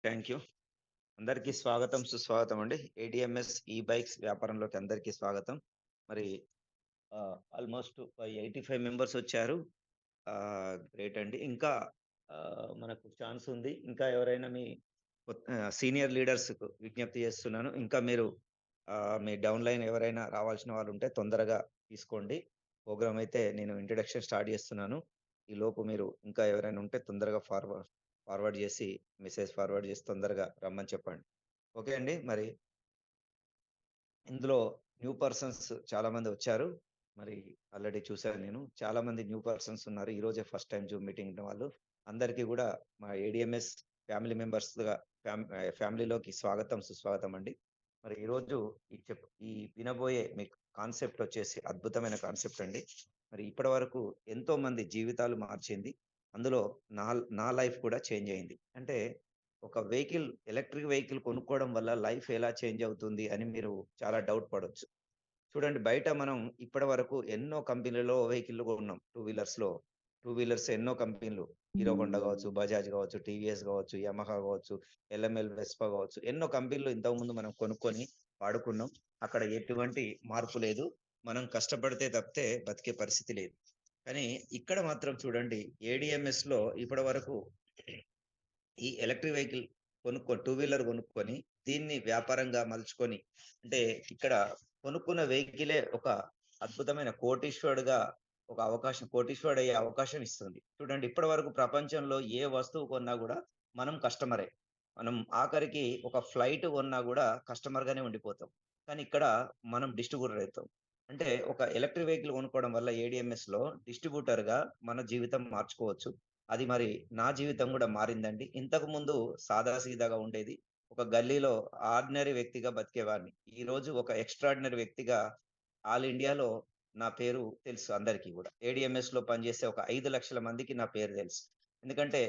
Thank you. అందరికీ స్వాగతం, సుస్వాగతం అండి. ఏడిఎంఎస్ ఈ బైక్స్ వ్యాపారంలోకి అందరికీ స్వాగతం. మరి ఆల్మోస్ట్ 85 మెంబర్స్ వచ్చారు. గ్రేట్ అండి. ఇంకా మనకు ఛాన్స్ ఉంది. ఇంకా ఎవరైనా మీ సీనియర్ లీడర్స్‌కు విజ్ఞప్తి చేస్తున్నాను. ఇంకా మీరు మీ డౌన్‌లైన్ ఎవరైనా రావాల్సిన వాళ్ళు ఉంటే తొందరగా తీసుకోండి. ప్రోగ్రామ్ అయితే నేను ఇంట్రడక్షన్ స్టార్ట్ చేస్తున్నాను. ఈలోపు మీరు ఇంకా ఎవరైనా ఉంటే తొందరగా ఫార్వర్డ్ చేసి మెసేజ్ ఫార్వర్డ్ చేసి తొందరగా రమ్మని చెప్పండి. ఓకే అండి. మరి ఇందులో న్యూ పర్సన్స్ చాలా మంది వచ్చారు. మరి ఆల్రెడీ చూసాను నేను. చాలా మంది న్యూ పర్సన్స్ ఉన్నారు. ఈరోజే ఫస్ట్ టైమ్ జూమ్ మీటింగ్ వాళ్ళు. అందరికీ కూడా మా ఏడిఎంఎస్ ఫ్యామిలీ మెంబర్స్‌గా ఫ్యామిలీలోకి స్వాగతం, సుస్వాగతం అండి. మరి ఈరోజు ఈ వినబోయే మీకు కాన్సెప్ట్ వచ్చేసి అద్భుతమైన కాన్సెప్ట్ అండి. మరి ఇప్పటివరకు ఎంతో మంది జీవితాలు మార్చింది. అందులో నా నా లైఫ్ కూడా చేంజ్ అయింది. అంటే ఒక ఎలక్ట్రిక్ వెహికల్ కొనుక్కోవడం వల్ల లైఫ్ ఎలా చేంజ్ అవుతుంది అని మీరు చాలా డౌట్ పడొచ్చు. చూడండి, బయట మనం ఇప్పటివరకు ఎన్నో కంపెనీలలో వెహికల్‌లు కొన్నాం. టూ వీలర్స్ ఎన్నో కంపెనీలు. హీరో హోండా కావచ్చు, బజాజ్ కావచ్చు, టీవీఎస్ కావచ్చు, యమహా కావచ్చు, ఎల్ఎంఎల్, వెస్పా కావచ్చు. ఎన్నో కంపెనీలు ఇంతకుముందు మనం కొనుక్కొని వాడుకున్నాం. అక్కడ ఎటువంటి మార్పు లేదు. మనం కష్టపడితే తప్పితే బతికే పరిస్థితి లేదు. కానీ ఇక్కడ మాత్రం చూడండి, ఏడిఎంఎస్‌లో ఇప్పటివరకు ఈ ఎలక్ట్రిక్ వెహికల్ టూ వీలర్ కొనుక్కొని దీన్ని వ్యాపారంగా మలుచుకొని, అంటే ఇక్కడ కొనుక్కున్న వెహికలే ఒక అద్భుతమైన కోటీశ్వరుడుగా ఒక అవకాశం, కోటీశ్వరుడయ్యే అవకాశం ఇస్తుంది. చూడండి, ఇప్పటి వరకు ప్రపంచంలో ఏ వస్తువు కొన్నా కూడా మనం కస్టమరే. మనం ఆఖరికి ఒక ఫ్లైట్ కొన్నా కూడా కస్టమర్ గానే ఉండిపోతాం. కానీ ఇక్కడ మనం డిస్ట్రిబ్యూటర్ అవుతాం. అంటే ఒక ఎలక్ట్రిక్ వెహికల్ కొనుక్కోవడం వల్ల ఏడిఎంఎస్ లో డిస్ట్రిబ్యూటర్ గా మన జీవితం మార్చుకోవచ్చు. అది మరి నా జీవితం గూడా మారిందండి. ఇంతకుముందు సాదాసీదాగా ఉండేది. ఒక గల్లీలో ఆర్డినరీ వ్యక్తిగా బతికేవాడిని. ఈరోజు ఒక ఎక్స్‌ట్రార్డినరీ వ్యక్తిగా ఆల్ ఇండియాలో నా పేరు తెలుసు అందరికీ గూడా. ఏడీఎంఎస్‌లో పనిచేసే ఒక 5,00,000 మందికి నా పేరు తెలుసు. ఎందుకంటే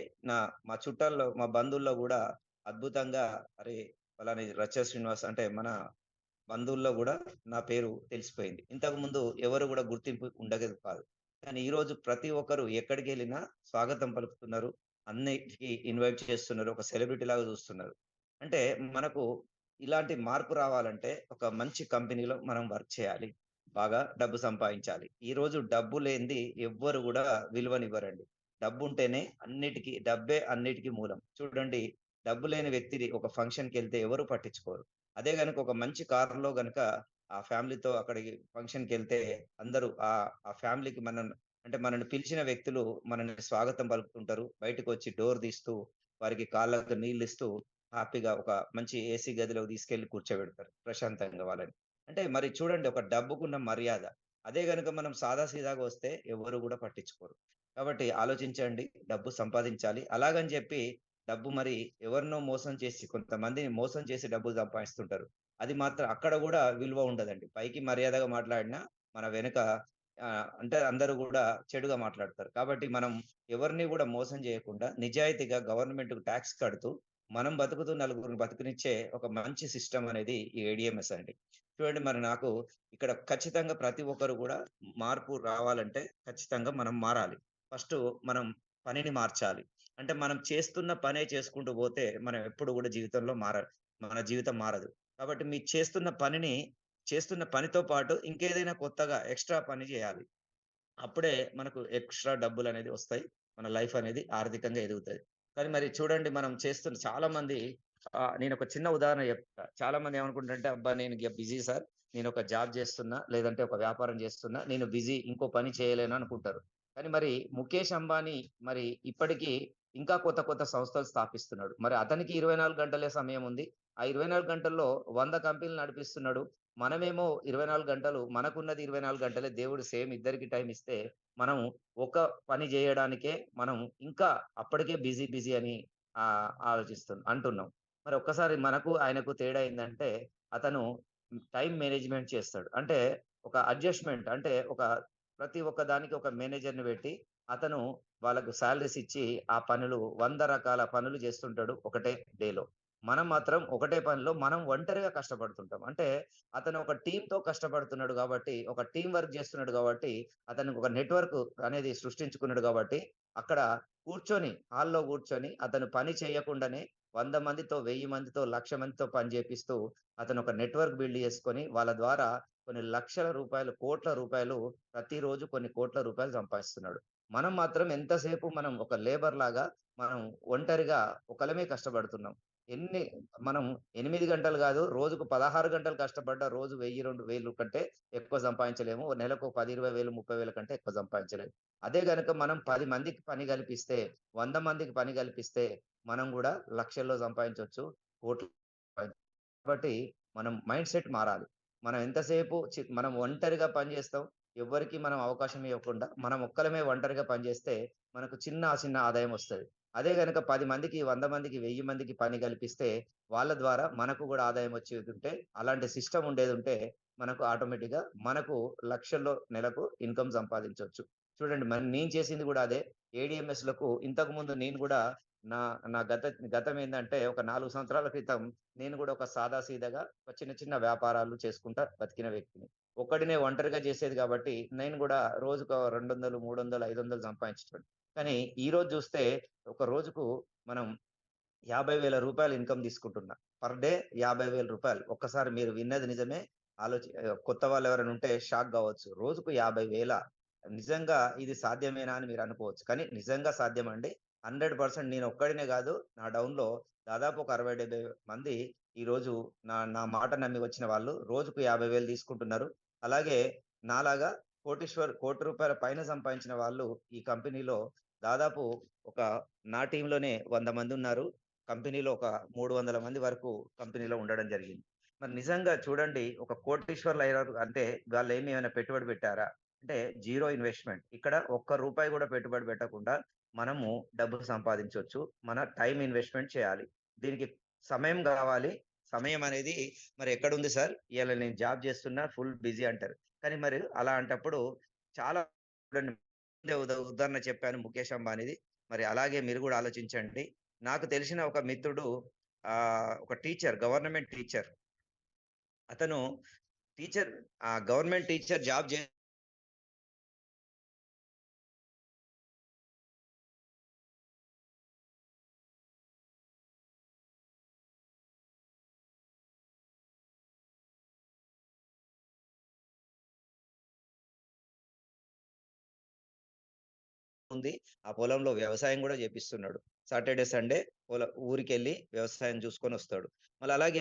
మా చుట్టాల్లో, మా బంధువుల్లో గూడా అద్భుతంగా అరే! పలానా రచ్చ శ్రీనివాస్ అంటే మన బంధువుల్లో గూడా నా పేరు తెలిసిపోయింది. ఇంతకుముందు ఎవరు గూడా గుర్తింపు ఉండేది కాదు. కానీ ఈరోజు ప్రతి ఒక్కరు ఎక్కడికెళ్ళినా స్వాగతం పలుకుతున్నారు. అన్నిటికి ఇన్వైట్ చేస్తున్నారు. ఒక సెలబ్రిటీ లాగా చూస్తున్నారు. అంటే మనకు ఇలాంటి మార్పు రావాలంటే ఒక మంచి కంపెనీలో మనం వర్క్ చేయాలి. బాగా డబ్బు సంపాదించాలి. ఈరోజు డబ్బు లేనిది ఎవ్వరు గూడా విలువనివ్వరండి. డబ్బుంటేనే డబ్బే అన్నిటికి మూలం. చూడండి, డబ్బు లేని వ్యక్తిని ఒక ఫంక్షన్‌కెళ్తే ఎవరు పట్టించుకోరు. అదే గనుక ఒక మంచి కారులో గనక ఆ ఫ్యామిలీతో అక్కడికి ఫంక్షన్‌కెళ్తే అందరూ ఆ ఫ్యామిలీకి మనల్ని పిలిచిన వ్యక్తులు మనల్ని స్వాగతం పలుకుతుంటారు. బయటకొచ్చి డోర్ తీస్తూ, వారికి కాళ్ళకు నీళ్ళిస్తూ, హ్యాపీగా ఒక మంచి ఏసీ గదిలోకి తీసుకెళ్ళి కూర్చోబెడతారు ప్రశాంతంగా వాళ్ళని. అంటే మరి చూడండి, ఒక డబ్బుకున్న మర్యాద. అదే గనుక మనం సాదాసీదాగా వస్తే ఎవరు గూడా పట్టించుకోరు. కాబట్టి ఆలోచించండి, డబ్బు సంపాదించాలి. అలాగని చెప్పి డబ్బు మరి ఎవరినో మోసం చేసి, కొంతమందిని మోసం చేసి డబ్బులు సంపాదిస్తుంటారు. అది మాత్రం అక్కడ గూడా విలువ ఉండదండి. పైకి మర్యాదగా మాట్లాడినా మన వెనక అంటే అందరూ గూడా చెడుగా మాట్లాడతారు. కాబట్టి మనం ఎవరిని గూడా మోసం చేయకుండా నిజాయితీగా గవర్నమెంట్‌కి టాక్స్ కడుతూ, మనం బతుకుతూ నలుగురిని బతుకునిచ్చే ఒక మంచి సిస్టమ్ అనేది ఈ ఏడీఎంఎస్ అండి. చూడండి, మరి నాకు ఇక్కడ ఖచ్చితంగా ప్రతి ఒక్కరు గూడా మార్పు రావాలంటే ఖచ్చితంగా మనం మారాలి. ఫస్టు మనం పనిని మార్చాలి. అంటే మనం చేస్తున్న పనే చేసుకుంటూ పోతే మనం ఎప్పుడు గూడా మన జీవితం మారదు. కాబట్టి చేస్తున్న పనితో పాటు ఇంకేదైనా కొత్తగా ఎక్స్‌ట్రా పని జేయాలి. అప్పుడే మనకు ఎక్స్‌ట్రా డబ్బులనేది వస్తాయి. మన లైఫ్ అనేది ఆర్థికంగా ఎదుగుతది. కానీ మరి చూడండి, మనం చేస్తున్న చాలా మంది నేనొక చిన్న ఉదాహరణ చెప్తా. చాలా మంది ఏమనుకుంటారంటే, "అబ్బా! నేను బిజీ సార్. నేనొక జాబ్ చేస్తున్నా, లేదంటే ఒక వ్యాపారం చేస్తున్నా. నేను బిజీ, ఇంకో పని చేయలేను" అనుకుంటారు. కానీ మరి ముఖేష్ అంబానీ మరి ఇప్పటికి ఇంకా కొత్త కొత్త సంస్థలు స్థాపిస్తున్నాడు. మరి అతనికి 24 గంటలే సమయం ఉంది. ఆ 24 గంటల్లో 100 కంపెనీలు నడిపిస్తున్నాడు. మనమేమో 24 గంటలు, మనకున్నది 24 గంటలే. దేవుడు సేమ్ ఇద్దరికి టైమ్ ఇస్తే, మనం ఒక పని జేయడానికే మనం ఇంకా అప్పటికే బిజీ బిజీ అని అంటున్నాం. మరి ఒక్కసారి మనకు, ఆయనకు తేడా ఏందంటే, అతను టైమ్ మేనేజ్‌మెంట్ చేస్తాడు. అంటే ఒక అడ్జస్ట్‌మెంట్, అంటే ప్రతి ఒక్క దానికి ఒక మేనేజర్‌ని పెట్టి, అతను వాళ్ళకు సాలరీస్ ఇచ్చి, ఆ పనులు 100 రకాల పనులు చేస్తుంటాడు ఒకటే డేలో. మనం మాత్రం ఒకటే పనిలో మనం ఒంటరిగా కష్టపడుతుంటాం. అంటే అతను ఒక టీమ్‌తో కష్టపడుతున్నాడు గాబట్టి, ఒక టీమ్ వర్క్ జేస్తున్నాడు గాబట్టి, అతనికి ఒక నెట్‌వర్క్ అనేది సృష్టించుకున్నాడు గాబట్టి, అక్కడ హాల్‌లో గూర్చొని అతను పని చేయకుండానే 100 మందితో, 1000 మందితో, 1,00,000 మందితో పని చేపిస్తూ అతను ఒక నెట్వర్క్ బిల్డ్ చేసుకొని వాళ్ళ ద్వారా కొన్ని లక్షల రూపాయలు, కోట్ల రూపాయలు ప్రతిరోజు కొన్ని కోట్ల రూపాయలు సంపాదిస్తున్నాడు. మనం మాత్రం ఎంతసేపు మనం ఒక లేబర్ లాగా మనం ఒంటరిగా ఒకలమే కష్టపడుతున్నాం. ఎన్ని మనం 8 గంటలు గాదు, రోజుకు 16 గంటలు కష్టపడ్డా రోజు 1000, 2000 కంటే ఎక్కువ సంపాదించలేము. నెలకు 10, 20,000, 30,000 కంటే ఎక్కువ సంపాదించలేము. అదే గనక మనం 10 మందికి పని కల్పిస్తే, 100 మందికి పని కల్పిస్తే మనం గూడా లక్షల్లో సంపాదించొచ్చు. కోట్లు కాబట్టి మనం మైండ్ సెట్ మారాలి. మనం ఎంతసేపు మనం ఒంటరిగా పని చేస్తాం. ఎవ్వరికీ మనం అవకాశం ఇవ్వకుండా, మనం ఒక్కలమే ఒంటరిగా పని చేస్తే, మనకు చిన్న ఆదాయం వస్తది. అదే గనక 10 మందికి, 100 మందికి, 1000 మందికి పని కల్పిస్తే, వాళ్ళ ద్వారా మనకు గూడా ఆదాయం వచ్చేదుంటే, అలాంటి సిస్టమ్ ఉండేదుంటే, మనకు ఆటోమేటిక్‌గా మనకు లక్షల్లో నెలకు ఇన్‌కమ్ సంపాదించొచ్చు. చూడండి మరి నేను చేసింది గూడా అదే. ఏడీఎంఎస్‌లకు ఇంతకుముందు నేను గూడా నా నా గతం ఏందంటే, ఒక 4 సంవత్సరాల క్రితం నేను గూడా ఒక సాదా సీదాగా ఒక చిన్న చిన్న వ్యాపారాలు చేసుకుంటా బతికిన వ్యక్తిని. ఒక్కడినే ఒంటరిగా చేసేది గాబట్టి, నేను గూడా రోజుకో 200, 300, 500 సంపాదించేటోడిని. కానీ ఈరోజు జూస్తే ఒక రోజుకు మనం రూ. 50,000 ఇన్‌కమ్ తీసుకుంటున్నా. పర్ డే రూ. 50,000. ఒక్కసారి మీరు విన్నది నిజమే. కొత్త వాళ్ళెవరైనా ఉంటే షాక్ గావచ్చు. రోజుకు 50,000 నిజంగా ఇది సాధ్యమేనా అని మీరు అనుకోవచ్చు. కానీ నిజంగా సాధ్యమండి. 100% నేనొక్కడినే గాదు. నా డౌన్‌లో దాదాపు ఒక 60, 70 మంది ఈరోజు నా నా మాట నమ్మి వచ్చిన వాళ్ళు రోజుకు 50,000 తీసుకుంటున్నారు. అలాగే నాలాగా రూ. 1,00,00,000 పైన సంపాదించిన వాళ్ళు ఈ కంపెనీలో దాదాపు ఒక నా టీమ్‌లోనే 100 మందున్నారు. కంపెనీలో ఒక 300 మంది వరకు కంపెనీలో ఉండడం జరిగింది. మరి నిజంగా చూడండి ఒక కోటీశ్వరులయ్యారు అంటే వాళ్ళేమి ఏమైనా పెట్టుబడి పెట్టారా? అంటే జీరో ఇన్వెస్ట్‌మెంట్. ఇక్కడ ఒక్క రూపాయి గూడా పెట్టుబడి పెట్టకుండా మనము డబ్బులు సంపాదించొచ్చు. మన టైమ్ ఇన్వెస్ట్‌మెంట్ చేయాలి. దీనికి సమయం గావాలి. సమయం అనేది మరి ఎక్కడుంది సార్? ఇయాల నేను జాబ్ జేస్తున్నా ఫుల్ బిజీ అంటారు. కానీ మరి అలాంటప్పుడు చాలా చూడండి ముందే ఉదాహరణ చెప్పాను 'ముఖేష్ అంబానీది'. మరి అలాగే మీరు గూడా ఆలోచించండి. నాకు తెలిసిన ఒక మిత్రుడు ఒక టీచర్, గవర్నమెంట్ టీచర్. అతను టీచర్ గవర్నమెంట్ టీచర్ జాబ్ ఉంది. ఆ పొలంలో వ్యవసాయం గూడా జేపిస్తున్నాడు. సాటర్‌డే, సండే ఊరికెళ్ళి వ్యవసాయం జూసుకొనొస్తాడు. మళ్ళీ అలాగే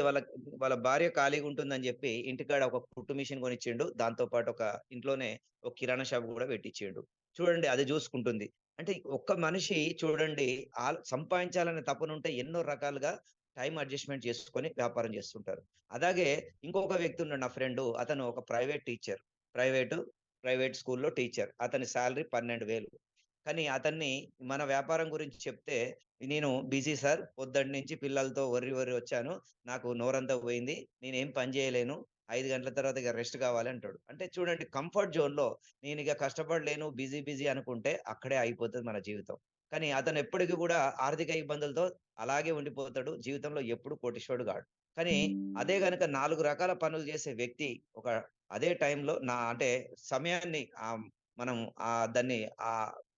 వాళ్ళ భార్య ఖాళీగుంటుందని జెప్పి ఇంటికాడ ఒక కుట్టు మిషన్ గొనిచ్చిండు. దాంతో పాటు ఒక ఇంట్లోనే ఒక కిరాణా షాప్ గూడా పెట్టిచ్చిండు. చూడండి అది జూసుకుంటుంది. అంటే ఒక్క మనిషి చూడండి సంపాదించాలనే తపనుంటే ఎన్నో రకాలుగా టైమ్ అడ్జస్ట్‌మెంట్ చేసుకొని వ్యాపారం జేస్తుంటారు. అలాగే ఇంకొక వ్యక్తి ఉన్నాడు నా ఫ్రెండు. అతను ఒక ప్రైవేట్ టీచర్. ప్రైవేటు ప్రైవేట్ స్కూల్‌లో టీచర్. అతని సాలరీ 12,000. కానీ అతన్ని మన వ్యాపారం గురించి చెప్తే, "నేను బిజీ సార్. పొద్దున్నుంచి పిల్లలతో ఒర్రి వచ్చాను. నాకు నోరంతా పోయింది. నేనేం పని చేయలేను. 5 గంటల తర్వాత ఇగ రెస్ట్ కావాలి" అంటాడు. అంటే చూడండి కంఫర్ట్ జోన్‌లో నేనిగ కష్టపడలేను, బిజీ అనుకుంటే అక్కడే ఆగిపోతది మన జీవితం. కానీ అతను ఎప్పటికి గూడా ఆర్థిక ఇబ్బందులతో అలాగే ఉండిపోతాడు. జీవితంలో ఎప్పుడు కోటీశ్వరుడు గాడు. కానీ అదే గనక 4 రకాల పనులు చేసే వ్యక్తి ఒక అదే టైంలో అంటే సమయాన్ని మనం దాన్ని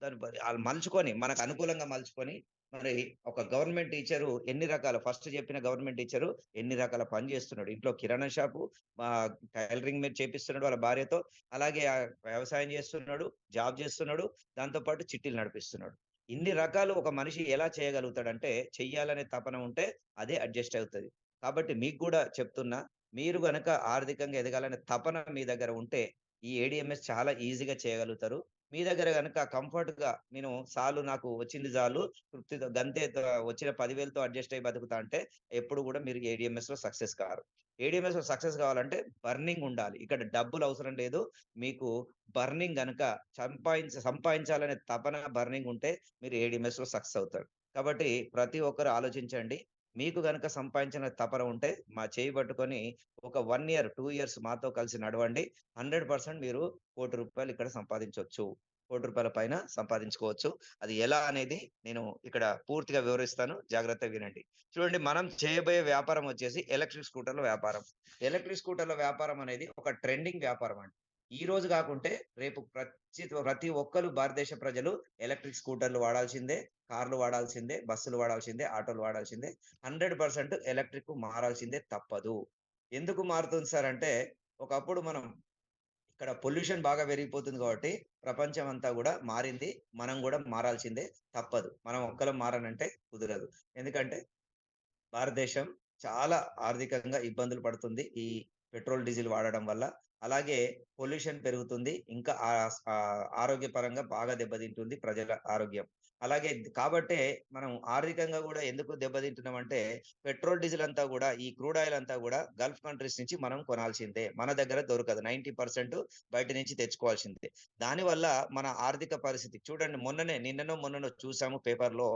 దాన్ని మలుచుకొని మనకు అనుకూలంగా మలుచుకొని మరి ఒక గవర్నమెంట్ టీచరు ఎన్ని రకాల ఫస్ట్ చెప్పిన గవర్నమెంట్ టీచరు ఎన్ని రకాల పని చేస్తున్నాడు. ఇంట్లో కిరాణా షాపు, టైలరింగ్ మీద చేపిస్తున్నాడు వాళ్ళ భార్యతో. అలాగే వ్యవసాయం చేస్తున్నాడు, జాబ్ చేస్తున్నాడు. దాంతో పాటు చిట్టీలు నడిపిస్తున్నాడు. ఇన్ని రకాలు ఒక మనిషి ఎలా చేయగలుగుతాడంటే చెయ్యాలనే తపన ఉంటే అదే అడ్జస్ట్ అవుతది. కాబట్టి మీకు గూడా చెప్తున్నా, మీరు గనక ఆర్థికంగా ఎదగాలనే తపన మీ దగ్గర ఉంటే ఈ ఏడీఎంఎస్ చాలా ఈజీగా చేయగలుగుతారు. మీ దగ్గర గనక కంఫర్ట్‌గా నాకు వచ్చింది చాలు తృప్తితో వచ్చిన 10,000తో అడ్జస్ట్ అయ్యి బతుకుతా అంటే ఎప్పుడు గూడా మీరు ఏడీఎంఎస్‌లో సక్సెస్ కారు. ఏడీఎంఎస్‌లో సక్సెస్ కావాలంటే బర్నింగ్ ఉండాలి. ఇక్కడ డబ్బులు అవసరం లేదు. మీకు బర్నింగ్ గనక సంపాదించాలనే తపన బర్నింగ్ ఉంటే మీరు ఏడీఎంఎస్‌లో సక్సెస్ అవుతారు. కాబట్టి ప్రతి ఒక్కరు ఆలోచించండి. మీకు గనక సంపాదించిన తపన ఉంటే మా చేయి పట్టుకొని ఒక 1 ఇయర్, 2 ఇయర్స్ మాతో కలిసి నడవండి. 100% మీరు రూ. 1,00,00,000 ఇక్కడ సంపాదించొచ్చు. రూ. 1,00,00,000 పైన సంపాదించుకోవచ్చు. అది ఎలా అనేది నేను ఇక్కడ పూర్తిగా వివరిస్తాను. జాగ్రత్తగా వినండి. చూడండి మనం చేయబోయే వ్యాపారం వచ్చేసి ఎలక్ట్రిక్ స్కూటర్ల వ్యాపారం. ఎలక్ట్రిక్ స్కూటర్ల వ్యాపారం అనేది ఒక ట్రెండింగ్ వ్యాపారం అండి. ఈ రోజు కాకుంటే రేపు ప్రతి ఒక్కరు భారతదేశ ప్రజలు ఎలక్ట్రిక్ స్కూటర్లు వాడాల్సిందే, కార్లు వాడాల్సిందే, బస్సులు వాడాల్సిందే, ఆటోలు వాడాల్సిందే. 100% ఎలక్ట్రిక్ మారాల్సిందే తప్పదు. ఎందుకు మారుతుంది సార్ అంటే, ఒకప్పుడు మనం ఇక్కడ పొల్యూషన్ బాగా పెరిగిపోతుంది కాబట్టి ప్రపంచం అంతా గూడా మారింది. మనం గూడా మారాల్సిందే తప్పదు. మనం ఒక్కలం మారనంటే కుదరదు. ఎందుకంటే భారతదేశం చాలా ఆర్థికంగా ఇబ్బందులు పడుతుంది. ఈ పెట్రోల్, డీజిల్ వాడడం వల్ల. అలాగే పొల్యూషన్ పెరుగుతుంది. ఇంకా ఆరోగ్యపరంగా బాగా దెబ్బతింటుంది ప్రజల ఆరోగ్యం. అలాగే కాబట్టే మనం ఆర్థికంగా గూడా ఎందుకు దెబ్బతింటున్నామంటే, పెట్రోల్, డీజిల్ అంతా గూడా ఈ క్రూడ్ ఆయిల్ అంతా గూడా గల్ఫ్ కంట్రీస్ నుంచి మనం కొనాల్సిందే. మన దగ్గర దొరకదు. 90% బయట నుంచి తెచ్చుకోవాల్సిందే. దానివల్ల మన ఆర్థిక పరిస్థితి చూడండి నిన్ననో చూసాము పేపర్‌లో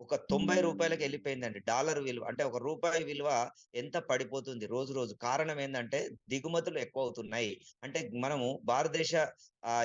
ఒక రూ. 90కి ఎళ్ళిపోయిందండి. డాలర్ విలువ. అంటే ఒక రూపాయి విలువ ఎంత పడిపోతుంది రోజు రోజు. కారణం ఏందంటే దిగుమతులు ఎక్కువవుతున్నాయి. అంటే మనము భారతదేశ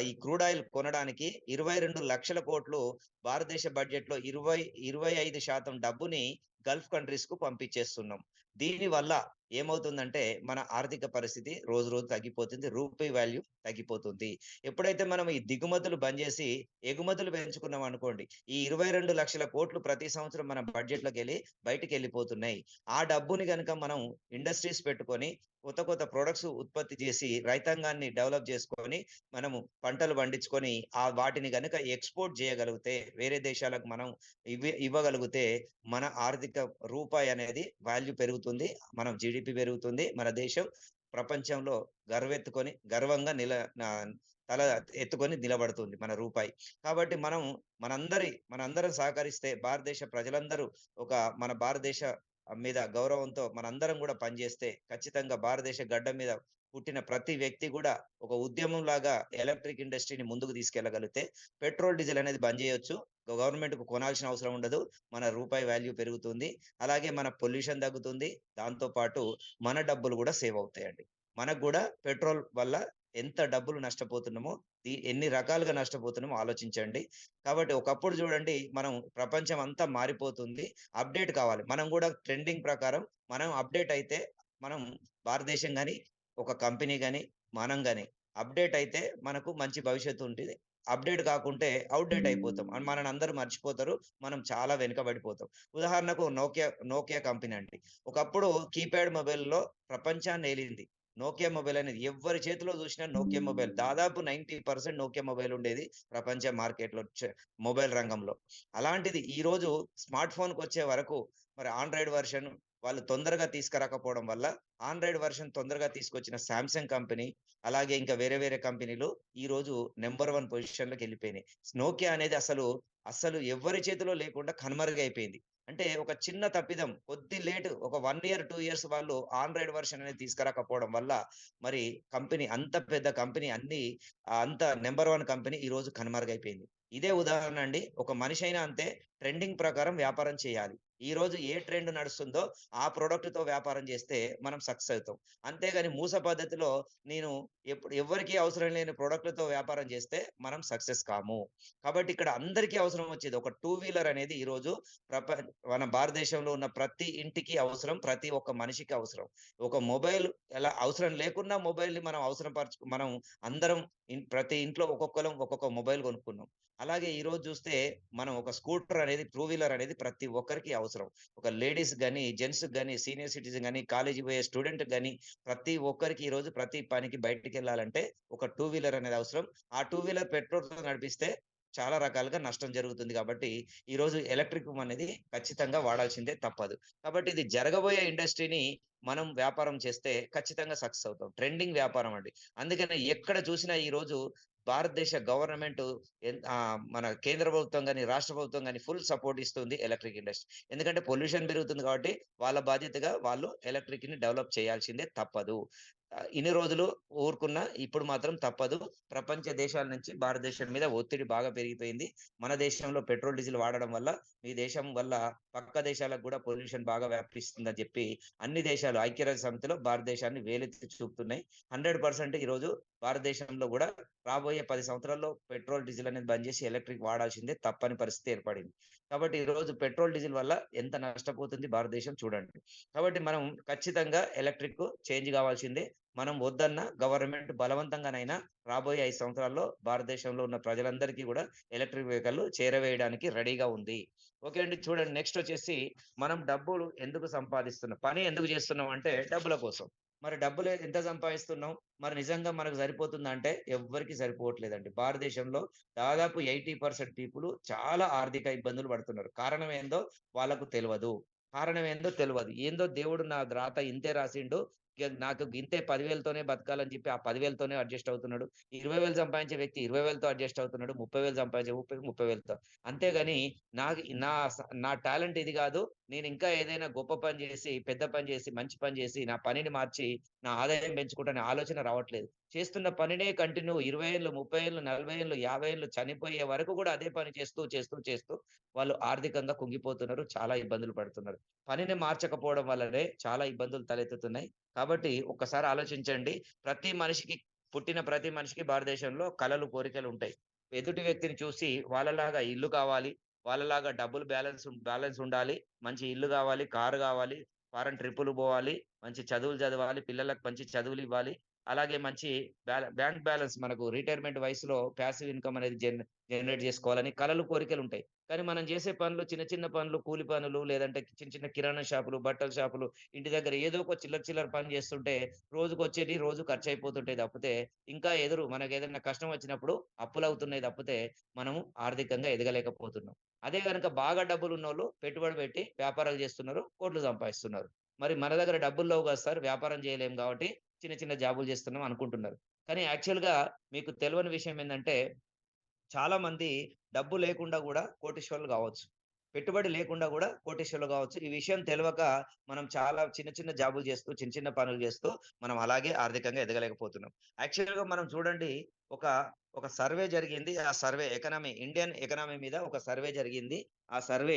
ఈ క్రూడ్ ఆయిల్ కొనడానికి 22,00,000 కోట్లు భారతదేశ బడ్జెట్‌లో 25% డబ్బుని గల్ఫ్ కంట్రీస్‌కు పంపించేస్తున్నాం. దీనివల్ల ఏమవుతుందంటే మన ఆర్థిక పరిస్థితి రోజు రోజు తగ్గిపోతుంది. రూపీ వాల్యూ తగ్గిపోతుంది. ఎప్పుడైతే మనం ఈ దిగుమతులు బంద్ చేసి ఎగుమతులు పెంచుకున్నామనుకోండి, ఈ 22,00,000 కోట్లు ప్రతి సంవత్సరం మన బడ్జెట్‌లోకెళ్ళి బయటికెళ్ళిపోతున్నాయి. ఆ డబ్బుని గనుక మనం ఇండస్ట్రీస్ పెట్టుకొని కొత్త ప్రొడక్ట్స్ ఉత్పత్తి చేసి రైతాంగాన్ని డెవలప్ చేసుకొని మనము పంటలు పండించుకొని వాటిని గనుక ఎక్స్‌పోర్ట్ చేయగలిగితే వేరే దేశాలకు మనం ఇవ్వగలిగితే మన ఆర్థిక రూపాయి అనేది వాల్యూ పెరుగుతుంది. మనం జీడీపీ పెరుగుతుంది. మన దేశం ప్రపంచంలో గర్వంగా తల ఎత్తుకొని నిలబడుతుంది మన రూపాయి. కాబట్టి మనందరం సహకరిస్తే భారతదేశ ప్రజలందరూ ఒక మన భారతదేశ మీద గౌరవంతో మనందరం గూడా పనిచేస్తే ఖచ్చితంగా భారతదేశ గడ్డ మీద పుట్టిన ప్రతి వ్యక్తి గూడా ఒక ఉద్యమంలాగా ఎలక్ట్రిక్ ఇండస్ట్రీని ముందుకు తీసుకెళ్లగలిగితే పెట్రోల్, డీజిల్ అనేది బంద్ చేయొచ్చు. గవర్నమెంట్‌కు కొనాల్సిన అవసరం ఉండదు. మన రూపాయి వాల్యూ పెరుగుతుంది. అలాగే మన పొల్యూషన్ తగ్గుతుంది. దాంతో పాటు మన డబ్బులు గూడా సేవ్ అవుతాయండి. మనకు గూడా పెట్రోల్ వల్ల ఎంత డబ్బులు నష్టపోతున్నామో, ఎన్ని రకాలుగా నష్టపోతున్నామో ఆలోచించండి. కాబట్టి ఒకప్పుడు చూడండి మనం ప్రపంచం అంతా మారిపోతుంది. అప్‌డేట్ కావాలి. మనం గూడా ట్రెండింగ్ ప్రకారం మనం అప్‌డేట్ అయితే మనం భారతదేశం గాని, ఒక కంపెనీ గాని, మనం గాని అప్‌డేట్ అయితే మనకు మంచి భవిష్యత్తు ఉంటది. అప్‌డేట్ కాకుంటే ఔట్‌డేట్ అయిపోతాం. మనల్ని అందరూ మర్చిపోతారు. మనం చాలా వెనుకబడిపోతాం. ఉదాహరణకు నోకియా కంపెనీ అండి. ఒకప్పుడు కీప్యాడ్ మొబైల్‌లో ప్రపంచాన్నేలింది. నోకియా మొబైల్ అనేది ఎవ్వరి చేతిలో చూసినా నోకియా మొబైల్. దాదాపు 90% నోకియా మొబైల్ ఉండేది ప్రపంచ మార్కెట్‌లో మొబైల్ రంగంలో. అలాంటిది ఈరోజు స్మార్ట్ ఫోన్‌కొచ్చే వరకు మరి ఆండ్రాయిడ్ వెర్షన్ వాళ్ళు తొందరగా తీసుకురాకపోవడం వల్ల ఆండ్రాయిడ్ వెర్షన్ తొందరగా తీసుకొచ్చిన సామ్‌సంగ్ కంపెనీ, అలాగే ఇంకా వేరే కంపెనీలు ఈరోజు నంబర్ 1 పొజిషన్‌లోకెళ్ళిపోయినాయి. నోకియా అనేది అసలు ఎవ్వరి చేతిలో లేకుండా కనుమరుగైపోయింది. అంటే ఒక చిన్న తప్పిదం లేట్ ఒక 1 ఇయర్, 2 ఇయర్స్ వాళ్ళు ఆండ్రాయిడ్ వెర్షన్ అనేది తీసుకురాకపోవడం వల్ల మరి కంపెనీ అంత పెద్ద కంపెనీ అంత నంబర్ 1 కంపెనీ ఈరోజు కనుమరుగైపోయింది. ఇదే ఉదాహరణ అండి. ఒక మనిషైనా అంతే ట్రెండింగ్ ప్రకారం వ్యాపారం చేయాలి. ఈరోజు ఏ ట్రెండ్ నడుస్తుందో ఆ ప్రొడక్ట్‌తో వ్యాపారం చేస్తే మనం సక్సెస్ అవుతాం. అంతేగాని మూస పద్ధతిలో నేను ఎవ్వరికీ అవసరం లేని ప్రొడక్ట్‌లతో వ్యాపారం చేస్తే మనం సక్సెస్ కాము. కాబట్టి ఇక్కడ అందరికీ అవసరం వచ్చేది ఒక టూ వీలర్ అనేది ఈరోజు ప్రప మన భారతదేశంలో ఉన్న ప్రతి ఇంటికి అవసరం. ప్రతి ఒక్క మనిషికి అవసరం. ఒక మొబైల్ ఎలా అవసరం లేకున్నా మొబైల్‌ని మనం అందరం ప్రతి ఇంట్లో ఒక్కొక్కలం ఒక్కొక్క మొబైల్ కొనుక్కున్నాం. అలాగే ఈరోజు చూస్తే మనం ఒక స్కూటర్ అనేది, టూ వీలర్ అనేది ప్రతి ఒక్కరికి అవసరం. ఒక లేడీస్ గాని, జెంట్స్‌కి గాని, సీనియర్ సిటిజన్ గాని, కాలేజీకి పోయే స్టూడెంట్‌కి గాని ప్రతి ఒక్కరికి ఈరోజు ప్రతి పనికి బయటికెళ్ళాలంటే ఒక టూ వీలర్ అనేది అవసరం. ఆ టూ వీలర్ పెట్రోల్‌తో నడిపిస్తే చాలా రకాలుగా నష్టం జరుగుతుంది కాబట్టి, ఈరోజు ఎలక్ట్రిక్ అనేది ఖచ్చితంగా వాడాల్సిందే తప్పదు. కాబట్టి ఇది జరగబోయే ఇండస్ట్రీని మనం వ్యాపారం చేస్తే ఖచ్చితంగా సక్సెస్ అవుతాం. ట్రెండింగ్ వ్యాపారం అండి. అందుకనే ఎక్కడ చూసినా ఈరోజు భారతదేశ గవర్నమెంటు మన కేంద్ర ప్రభుత్వం గాని, రాష్ట్ర ప్రభుత్వం గాని ఫుల్ సపోర్ట్ ఇస్తుంది ఎలక్ట్రిక్ ఇండస్ట్రీ. ఎందుకంటే పొల్యూషన్ పెరుగుతుంది కాబట్టి వాళ్ళ బాధ్యతగా వాళ్ళు ఎలక్ట్రిక్‌ని డెవలప్ చేయాల్సిందే తప్పదు. ఇన్ని రోజులు ఊరుకున్నా ఇప్పుడు మాత్రం తప్పదు. ప్రపంచ దేశాల నుంచి భారతదేశం మీద ఒత్తిడి బాగా పెరిగిపోయింది. మన దేశంలో పెట్రోల్, డీజిల్ వాడడం వల్ల మీ దేశం వల్ల పక్క దేశాలకు గూడా పొల్యూషన్ బాగా వ్యాపిస్తుందని జెప్పి అన్ని దేశాలు ఐక్యరాజ్య సమితిలో భారతదేశాన్ని వేలెత్తి చూపుతున్నాయి. 100% ఈరోజు భారతదేశంలో గూడా రాబోయే 10 సంవత్సరాల్లో పెట్రోల్, డీజిల్ అనేది బంద్ జేసి ఎలక్ట్రిక్ వాడాల్సిందే తప్పని పరిస్థితి ఏర్పడింది. కాబట్టి ఈరోజు పెట్రోల్, డీజిల్ వల్ల ఎంత నష్టపోతుంది భారతదేశం చూడండి. కాబట్టి మనం ఖచ్చితంగా ఎలక్ట్రిక్ చేంజ్ గావాల్సిందే. మనం వద్దన్న గవర్నమెంట్ బలవంతంగానైనా రాబోయే 5 సంవత్సరాల్లో భారతదేశంలో ఉన్న ప్రజలందరికీ గూడా ఎలక్ట్రిక్ వెహికల్ చేరవేయడానికి రెడీగా ఉంది. ఓకే అండి. చూడండి నెక్స్టొచ్చేసి మనం డబ్బులు ఎందుకు సంపాదిస్తున్నాం? పని ఎందుకు జేస్తున్నాం అంటే డబ్బుల కోసం. మరి డబ్బులు ఎంత సంపాదిస్తున్నాం? మరి నిజంగా మనకు సరిపోతుందా అంటే ఎవ్వరికీ సరిపోవట్లేదండి. భారతదేశంలో దాదాపు 80% పీపుల్ చాలా ఆర్థిక ఇబ్బందులు పడుతున్నారు. కారణం ఏందో వాళ్ళకు తెలవదు. కారణం ఏందో తెలవదు. ఏందో దేవుడు నా రాత ఇంతే రాసిండు. నాకు ఇంతే 10,000తోనే బతకాలని చెప్పి ఆ 10,000తోనే అడ్జస్ట్ అవుతున్నాడు. 20,000 సంపాదించే వ్యక్తి 20,000తో అడ్జస్ట్ అవుతున్నాడు. 30,000 సంపాదించే 30,000తో. అంతేగాని నాకి నా టాలెంట్ ఇది గాదు. నేనింకా ఏదైనా గొప్ప పని జేసి, పెద్ద పని జేసి, మంచి పని జేసి, నా పనిని మార్చి, నా ఆదాయం పెంచుకుంటా ఆలోచన రావట్లేదు. చేస్తున్న పనినే కంటిన్యూ 20 ఏళ్ళు, 30 ఏళ్ళు, 40 ఏళ్ళు, 50 ఏళ్ళు చనిపోయే వరకు గూడా అదే పని చేస్తూ వాళ్ళు ఆర్థికంగా కుంగిపోతున్నారు. చాలా ఇబ్బందులు పడుతున్నారు. పనిని మార్చకపోవడం వల్లనే చాలా ఇబ్బందులు తలెత్తుతున్నాయి. కాబట్టి ఒక్కసారి ఆలోచించండి. పుట్టిన ప్రతి మనిషికి భారతదేశంలో కలలు, కోరికలుంటాయి. ఎదుటి వ్యక్తిని చూసి వాళ్ళలాగా ఇల్లు కావాలి, వాళ్ళలాగా డబ్బులు బ్యాలెన్స్ ఉండాలి, మంచి ఇల్లు గావాలి, కారు గావాలి, ఫారెన్ ట్రిప్పులు బోవాలి, మంచి చదువులు చదవాలి, పిల్లలకు మంచి చదువులివ్వాలి. అలాగే మంచి బ్యాంక్ బ్యాలెన్స్ మనకు రిటైర్మెంట్ వయసులో పాసివ్ ఇన్‌కమ్ అనేది జనరేట్ జేసుకోవాలని కలలు, కోరికలుంటాయి. కానీ మనం జేసే పనులు చిన్న చిన్న పనులు, కూలి పనులు లేదంటే చిన్న చిన్న కిరాణా షాపులు, బట్టల షాపులు, ఇంటి దగ్గర ఏదో ఒక చిల్లర పని జేస్తుంటే రోజుకొచ్చేటియి రోజు ఖర్చయిపోతుంటాయి తప్పితే, ఇంకా మనకేదైనా కష్టం వచ్చినప్పుడు అప్పులవుతున్నాయి తప్పితే, మనము ఆర్థికంగా ఎదగలేకపోతున్నాం. అదే గనక బాగా డబ్బులున్నోళ్ళు పెట్టుబడి పెట్టి వ్యాపారాలు జేస్తున్నారు. కోట్లు సంపాదిస్తున్నారు. మరి మన దగ్గర డబ్బులు లేవు గదా సార్! వ్యాపారం జేయలేము గాబట్టి చిన్న చిన్న జాబులు జేస్తున్నాం అనుకుంటున్నారు. కానీ యాక్చువల్‌గా మీకు తెలవని విషయం ఏందంటే చాలా మంది డబ్బు లేకుండా గూడా కోటీశ్వరులు గావచ్చు. పెట్టుబడి లేకుండా గూడా కోటీశ్వరులు గావచ్చు. ఈ విషయం తెలవక మనం చాలా చిన్న చిన్న జాబులు జేస్తూ, చిన్న చిన్న పనులు జేస్తూ మనం అలాగే ఆర్థికంగా ఎదగలేకపోతున్నాం. యాక్చువల్‌గా మనం చూడండి ఒక, ఒక సర్వే జరిగింది. ఆ సర్వే ఇండియన్ ఎకానమీ మీద ఒక సర్వే జరిగింది. ఆ సర్వే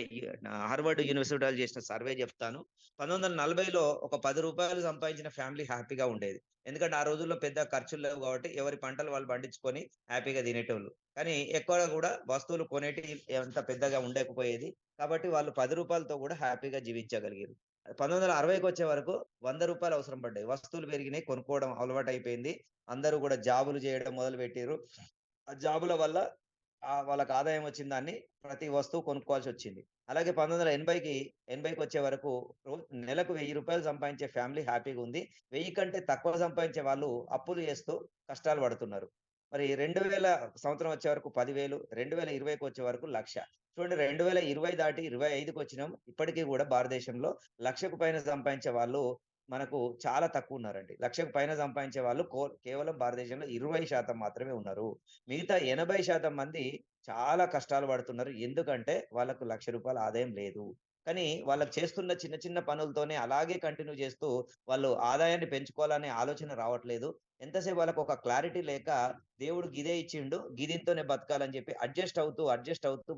హార్వర్డ్ యూనివర్సిటీ వాళ్ళు చేసిన సర్వే జెప్తాను. 1940లో ఒక రూ. 10 సంపాదించిన ఫ్యామిలీ హ్యాపీగా ఉండేది. ఎందుకంటే ఆ రోజుల్లో పెద్ద ఖర్చులు లేవు గాబట్టి ఎవరి పంటలు వాళ్ళు పండించుకొని హ్యాపీగా తినేటోళ్ళు. కానీ ఎక్కువగా గూడా వస్తువులు కొనేటియి అంత పెద్దగా ఉండకపోయేది. కాబట్టి వాళ్ళు రూ. 10తో గూడా హ్యాపీగా జీవించగలిగిర్రు. 1960కొచ్చే వరకు రూ. 100 అవసరం పడ్డాయి. వస్తువులు పెరిగినాయి. కొనుక్కోవడం అలవాటయిపోయింది. అందరూ గూడా జాబులు జేయడం మొదలుపెట్టిర్రు. ఆ జాబుల వల్ల వాళ్ళకి ఆదాయం వచ్చిన దాన్ని ప్రతి వస్తువు కొనుక్కోవాల్సొచ్చింది. అలాగే 80కొచ్చే వరకు నెలకు రూ. 1000 సంపాదించే ఫ్యామిలీ హ్యాపీగుంది. 1000 కంటే తక్కువ సంపాదించే వాళ్ళు అప్పులు చేస్తూ కష్టాలు పడుతున్నారు. మరి 2000 సంవత్సరం వచ్చే వరకు 10,000, 2020కొచ్చే వరకు 1,00,000. చూడండి 2020 దాటి 25కొచ్చినాం. ఇప్పటికి గూడా భారతదేశంలో 1,00,000కు పైన సంపాదించే వాళ్ళు మనకు చాలా తక్కువున్నారండి. 1,00,000కు పైన సంపాదించే వాళ్ళు కేవలం భారతదేశంలో 20% మాత్రమే ఉన్నారు. మిగతా 80% మంది చాలా కష్టాలు పడుతున్నారు. ఎందుకంటే వాళ్ళకు రూ. 1,00,000 ఆదాయం లేదు. కానీ వాళ్ళకి చేస్తున్న చిన్న చిన్న పనులతోనే అలాగే కంటిన్యూ చేస్తూ వాళ్ళు ఆదాయాన్ని పెంచుకోవాలనే ఆలోచన రావట్లేదు. ఎంతసేపు వాళ్ళకొక క్లారిటీ లేక దేవుడు గిదే ఇచ్చిండు. గిదింతోనే బతకాలని చెప్పి అడ్జస్ట్ అవుతూ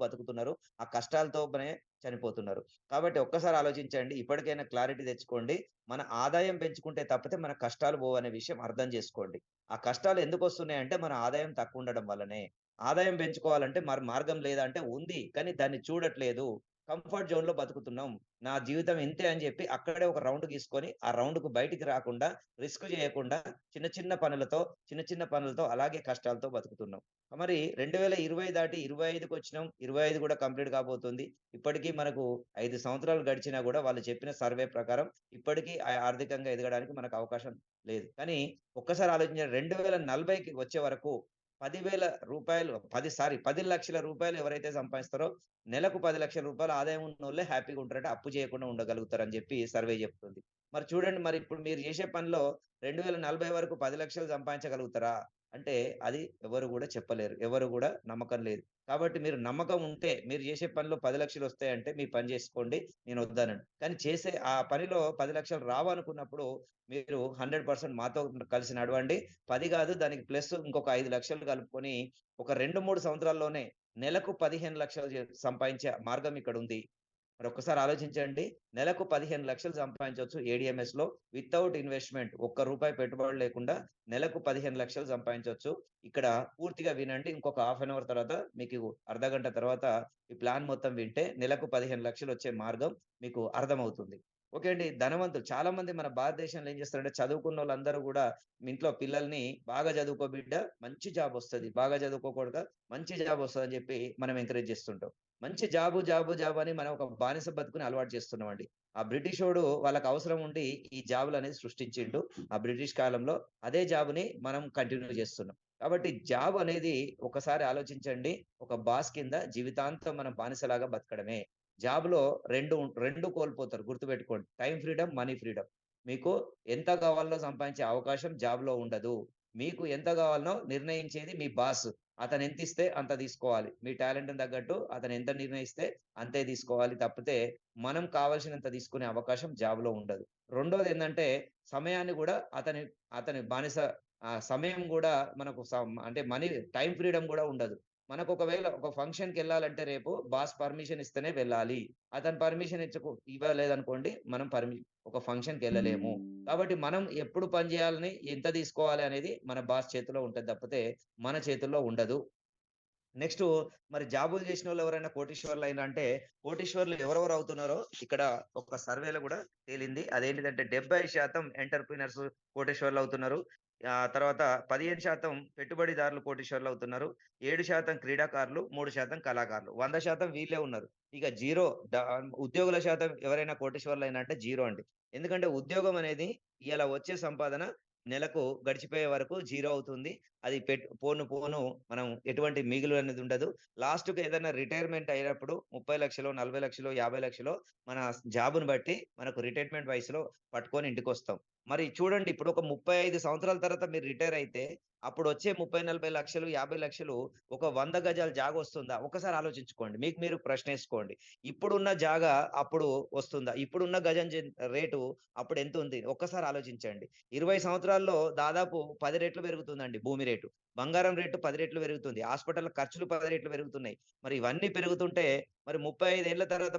బతుకుతున్నారు. ఆ కష్టాలతోనే చనిపోతున్నారు. కాబట్టి ఒక్కసారి ఆలోచించండి. ఇప్పటికైనా క్లారిటీ తెచ్చుకోండి. మన ఆదాయం పెంచుకుంటే తప్పితే మన కష్టాలు పోవనే విషయం అర్థం చేసుకోండి. ఆ కష్టాలు ఎందుకొస్తున్నాయంటే మన ఆదాయం తక్కువుండడం వల్లనే. ఆదాయం పెంచుకోవాలంటే మరి మార్గం లేదా అంటే ఉంది. కానీ దాన్ని చూడట్లేదు. కంఫర్ట్ జోన్‌లో బతుకుతున్నాం. నా జీవితం ఇంతే అని జెప్పి అక్కడే ఒక రౌండ్ గీసుకొని, ఆ రౌండ్‌కు బయటికి రాకుండా, రిస్క్ జేయకుండా చిన్న చిన్న పనులతో అలాగే కష్టాలతో బతుకుతున్నాం. మరి 2020 దాటి 25కొచ్చినాం. 25 గూడా కంప్లీట్ కాబోతుంది. ఇప్పటికి మనకు 5 సంవత్సరాలు గడిచినా గూడా వాళ్ళు చెప్పిన సర్వే ప్రకారం ఇప్పటికీ ఆర్థికంగా ఎదగడానికి మనకు అవకాశం లేదు. కానీ ఒక్కసారి ఆలోచించండి 2040కి వచ్చే వరకు రూ. 10,00,000 ఎవరైతే సంపాదిస్తారో నెలకు రూ. 10,00,000 ఆదాయం ఉన్నోళ్ళే హ్యాపీగా ఉంటారట. అప్పు చేయకుండా ఉండగలుగుతారని జెప్పి సర్వే జెప్తుంది. మరి చూడండి మరి ఇప్పుడు మీరు జేసే పనిలో 2040 వరకు 10,00,000 సంపాదించగలుగుతారా? అంటే అది ఎవరు గూడా చెప్పలేరు. ఎవరు గూడా నమ్మకం లేదు. కాబట్టి మీరు నమ్మకం ఉంటే మీరు జేసే పనిలో 10,00,000 వస్తాయంటే మీ పని జేసుకోండి. నేను వద్దనను. కానీ చేసే ఆ పనిలో 10,00,000 రావనుకున్నప్పుడు మీరు 100% మాతో కలిసి నడవండి. 10 గాదు దానికి ప్లస్ ఇంకొక 5,00,000 కలుపుకొని ఒక 2, 3 సంవత్సరాల్లోనే నెలకు 15,00,000 సంపాదించే మార్గం ఇక్కడుంది. మరొక్కసారి ఆలోచించండి. నెలకు 15,00,000 సంపాదించొచ్చు ఏడీఎంఎస్‌లో వితౌట్ ఇన్వెస్ట్‌మెంట్. ఒక్క రూపాయి పెట్టుబడి లేకుండా నెలకు 15,00,000 సంపాదించొచ్చు. ఇక్కడ పూర్తిగా వినండి. ఇంకొక హాఫ్ అన్ అవర్ తర్వాత మీకు అర్ధగంట తర్వాత ఈ ప్లాన్ మొత్తం వింటే నెలకు 15,00,000 వచ్చే మార్గం మీకు అర్థమవుతుంది. ఓకే అండి. ధనవంతులు చాలా మంది మన భారతదేశంలో ఏం చేస్తారంటే చదువుకున్నోళ్ళందరూ గూడా మీ ఇంట్లో పిల్లల్ని బాగా చదువుకో బిడ్డ మంచి జాబ్ వస్తది. బాగా చదువుకో కొడుకా మంచి జాబ్ వస్తదని చెప్పి మనం ఎంకరేజ్ చేస్తుంటాం. మంచి జాబు అని మనం ఒక బానిస బతుకుని అలవాటు చేస్తున్నామండి. ఆ బ్రిటిషోడు వాళ్ళకి అవసరం ఉండి ఈ జాబులనేది సృష్టించిండు. ఆ బ్రిటిష్ కాలంలో అదే జాబ్‌ని మనం కంటిన్యూ చేస్తున్నాం. కాబట్టి జాబ్ అనేది ఒకసారి ఆలోచించండి. ఒక బాస్ కింద జీవితాంతం మనం బానిసలాగా బతకడమే. జాబ్‌లో 2 కోల్పోతారు గుర్తుపెట్టుకోండి. Time freedom, money freedom. మీకు ఎంత కావాలో సంపాదించే అవకాశం జాబ్‌లో ఉండదు. మీకు ఎంత కావాలనో నిర్ణయించేది మీ బాస్. అతనెంతిస్తే అంత తీసుకోవాలి. మీ టాలెంట్‌ని తగ్గట్టు అతనెంత నిర్ణయిస్తే అంతే తీసుకోవాలి తప్పితే, మనం కావాల్సినంత తీసుకునే అవకాశం జాబ్‌లో ఉండదు. రెండోదేందంటే, సమయాన్ని గూడా అతని బానిస సమయం గూడా మనకు అంటే టైమ్ ఫ్రీడమ్ గూడా ఉండదు. మనకొకవేళ ఒక ఫంక్షన్‌కెళ్ళాలంటే రేపు బాస్ పర్మిషన్ ఇస్తేనే వెళ్ళాలి. అతను పర్మిషన్ ఇవ్వలేదనుకోండి, మనం ఒక ఫంక్షన్‌కెళ్ళలేము. కాబట్టి మనం ఎప్పుడు పని జేయాలని, ఎంత తీసుకోవాలి అనేది మన బాస్ చేతిలో ఉంటది తప్పితే, మన చేతుల్లో ఉండదు. నెక్స్టు మరి జాబులు జేసినోళ్ళు ఎవరైనా కోటీశ్వరులైనా అంటే, కోటీశ్వరులు ఎవరెవరు అవుతున్నారో ఇక్కడ ఒక సర్వేలో గూడా తేలింది. అదేంటిదంటే 70% ఎంటర్‌ప్రెన్యూర్స్ కోటీశ్వరులవుతున్నారు. తర్వాత 15% పెట్టుబడిదారులు కోటీశ్వరులవుతున్నారు. 7% క్రీడాకారులు, 3% కళాకారులు. 100% వీళ్ళే ఉన్నారు. ఇక జీరో డ ఉద్యోగుల శాతం ఎవరైనా కోటీశ్వరులైనా అంటే జీరో అండి. ఎందుకంటే ఉద్యోగం అనేది ఇయాల వచ్చే సంపాదన నెలకు గడిచిపోయే వరకు జీరో అవుతుంది. అది పోను పోను మనం ఎటువంటి మిగులు అనేది ఉండదు. లాస్ట్‌కి ఏదైనా రిటైర్మెంట్ అయినప్పుడు 30,00,000 40,00,000 50,00,000 మన జాబ్‌ని బట్టి మనకు రిటైర్మెంట్ వయసులో పట్టుకొని ఇంటికొస్తాం. మరి చూడండి ఇప్పుడు ఒక 35 సంవత్సరాల తర్వాత మీరు రిటైర్ అయితే అప్పుడొచ్చే 30, 40,00,000 50,00,000 ఒక 100 గజాల జాగొస్తుందా? ఒక్కసారి ఆలోచించుకోండి. మీకు మీరు ప్రశ్నేసుకోండి. ఇప్పుడున్న జాగా అప్పుడు వస్తుందా? ఇప్పుడున్న గజం రేటు అప్పుడెంతుంది? ఒక్కసారి ఆలోచించండి. 20 సంవత్సరాల్లో దాదాపు 10 రెట్లు పెరుగుతుందండి భూమి రేటు. బంగారం రేటు 10 రెట్లు పెరుగుతుంది. హాస్పిటల్ ఖర్చులు 10 రెట్లు పెరుగుతున్నాయి. మరి ఇవన్నీ పెరుగుతుంటే మరి 35 ఏళ్ల తర్వాత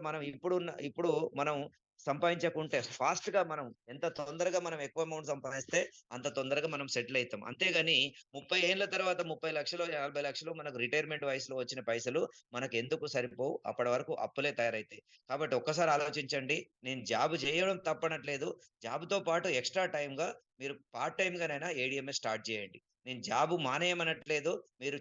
ఇప్పుడు మనం సంపాదించకుంటే ఫాస్ట్‌గా మనం ఎంత తొందరగా మనం ఎక్కువ అమౌంట్ సంపాదిస్తే అంత తొందరగా మనం సెటిల్ అయితాం. అంతేగాని 30 ఏళ్ల తర్వాత 30,00,000 50,00,000 మనకు రిటైర్మెంట్ వయసులో వచ్చిన పైసలు మనకెందుకు సరిపోవు. అప్పటి వరకు అప్పులే తయారైతాయి. కాబట్టి ఒక్కసారి ఆలోచించండి. నేను జాబ్ చేయడం తప్పనట్లేదు. జాబ్‌తో పాటు ఎక్స్‌ట్రా టైమ్‌గా మీరు పార్ట్ టైమ్‌గానైనా ఏడీఎంఎస్ స్టార్ట్ చేయండి. నేను జాబ్ మానేయమనట్లేదు. మీరు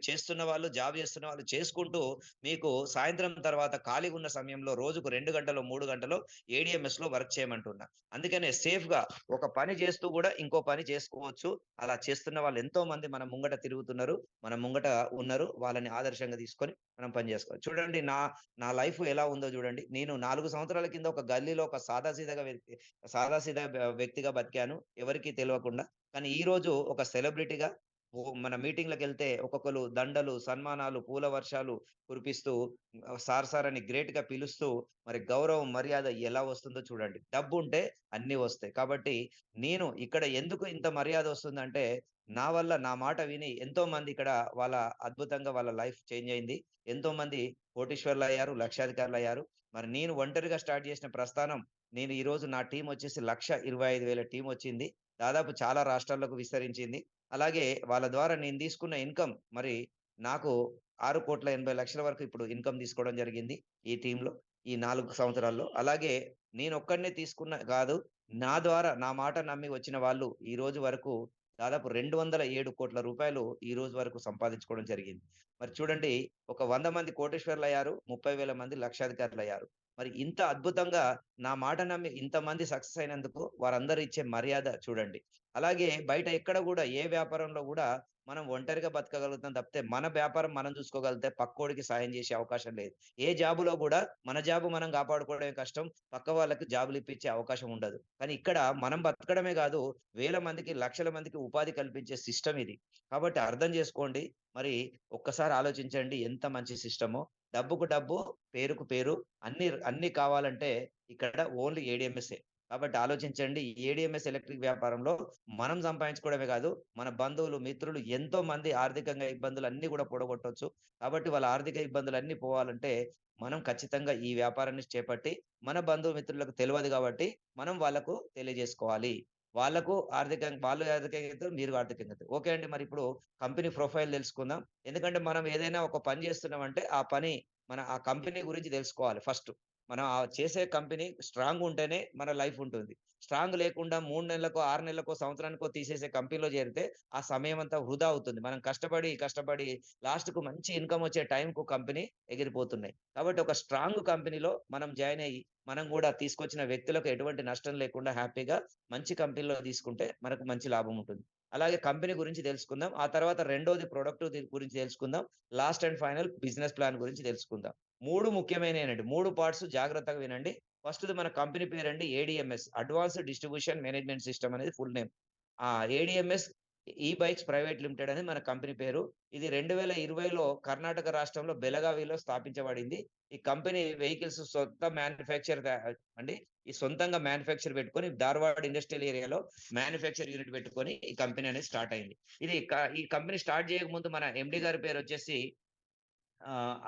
జాబ్ చేస్తున్న వాళ్ళు చేసుకుంటూ మీకు సాయంత్రం తర్వాత ఖాళీగున్న సమయంలో రోజుకు 2 గంటలో, 3 గంటలో ఏడీఎంఎస్‌లో వర్క్ చేయమంటున్నా. అందుకనే సేఫ్‌గా ఒక పని చేస్తూ గూడా ఇంకో పని చేసుకోవచ్చు. అలా చేస్తున్న వాళ్ళు ఎంతో మంది మన ముంగట తిరుగుతున్నారు. మన ముంగట ఉన్నారు. వాళ్ళని ఆదర్శంగా తీసుకొని మనం పని చేసుకోవాలి. చూడండి నా లైఫ్ ఎలా ఉందో చూడండి. నేను 4 సంవత్సరాల కింద ఒక గల్లీలో ఒక సాదాసీదా వ్యక్తిగా బతికాను. ఎవరికీ తెలవకుండా. కానీ ఈరోజు ఒక సెలబ్రిటీగా మన మీటింగ్‌లకెళ్తే ఒక్కొక్కళ్ళు దండలు, సన్మానాలు, పూల వర్షాలు కురిపిస్తూ సార్ అని గ్రేట్‌గా పిలుస్తూ మరి గౌరవం, మర్యాద ఎలా వస్తుందో చూడండి. డబ్బుంటే అన్నీ వస్తాయి. కాబట్టి నేను ఇక్కడ ఎందుకు ఇంత మర్యాద వస్తుందంటే, నా వల్ల నా మాట విని ఎంతోమంది ఇక్కడ వాళ్ళ అద్భుతంగా వాళ్ళ లైఫ్ చేంజ్ అయింది. ఎంతోమంది కోటీశ్వరులయ్యారు, లక్షాధికారులయ్యారు. మరి నేను ఒంటరిగా స్టార్ట్ చేసిన ప్రస్థానం నేను ఈరోజు నా టీమొచ్చేసి 1,25,000 టీమొచ్చింది. దాదాపు చాలా రాష్ట్రాలకు విస్తరించింది. అలాగే వాళ్ళ ద్వారా నేను తీసుకున్న ఇన్‌కమ్ మరి నాకు 6,80,00,000 వరకు ఇప్పుడు ఇన్‌కమ్ తీసుకోవడం జరిగింది ఈ టీమ్‌లో. ఈ 4 సంవత్సరాల్లో. అలాగే నేనొక్కడినే తీసుకున్న గాదు. నా ద్వారా నా మాట నమ్మి వచ్చిన వాళ్ళు ఈ రోజు వరకు దాదాపు 207,00,00,000 ఈ రోజు వరకు సంపాదించుకోవడం జరిగింది. మరి చూడండి ఒక 100 మంది కోటీశ్వరులయ్యారు. 30,000 మంది లక్షాధికారులయ్యారు. మరి ఇంత అద్భుతంగా నా మాట నమ్మి ఇంతమంది సక్సెస్ అయినందుకు వారందరూ ఇచ్చే మర్యాద చూడండి. అలాగే బయట ఎక్కడ గూడా ఏ వ్యాపారంలో గూడా మనం ఒంటరిగా బతకగలుగుతాం తప్పితే, మన వ్యాపారం మనం చూసుకోగలిగితే పక్కోడికి సాయం చేసే అవకాశం లేదు. ఏ జాబ్‌లో గూడా మన జాబ్ మనం కాపాడుకోవడమే కష్టం. పక్క వాళ్ళకి జాబులిప్పించే అవకాశం ఉండదు. కానీ ఇక్కడ మనం బతకడమే గాదు, వేల మందికి, లక్షల మందికి ఉపాధి కల్పించే సిస్టమ్ ఇది. కాబట్టి అర్థం చేసుకోండి. మరి ఒక్కసారి ఆలోచించండి ఎంత మంచి సిస్టమో. డబ్బుకు డబ్బు, పేరుకు పేరు అన్నీ అన్నీ కావాలంటే ఇక్కడ ఓన్లీ ఏడీఎంఎస్సే. కాబట్టి ఆలోచించండి. ఈ ఏడీఎంఎస్ ఎలక్ట్రిక్ వ్యాపారంలో మనం సంపాదించుకోవడమే కాదు, మన బంధువులు, మిత్రులు ఎంతో మంది ఆర్థికంగా ఇబ్బందులన్నీ కూడా పోడగొట్టొచ్చు. కాబట్టి వాళ్ళ ఆర్థిక ఇబ్బందులన్నీ పోవాలంటే, మనం ఖచ్చితంగా ఈ వ్యాపారాన్ని చేపట్టి, మన బంధుమిత్రులకు తెలవదు కాబట్టి, మనం వాళ్ళకు తెలియజేసుకోవాలి. వాళ్ళకు వాళ్ళు ఆర్థికంగా ఎదుగుతారు, మీరు ఆర్థికంగా ఎదుగుతారు. ఓకే అండి. మరిప్పుడు కంపెనీ ప్రొఫైల్ తెలుసుకుందాం. ఎందుకంటే మనం ఏదైనా ఒక పని చేస్తున్నామంటే, ఆ పని ఆ కంపెనీ గురించి తెలుసుకోవాలి ఫస్ట్. మనం చేసే కంపెనీ స్ట్రాంగ్ ఉంటేనే మన లైఫ్ ఉంటుంది. స్ట్రాంగ్ లేకుండా 3 నెలలకో, 6 నెలలకో, సంవత్సరానికో తీసేసే కంపెనీలో చేరితే ఆ సమయం అంతా వృధా అవుతుంది. మనం కష్టపడి లాస్ట్‌కు మంచి ఇన్‌కమ్ వచ్చే టైంకు కంపెనీ ఎగిరిపోతున్నాయి. కాబట్టి ఒక స్ట్రాంగ్ కంపెనీలో మనం జాయిన్ అయ్యి, మనం గూడా తీసుకొచ్చిన వ్యక్తులకు ఎటువంటి నష్టం లేకుండా హ్యాపీగా మంచి కంపెనీలో తీసుకుంటే మనకు మంచి లాభం ఉంటుంది. అలాగే కంపెనీ గురించి తెలుసుకుందాం. ఆ తర్వాత రెండోది ప్రొడక్ట్ గురించి తెలుసుకుందాం. Last and final business plan గురించి తెలుసుకుందాం. 3 ముఖ్యమైనయేనండి. 3 పార్ట్స్ జాగ్రత్తగా వినండి. ఫస్ట్‌ది మన కంపెనీ పేరండి ADMS. Advanced distribution management system అనేది ఫుల్ నేమ్. ఏడీఎంఎస్ ఈ బైక్స్ ప్రైవేట్ లిమిటెడ్ అని మన కంపెనీ పేరు. ఇది 2020లో కర్ణాటక రాష్ట్రంలో బెళగావిలో స్థాపించబడింది. ఈ కంపెనీ వెహికల్స్ సొంత మ్యానుఫ్యాక్చర్ అండి. ఈ సొంతంగా మ్యానుఫ్యాక్చర్ పెట్టుకొని ధార్వాడ్ ఇండస్ట్రియల్ ఏరియాలో మ్యానుఫ్యాక్చర్ యూనిట్ పెట్టుకొని ఈ కంపెనీ అనేది స్టార్ట్ అయింది. ఈ కంపెనీ స్టార్ట్ చేయకముందు మన ఎండీ గారి పేరొచ్చేసి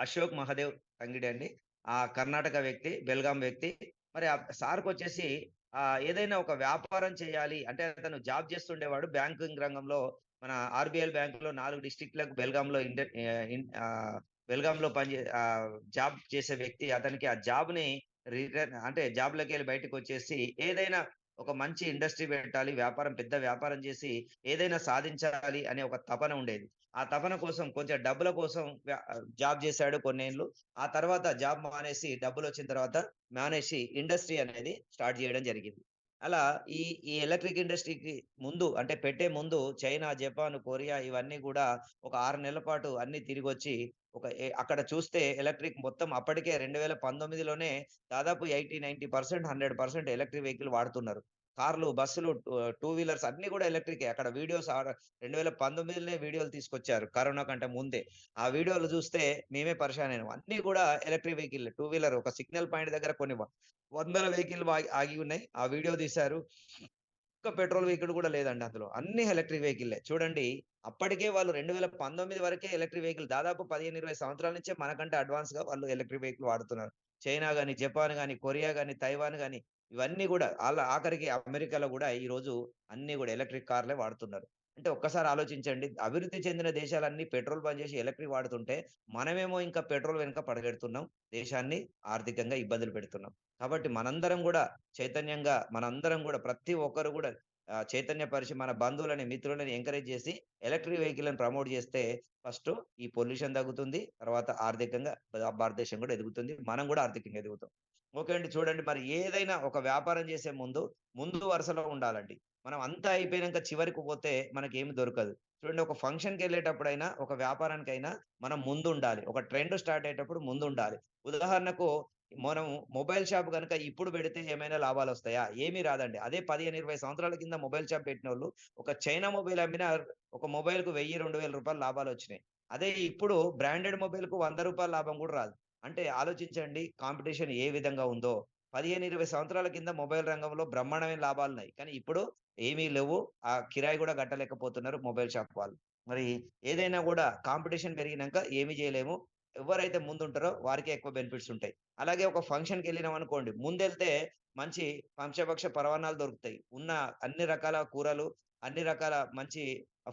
అశోక్ మహదేవ్ తంగిడి అండి. కర్ణాటక వ్యక్తి, బెల్గాం వ్యక్తి. మరి సార్‌కొచ్చేసి ఏదైనా ఒక వ్యాపారం చేయాలి అంటే అతను జాబ్ చేస్తుండేవాడు బ్యాంకింగ్ రంగంలో. మన ఆర్‌బీఎల్ బ్యాంక్‌లో 4 డిస్ట్రిక్ట్‌లకు బెల్గాంలో జాబ్ చేసే వ్యక్తి. అతనికి ఆ జాబ్‌ని అంటే జాబ్‌లోకెళ్ళి బయటకొచ్చేసి ఏదైనా ఒక మంచి ఇండస్ట్రీ పెట్టాలి, పెద్ద వ్యాపారం చేసి ఏదైనా సాధించాలి అనే ఒక తపన ఉండేది. ఆ తపన కోసం కొంచెం డబ్బుల కోసం జాబ్ చేశాడు కొన్నేళ్ళు. ఆ తర్వాత జాబ్ మానేసి డబ్బులొచ్చిన తర్వాత మానేసి ఇండస్ట్రీ అనేది స్టార్ట్ చేయడం జరిగింది. అలా ఈ ఈ ఎలక్ట్రిక్ ఇండస్ట్రీకి అంటే పెట్టే ముందు చైనా, జపాన్, కొరియా ఇవన్నీ గూడా ఒక 6 నెలల పాటు అన్నీ తిరిగొచ్చి అక్కడ చూస్తే ఎలక్ట్రిక్ మొత్తం అప్పటికే 2019లోనే దాదాపు 80, 90%, 100% ఎలక్ట్రిక్ వెహికల్ వాడుతున్నారు. కార్లు, బస్సులు, టూ వీలర్స్ అన్నీ గూడా ఎలక్ట్రికే. అక్కడ వీడియోస్ 2019లోనే వీడియోలు తీసుకొచ్చారు. కరోనా కంటే ముందే. ఆ వీడియోలు జూస్తే మేమే పరేషాన్ అయినాం. అన్నీ గూడా ఎలక్ట్రిక్ వెహికల్లే. టూ వీలర్ ఒక సిగ్నల్ పాయింట్ దగ్గర కొన్ని వందల వెహికల్ ఆగి ఉన్నాయి. ఆ వీడియో తీశారు. ఒక్క పెట్రోల్ వెహికల్ గూడా లేదండి అందులో. అన్నీ ఎలక్ట్రిక్ వెహికల్లే. చూడండి అప్పటికే వాళ్ళు 2019 వరకే ఎలక్ట్రిక్ వెహికల్ దాదాపు 15, 20 సంవత్సరాల నుంచే మనకంటే అడ్వాన్స్‌గా వాళ్ళు ఎలక్ట్రిక్ వెహికల్ వాడుతున్నారు. చైనా గాని, జపాన్ గాని, కొరియా గాని, తైవాన్ గాని ఇవన్నీ గూడా ఆఖరికి అమెరికాలో గూడా ఈరోజు అన్నీ గూడా ఎలక్ట్రిక్ కార్‌లే వాడుతున్నారు. అంటే ఒక్కసారి ఆలోచించండి. అభివృద్ధి చెందిన దేశాలన్నీ పెట్రోల్ బంద్ జేసి ఎలక్ట్రిక్ వాడుతుంటే, మనమేమో ఇంకా పెట్రోల్ వెనక పరిగెడుతున్నాం. దేశాన్ని ఆర్థికంగా ఇబ్బందులు పెడుతున్నాం. కాబట్టి మనందరం గూడా ప్రతి ఒక్కరు గూడా చైతన్యపరిచి మన బంధువులని, మిత్రులని ఎంకరేజ్ జేసి ఎలక్ట్రిక్ వెహికల్‌లని ప్రమోట్ జేస్తే ఫస్టు ఈ పొల్యూషన్ తగ్గుతుంది. తర్వాత ఆర్థికంగా భారతదేశం గూడా ఎదుగుతుంది. మనం గూడా ఆర్థికంగా ఎదుగుతాం. ఓకే అండి. చూడండి మరి ఏదైనా ఒక వ్యాపారం చేసే ముందు వరుసలో ఉండాలండి. మనం అంతా అయిపోయినంక చివరికి పోతే మనకేమి దొరకదు. చూడండి ఒక ఫంక్షన్‌కెళ్ళేటప్పుడైనా, ఒక వ్యాపారానికైనా మనం ముందుండాలి. ఒక ట్రెండ్ స్టార్ట్ అయ్యేటప్పుడు ముందుండాలి. ఉదాహరణకు మనం మొబైల్ షాప్ గనుక ఇప్పుడు పెడితే ఏమైనా లాభాలొస్తాయా? ఏమీ రాదండి. అదే 15, 20 సంవత్సరాల కింద మొబైల్ షాప్ పెట్టినోళ్ళు ఒక చైనా మొబైల్ అమ్మినా ఒక మొబైల్‌కు 1000, 2000 రూపాయలు లాభాలొచ్చినాయి. అదే ఇప్పుడు బ్రాండెడ్ మొబైల్‌కు రూ. 100 లాభం గూడా రాదు. అంటే ఆలోచించండి కాంపిటీషన్ ఏ విధంగా ఉందో. 15, 20 సంవత్సరాల కింద మొబైల్ రంగంలో బ్రహ్మాండమైన లాభాలున్నాయి. కానీ ఇప్పుడు ఏమీ లేవు. ఆ కిరాయి గూడా కట్టలేకపోతున్నారు మొబైల్ షాప్ వాళ్ళు. మరి ఏదైనా గూడా కాంపిటీషన్ పెరిగినంక ఏమి జేయలేము. ఎవరైతే ముందుంటారో వారికే ఎక్కువ బెనిఫిట్స్ ఉంటాయి. అలాగే ఒక ఫంక్షన్‌కెళ్ళినామనుకోండి, ముందెళ్తే మంచి పంచభక్ష పరవాన్నాలు దొరుకుతాయి. ఉన్న అన్ని రకాల కూరలు, అన్ని రకాల మంచి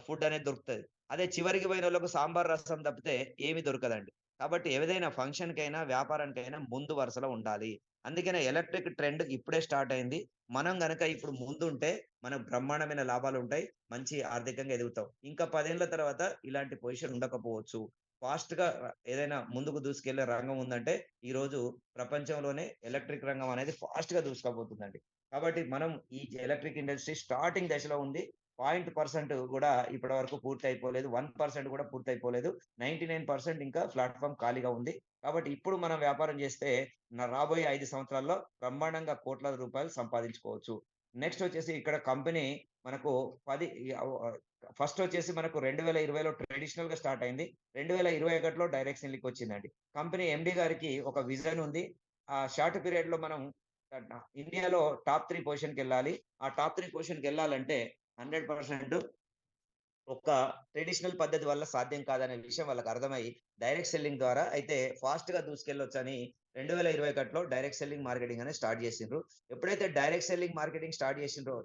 ఫుడ్ అనేది దొరుకుతది. అదే చివరికి పోయినోళ్ళకు సాంబార్, రసం తప్పితే ఏమి దొరకదండి. కాబట్టి ఏదైనా ఫంక్షన్‌కైనా, వ్యాపారానికైనా ముందు వరుసలో ఉండాలి. అందుకనే ఎలక్ట్రిక్ ట్రెండ్ ఇప్పుడే స్టార్ట్ అయింది. మనం గనక ఇప్పుడు ముందుంటే మనకు బ్రహ్మాండమైన లాభాలుంటాయి. మంచి ఆర్థికంగా ఎదుగుతాం. ఇంకా 10 ఏళ్ల తర్వాత ఇలాంటి పొజిషన్ ఉండకపోవచ్చు. ఫాస్ట్‌గా ఏదైనా ముందుకు దూసుకెళ్ళే రంగం ఉందంటే, ఈరోజు ప్రపంచంలోనే ఎలక్ట్రిక్ రంగం అనేది ఫాస్ట్‌గా దూసుకుపోతుందండి. కాబట్టి మనం ఈ ఎలక్ట్రిక్ ఇండస్ట్రీ స్టార్టింగ్ దశలో ఉంది. 0% గూడా ఇప్పటి వరకు పూర్తయిపోలేదు. 1% కూడా పూర్తయిపోలేదు. 99% ఇంకా ప్లాట్‌ఫార్మ్ ఖాళీగా ఉంది. కాబట్టి ఇప్పుడు మనం వ్యాపారం చేస్తే రాబోయే 5 సంవత్సరాల్లో బ్రహ్మాండంగా కోట్ల రూపాయలు సంపాదించుకోవచ్చు. నెక్స్ట్ వచ్చేసి ఇక్కడ కంపెనీ మనకు 10 ఫస్ట్ వచ్చేసి మనకు 2020లో ట్రెడిషనల్‌గా స్టార్ట్ అయింది. 2021లో డైరెక్షన్ లీకొచ్చిందండి. కంపెనీ ఎండీ గారికి ఒక విజన్ ఉంది. షార్ట్ పీరియడ్‌లో మనం ఇండియాలో టాప్ 3 పొజిషన్‌కెళ్ళాలి. ఆ టాప్ 3 పొజిషన్‌కెళ్ళాలంటే 100% ఒక ట్రెడిషనల్ పద్ధతి వల్ల సాధ్యం కాదనే విషయం వాళ్ళకర్థమై, డైరెక్ట్ సెల్లింగ్ ద్వారా అయితే ఫాస్ట్‌గా దూసుకెళ్ళొచ్చని 2021లో డైరెక్ట్ సెల్లింగ్ మార్కెటింగ్ అనేది స్టార్ట్ జేసిండ్రు. ఎప్పుడైతే డైరెక్ట్ సెల్లింగ్ మార్కెటింగ్ స్టార్ట్ జేసిండ్రో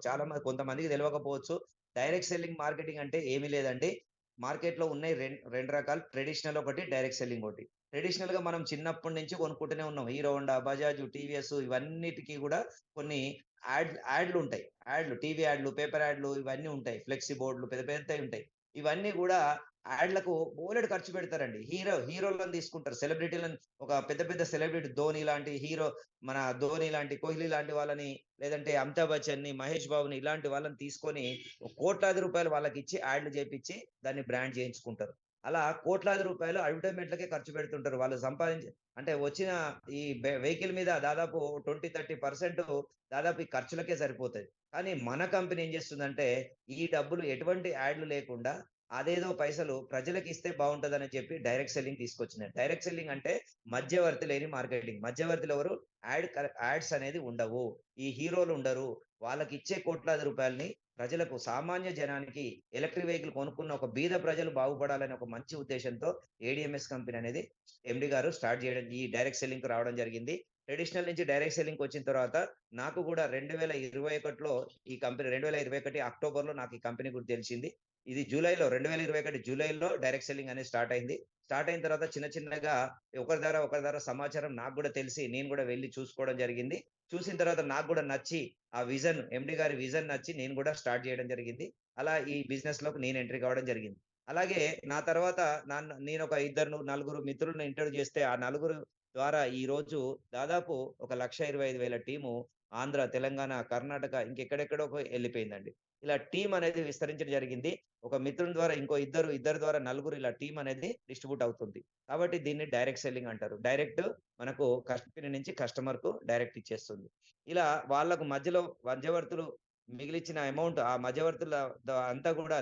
కొంతమందికి తెలవకపోవచ్చు. డైరెక్ట్ సెల్లింగ్ మార్కెటింగ్ అంటే ఏమీ లేదండి. మార్కెట్‌లో ఉన్నయి 2 రకాలు. ట్రెడిషనల్ ఒకటి, డైరెక్ట్ సెల్లింగ్ ఒకటి. ట్రెడిషనల్‌గా మనం చిన్నప్పటి నుంచి కొనుక్కుంటూనే ఉన్నాం. హీరో హోండా, బజాజ్, టీవీఎస్ ఇవన్నిటికి గూడా కొన్ని యాడ్లుంటాయి. టీవీ యాడ్లు, పేపర్ యాడ్లు ఇవన్నీ ఉంటాయి. ఫ్లెక్సీ బోర్డ్‌లు పెద్ద పెద్దయి ఉంటాయి. ఇవన్నీ గూడా యాడ్‌లకు బోలెడు ఖర్చు పెడతారండి. హీరోలను తీసుకుంటారు. సెలబ్రిటీలను ఒక పెద్ద పెద్ద సెలబ్రిటీ మన ధోని లాంటి, కోహ్లీ లాంటి వాళ్ళని లేదంటే అమితాబ్ బచ్చన్‌ని, మహేష్ బాబుని ఇలాంటి వాళ్ళని తీసుకొని కోట్లాది రూపాయలు వాళ్ళకిచ్చి యాడ్‌లు చేపిచ్చి దాన్ని బ్రాండ్ చేయించుకుంటారు. అలా కోట్లాది రూపాయలు అడ్వర్టైజ్‌మెంట్‌లకే ఖర్చు పెడుతుంటారు. వాళ్ళు అంటే వచ్చిన ఈ వెహికల్ మీద దాదాపు 20, 30% దాదాపు ఈ ఖర్చులకే సరిపోతది. కానీ మన కంపెనీ ఏం చేస్తుందంటే, ఈ డబ్బులు ఎటువంటి యాడ్‌లు లేకుండా అదేదో పైసలు ప్రజలకిస్తే బావుంటదని చెప్పి డైరెక్ట్ సెల్లింగ్ తీసుకొచ్చింది. డైరెక్ట్ సెల్లింగ్ అంటే మధ్యవర్తి లేని మార్కెటింగ్. మధ్యవర్తులెవరు? యాడ్స్ అనేది ఉండవు. ఈ హీరోలుండరు. వాళ్ళకిచ్చే కోట్లాది రూపాయలని ప్రజలకు, సామాన్య జనానికి ఎలక్ట్రిక్ వెహికల్ కొనుక్కున్న ఒక బీద ప్రజలు బాగుపడాలనే ఒక మంచి ఉద్దేశ్యంతో ఏడీఎంఎస్ కంపెనీ అనేది ఎండీ గారు స్టార్ట్ చేయడం, ఈ డైరెక్ట్ సెల్లింగ్‌కి రావడం జరిగింది. ట్రెడిషనల్ నుంచి డైరెక్ట్ సెల్లింగ్‌కొచ్చిన తర్వాత నాకు గూడా 2021లో ఈ కంపెనీ 2021 అక్టోబర్‌లో నాకు ఈ కంపెనీ గురించి తెలిసింది. ఇది 2021 జూలైలో డైరెక్ట్ సెల్లింగ్ అనేది స్టార్ట్ అయింది. స్టార్ట్ అయిన తర్వాత చిన్న చిన్నగా ఒకరి ద్వారా సమాచారం నాకు గూడా తెలిసి నేను గూడా వెళ్లి చూసుకోవడం జరిగింది. చూసిన తర్వాత నాకు గూడా నచ్చి ఆ విజన్ ఎండీ గారి విజన్ నచ్చి నేను గూడా స్టార్ట్ చేయడం జరిగింది. అలా ఈ బిజినెస్‌లోకి నేను ఎంట్రీ కావడం జరిగింది. అలాగే నా తర్వాత నేనొక నలుగురు మిత్రుల్ని ఇంట్రొడ్యూస్ చేస్తే ఆ నలుగురు ద్వారా ఈరోజు దాదాపు ఒక 1,25,000 టీము ఆంధ్ర, తెలంగాణ, కర్ణాటక ఇంకెక్కడెక్కడోకో ఎళ్ళిపోయిందండి. ఇలా టీమ్ అనేది విస్తరించడం జరిగింది. ఒక మిత్రుని ద్వారా ఇంకో ఇద్దరి ద్వారా నలుగురు ఇలా టీమ్ అనేది డిస్ట్రిబ్యూట్ అవుతుంది. కాబట్టి దీన్ని డైరెక్ట్ సెల్లింగ్ అంటారు. డైరెక్ట్ మనకు కంపెనీ నుంచి కస్టమర్‌కు డైరెక్ట్ ఇచ్చేస్తుంది. ఇలా వాళ్ళకు మధ్యలో మధ్యవర్తులు మిగిలిచ్చిన అమౌంట్ ఆ మధ్యవర్తుల అంతా గూడా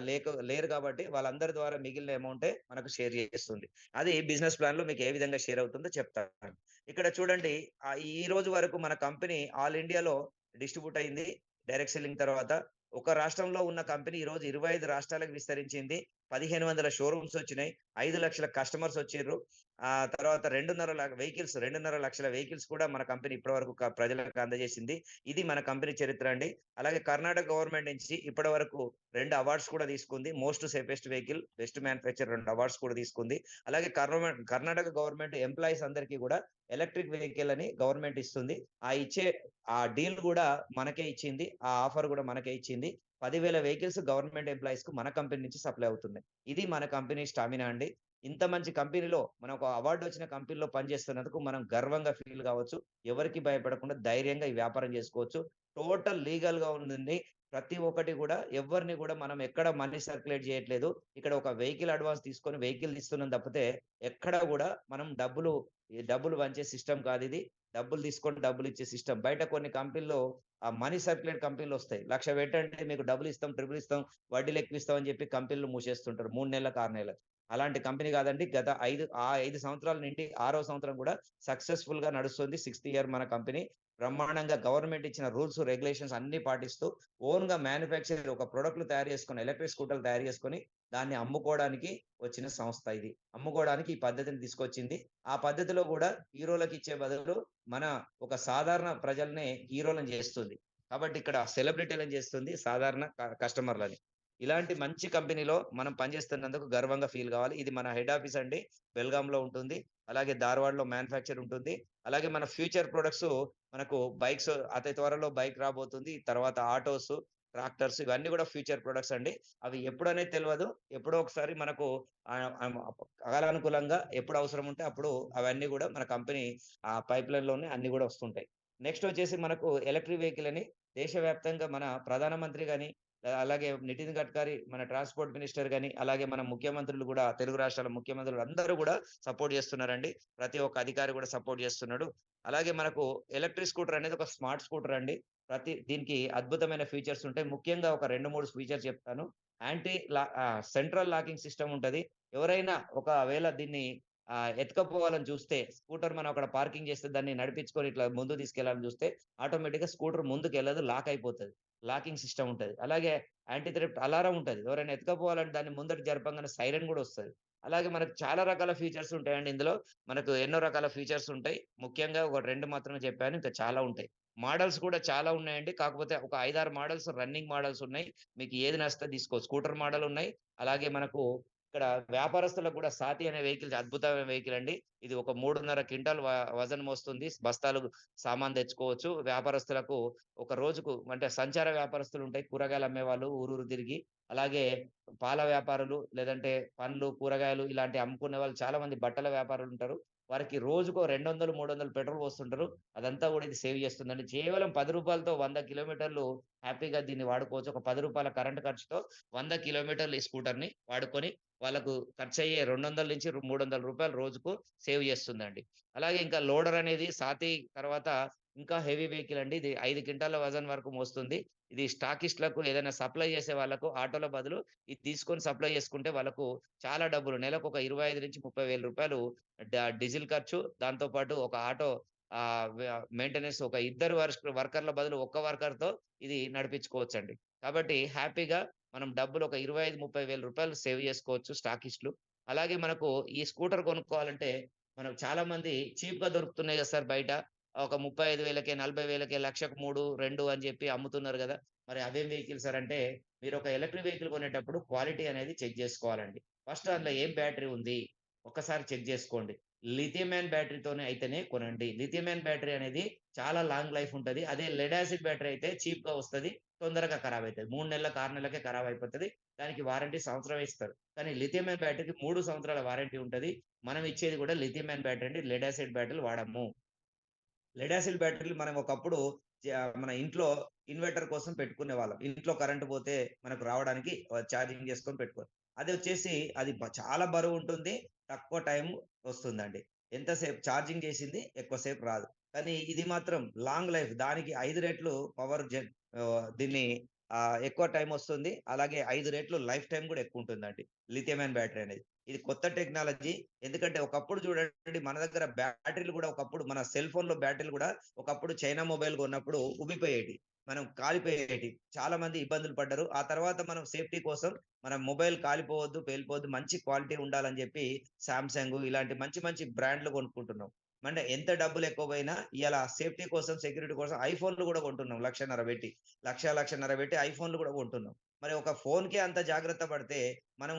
లేరు కాబట్టి వాళ్ళందరి ద్వారా మిగిలిన అమౌంటే మనకు షేర్ చేస్తుంది. అది బిజినెస్ ప్లాన్‌లో మీకు ఏ విధంగా షేర్ అవుతుందో చెప్తాను. ఇక్కడ చూడండి ఈ రోజు వరకు మన కంపెనీ ఆల్ ఇండియాలో డిస్ట్రిబ్యూట్ అయింది. డైరెక్ట్ సెల్లింగ్ తర్వాత. ఒక రాష్ట్రంలో ఉన్న కంపెనీ ఈరోజు 25 రాష్ట్రాలకు విస్తరించింది. 1,500 షోరూమ్స్ వచ్చినాయి. 5,00,000 కస్టమర్స్ వచ్చిర్రు. తర్వాత 2.5 లక్షల వెహికల్స్ కూడా మన కంపెనీ ఇప్పటివరకు ప్రజలకు అందజేసింది. ఇది మన కంపెనీ చరిత్ర అండి. అలాగే కర్ణాటక గవర్నమెంట్ నుంచి ఇప్పటివరకు 2 అవార్డ్స్ కూడా తీసుకుంది. Most safest vehicle, best manufacture 2 awards కూడా తీసుకుంది. అలాగే కర్ణాటక గవర్నమెంట్ ఎంప్లాయీస్ అందరికీ కూడా ఎలక్ట్రిక్ వెహికల్ అని గవర్నమెంట్ ఇస్తుంది. ఇచ్చే ఆ డీల్ గూడా మనకే ఇచ్చింది. ఆ ఆఫర్ గూడా మనకే ఇచ్చింది. 10,000 వెహికల్స్ గవర్నమెంట్ ఎంప్లాయీస్‌కు మన కంపెనీ నుంచి సప్లై అవుతున్నాయి. ఇది మన కంపెనీ స్టామినా అండి. ఇంత మంచి కంపెనీలో మనం ఒక అవార్డ్ వచ్చిన కంపెనీలో పనిచేస్తున్నందుకు మనం గర్వంగా ఫీల్ గావచ్చు. ఎవరికీ భయపడకుండా ధైర్యంగా ఈ వ్యాపారం జేసుకోవచ్చు. టోటల్ లీగల్‌గా ఉందండి. ప్రతి ఒక్కటి గూడా ఎవ్వరిని గూడా మనం ఎక్కడ మనీ సర్క్యులేట్ జేయట్లేదు. ఇక్కడ ఒక వెహికల్ అడ్వాన్స్ తీసుకొని వెహికల్ ఇస్తున్నాం తప్పితే ఎక్కడ గూడా మనం డబ్బులు వంచే సిస్టమ్ కాదిది. డబ్బులు తీసుకొని డబ్బులిచ్చే సిస్టమ్. బయట కొన్ని కంపెనీల్లో ఆ మనీ సర్క్యులేట్ కంపెనీలొస్తాయి. 1,00,000 పెట్టండి మీకు డబ్బులిస్తాం, ట్రిపుల్ ఇస్తాం, వడ్డీలెక్కువిస్తాం అని చెప్పి కంపెనీలు మూసేస్తుంటారు. 3 నెలలకు, 6 నెలలకు. అలాంటి కంపెనీ కాదండి. గత 5 సంవత్సరాల నుండి ఆరో సంవత్సరం కూడా సక్సెస్‌ఫుల్‌గా నడుస్తుంది. సిక్స్త్ ఇయర్ మన కంపెనీ. బ్రహ్మాండంగా గవర్నమెంట్ ఇచ్చిన రూల్స్, రెగ్యులేషన్స్ అన్నీ పాటిస్తూ ఓన్‌గా ఒక ప్రొడక్ట్‌లు తయారు చేసుకొని, ఎలక్ట్రిక్ స్కూటర్లు తయారు చేసుకొని, దాన్ని అమ్ముకోవడానికి వచ్చిన సంస్థ ఇది. అమ్ముకోవడానికి ఈ పద్ధతిని తీసుకొచ్చింది. ఆ పద్ధతిలో గూడా హీరోలకిచ్చే బదులు మన ఒక సాధారణ ప్రజల్ని హీరోలని జేస్తుంది. కాబట్టి ఇక్కడ సెలబ్రిటీలని జేస్తుంది. సాధారణ కస్టమర్‌లని. ఇలాంటి మంచి కంపెనీలో మనం పనిచేస్తున్నందుకు గర్వంగా ఫీల్ గావాలి. ఇది మన హెడ్ ఆఫీస్ అండి. బెల్గాంలో ఉంటుంది. అలాగే ధార్వాడలో మ్యానుఫ్యాక్చర్ ఉంటుంది. అలాగే మన ఫ్యూచర్ ప్రొడక్ట్స్ మనకు బైక్స్ అతి త్వరలో బైక్ రాబోతుంది. తర్వాత ఆటోస్, ట్రాక్టర్స్ ఇవన్నీ గూడా ఫ్యూచర్ ప్రొడక్ట్స్ అండి. అవి ఎప్పుడనేది తెలవదు. ఎప్పుడో ఒకసారి మనకు ఆహ్, ఆహ్, కాలానుకూలంగా ఎప్పుడు అవసరం ఉంటే అప్పుడు అవన్నీ గూడా మన కంపెనీ పైప్‌లైన్‌లోనే అన్నీ గూడా వస్తుంటాయి. నెక్స్ట్ వచ్చేసి మనకు ఎలక్ట్రిక్ వెహికల్ అని దేశవ్యాప్తంగా మన ప్రధానమంత్రి గాని, అలాగే నితిన్ గడ్కరీ మన ట్రాన్స్‌పోర్ట్ మినిస్టర్ గాని, అలాగే మన ముఖ్యమంత్రులు గూడా తెలుగు రాష్ట్రాల ముఖ్యమంత్రులు అందరూ గూడా సపోర్ట్ చేస్తున్నారండి. ప్రతి ఒక్క అధికారి గూడా సపోర్ట్ చేస్తున్నాడు. అలాగే మనకు ఎలక్ట్రిక్ స్కూటర్ అనేది ఒక స్మార్ట్ స్కూటర్ అండి. దీనికి అద్భుతమైన ఫీచర్స్ ఉంటాయి. ముఖ్యంగా ఒక 2, 3 ఫీచర్స్ చెప్తాను. సెంట్రల్ లాకింగ్ సిస్టమ్ ఉంటది. ఎవరైనా ఒకవేళ దీన్ని ఎత్తుకపోవాలని చూస్తే, స్కూటర్ మనం అక్కడ పార్కింగ్ చేస్తే దాన్ని నడిపించుకొని ఇట్లా ముందుకు తీసుకెళ్ళాలని చూస్తే, ఆటోమేటిక్‌గా స్కూటర్ ముందుకెళ్ళదు. లాక్ అయిపోతది. లాకింగ్ సిస్టమ్ ఉంటది. అలాగే యాంటీ థెఫ్ట్ అలారం ఉంటది. ఎవరైనా ఎత్తుకపోవాలంటే దాన్ని ముందటికి జరపంగానే సైరన్ గూడా ఒస్తది. అలాగే మనకు చాలా రకాల ఫీచర్స్ ఉంటాయండి ఇందులో. మనకు ఎన్నో రకాల ఫీచర్స్ ఉంటాయి. ముఖ్యంగా ఒక 2 మాత్రమే చెప్పాను. ఇంకా చాలా ఉంటాయి. మోడల్స్ కూడా చాలా ఉన్నాయండి. కాకపోతే ఒక 5, 6 మోడల్స్ రన్నింగ్ మోడల్స్ ఉన్నాయి. మీకు ఏది నచ్చితే తీసుకోవచ్చు. స్కూటర్ మోడల్ ఉన్నాయి. అలాగే మనకు ఇక్కడ వ్యాపారస్తులకు కూడా సాతి అనే వెహికల్ అద్భుతమైన వెహికల్ అండి. ఇది ఒక 3.5 క్వింటాల్ వజన్ మోస్తుంది. బస్తాలు సామాను తెచ్చుకోవచ్చు. వ్యాపారస్తులకు ఒక రోజుకు అంటే సంచార వ్యాపారస్తులు ఉంటాయి. కూరగాయలు అమ్మేవాళ్ళు ఊరూరు తిరిగి. అలాగే పాల వ్యాపారులు, లేదంటే పండ్లు, కూరగాయలు ఇలాంటివి అమ్ముకునే వాళ్ళు చాలా మంది బట్టల వ్యాపారులుంటారు. వారికి రోజుకో 200, 300 పెట్రోల్ పోస్తుంటారు. అదంతా గూడా ఇది సేవ్ చేస్తుందండి. కేవలం రూ. 10తో 100 కిలోమీటర్లు హ్యాపీగా దీన్ని వాడుకోవచ్చు. ఒక రూ. 10 కరెంట్ ఖర్చుతో 100 కిలోమీటర్లు ఈ స్కూటర్‌ని వాడుకొని వాళ్ళకు ఖర్చయ్యే 200-300 రోజుకు సేవ్ చేస్తుందండి. అలాగే ఇంకా లోడర్ అనేది సాతి తర్వాత ఇంకా హెవీ వెహికల్ అండి. ఇది 5 క్వింటాల వజన్ వరకు మోస్తుంది. ఇది స్టాకిస్ట్‌లకు ఏదైనా సప్లై చేసే వాళ్ళకు ఆటోల బదులు ఇది తీసుకొని సప్లై చేసుకుంటే వాళ్ళకు చాలా డబ్బులు నెలకు ఒక 25,000-30,000 డీజిల్ ఖర్చు, దాంతో పాటు ఒక ఆటో మెయింటెనెన్స్ ఒక ఇద్దరు వర్కర్‌ల బదులు ఒక్క వర్కర్‌తో ఇది నడిపించుకోవచ్చండి. కాబట్టి హ్యాపీగా మనం డబ్బులు ఒక 25,000, 30,000 సేవ్ చేసుకోవచ్చు స్టాకిస్ట్‌లు. అలాగే మనకు ఈ స్కూటర్ కొనుక్కోవాలంటే మనకు చాలా మంది చీప్‌గా దొరుకుతున్నాయి కదా సార్ బయట. ఒక 35,000కే, 40,000కే, లక్షకు 3, 2 అని చెప్పి అమ్ముతున్నారు గదా! మరి అవేం వెహికల్ సార్ అంటే మీరొక ఎలక్ట్రిక్ వెహికల్ కొనేటప్పుడు క్వాలిటీ అనేది చెక్ జేసుకోవాలండి. ఫస్ట్ అందులో ఏం బ్యాటరీ ఉంది? ఒక్కసారి చెక్ జేసుకోండి. లిథియం అయాన్ బ్యాటరీతోనే అయితేనే కొనండి. లిథియం అయాన్ బ్యాటరీ అనేది చాలా లాంగ్ లైఫ్ ఉంటది. అదే లెడ్ యాసిడ్ బ్యాటరీ అయితే చీప్‌గా వస్తది. తొందరగా ఖరాబయితది. 3 నెలలకు, 6 నెలలకే ఖరాబయిపోతది. దానికి వారంటీ సంవత్సరమే ఇస్తారు. కానీ లిథియం అయాన్ బ్యాటరీకి 3 సంవత్సరాల వారంటీ ఉంటది. మనం ఇచ్చేది గూడా లిథియం అయాన్ బ్యాటరీ అండి. లెడ్ యాసిడ్ బ్యాటరీలు వాడము. లెడ్ యాసిడ్ బ్యాటరీలు మనం ఒకప్పుడు మన ఇంట్లో ఇన్వర్టర్ కోసం పెట్టుకునేవాళ్ళం. ఇంట్లో కరెంట్ పోతే మనకు రావడానికి చార్జింగ్ చేసుకొని పెట్టుకోవాలి. అదొచ్చేసి అది చాలా బరువుంటుంది. తక్కువ టైం వస్తుందండి. ఎంతసేపు చార్జింగ్ చేసింది ఎక్కువ సేపు రాదు. కానీ ఇది మాత్రం లాంగ్ లైఫ్ దానికి 5 రెట్లు పవర్ దీన్ని ఎక్కువ టైం వస్తుంది. అలాగే 5 రెట్లు లైఫ్ టైమ్ గూడా ఎక్కువుంటుందండి. లిథియం అయాన్ బ్యాటరీ అనేది. ఇది కొత్త టెక్నాలజీ. ఎందుకంటే ఒకప్పుడు చూడండి మన దగ్గర బ్యాటరీలు గూడా ఒకప్పుడు మన సెల్ ఫోన్‌లో బ్యాటరీలు గూడా ఒకప్పుడు చైనా మొబైల్ కొన్నప్పుడు ఉబ్బిపోయేటియి. మనం కాలిపోయేటివి. చాలా మంది ఇబ్బందులు పడ్డారు. ఆ తర్వాత మనం సేఫ్టీ కోసం మన మొబైల్ కాలిపోవద్దు, పేలిపోవద్దు, మంచి క్వాలిటీ ఉండాలని జెప్పి సామ్‌సంగ్ ఇలాంటి మంచి మంచి బ్రాండ్‌లు కొనుక్కుంటున్నాం. అంటే ఎంత డబ్బులు ఎక్కువ పోయినా ఇయాల సేఫ్టీ కోసం, సెక్యూరిటీ కోసం ఐఫోన్‌లు గూడా కొంటున్నాం 1,50,000 పెట్టి. 1,00,000 పెట్టి ఐఫోన్‌లు గూడా కొంటున్నాం. మరి ఒక ఫోన్‌కే అంత జాగ్రత్త పడితే మనం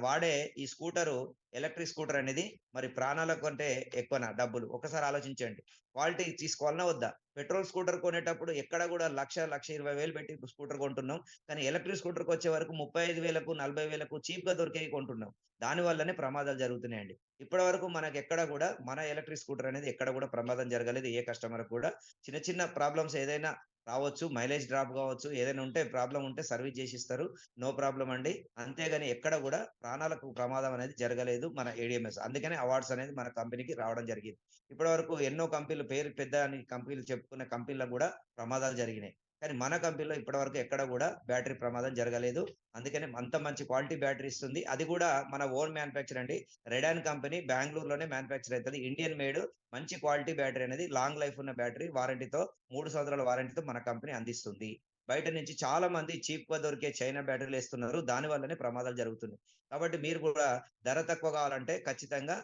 వాడే ఈ స్కూటరు, ఎలక్ట్రిక్ స్కూటర్ అనేది మరి ప్రాణాల కంటే ఎక్కువనా డబ్బులు? ఒక్కసారి ఆలోచించండి. క్వాలిటీ తీసుకోవాలనా వద్దా? పెట్రోల్ స్కూటర్ కొనేటప్పుడు ఎక్కడ గూడా 1,20,000 పెట్టి స్కూటర్ కొంటున్నాం. కానీ ఎలక్ట్రిక్ స్కూటర్‌కొచ్చే వరకు 35,000కు, 40,000కు చీప్‌గా దొరికేయి కొంటున్నాం. దాని వల్లనే ప్రమాదాలు జరుగుతున్నాయండి. ఇప్పటి వరకు మనకెక్కడ గూడా మన ఎలక్ట్రిక్ స్కూటర్ అనేది ఎక్కడ గూడా ప్రమాదం జరగలేదు. ఏ కస్టమర్‌కి కూడా. చిన్న చిన్న ప్రాబ్లమ్స్ ఏదైనా రావచ్చు. మైలేజ్ డ్రాప్ గావచ్చు. ఏదైనా ఉంటే ప్రాబ్లమ్ ఉంటే సర్వీస్ జేసిస్తారు. నో ప్రాబ్లమ్ అండి. అంతేగాని ఎక్కడ గూడా ప్రాణాలకు ప్రమాదం అనేది జరగలేదు మన ఏడీఎంఎస్. అందుకనే అవార్డ్స్ అనేది మన కంపెనీకి రావడం జరిగింది. ఇప్పటివరకు ఎన్నో కంపెనీలు పేరు పెద్ద అని కంపెనీలు చెప్పుకున్న కంపెనీలకు గూడా ప్రమాదాలు జరిగినాయి. కానీ మన కంపెనీలో ఇప్పటివరకు ఎక్కడ గూడా బ్యాటరీ ప్రమాదం జరగలేదు. అందుకనే అంత మంచి క్వాలిటీ బ్యాటరీ ఇస్తుంది. అది గూడా మన ఓన్ మ్యానుఫ్యాక్చర్ అండి. రెడాన్ కంపెనీ బెంగుళూరులోనే మ్యానుఫ్యాక్చర్ అయితది. ఇండియన్ మేడ్ మంచి క్వాలిటీ బ్యాటరీ అనేది లాంగ్ లైఫ్ ఉన్న బ్యాటరీ వారంటీతో 3 సంవత్సరాల వారంటీతో మన కంపెనీ అందిస్తుంది. బయట నుంచి చాలా మంది చీప్‌గా దొరికే చైనా బ్యాటరీలేస్తున్నారు. దాని వల్లనే ప్రమాదాలు జరుగుతున్నాయి. కాబట్టి మీరు గూడా ధర తక్కువ కావాలంటే ఖచ్చితంగా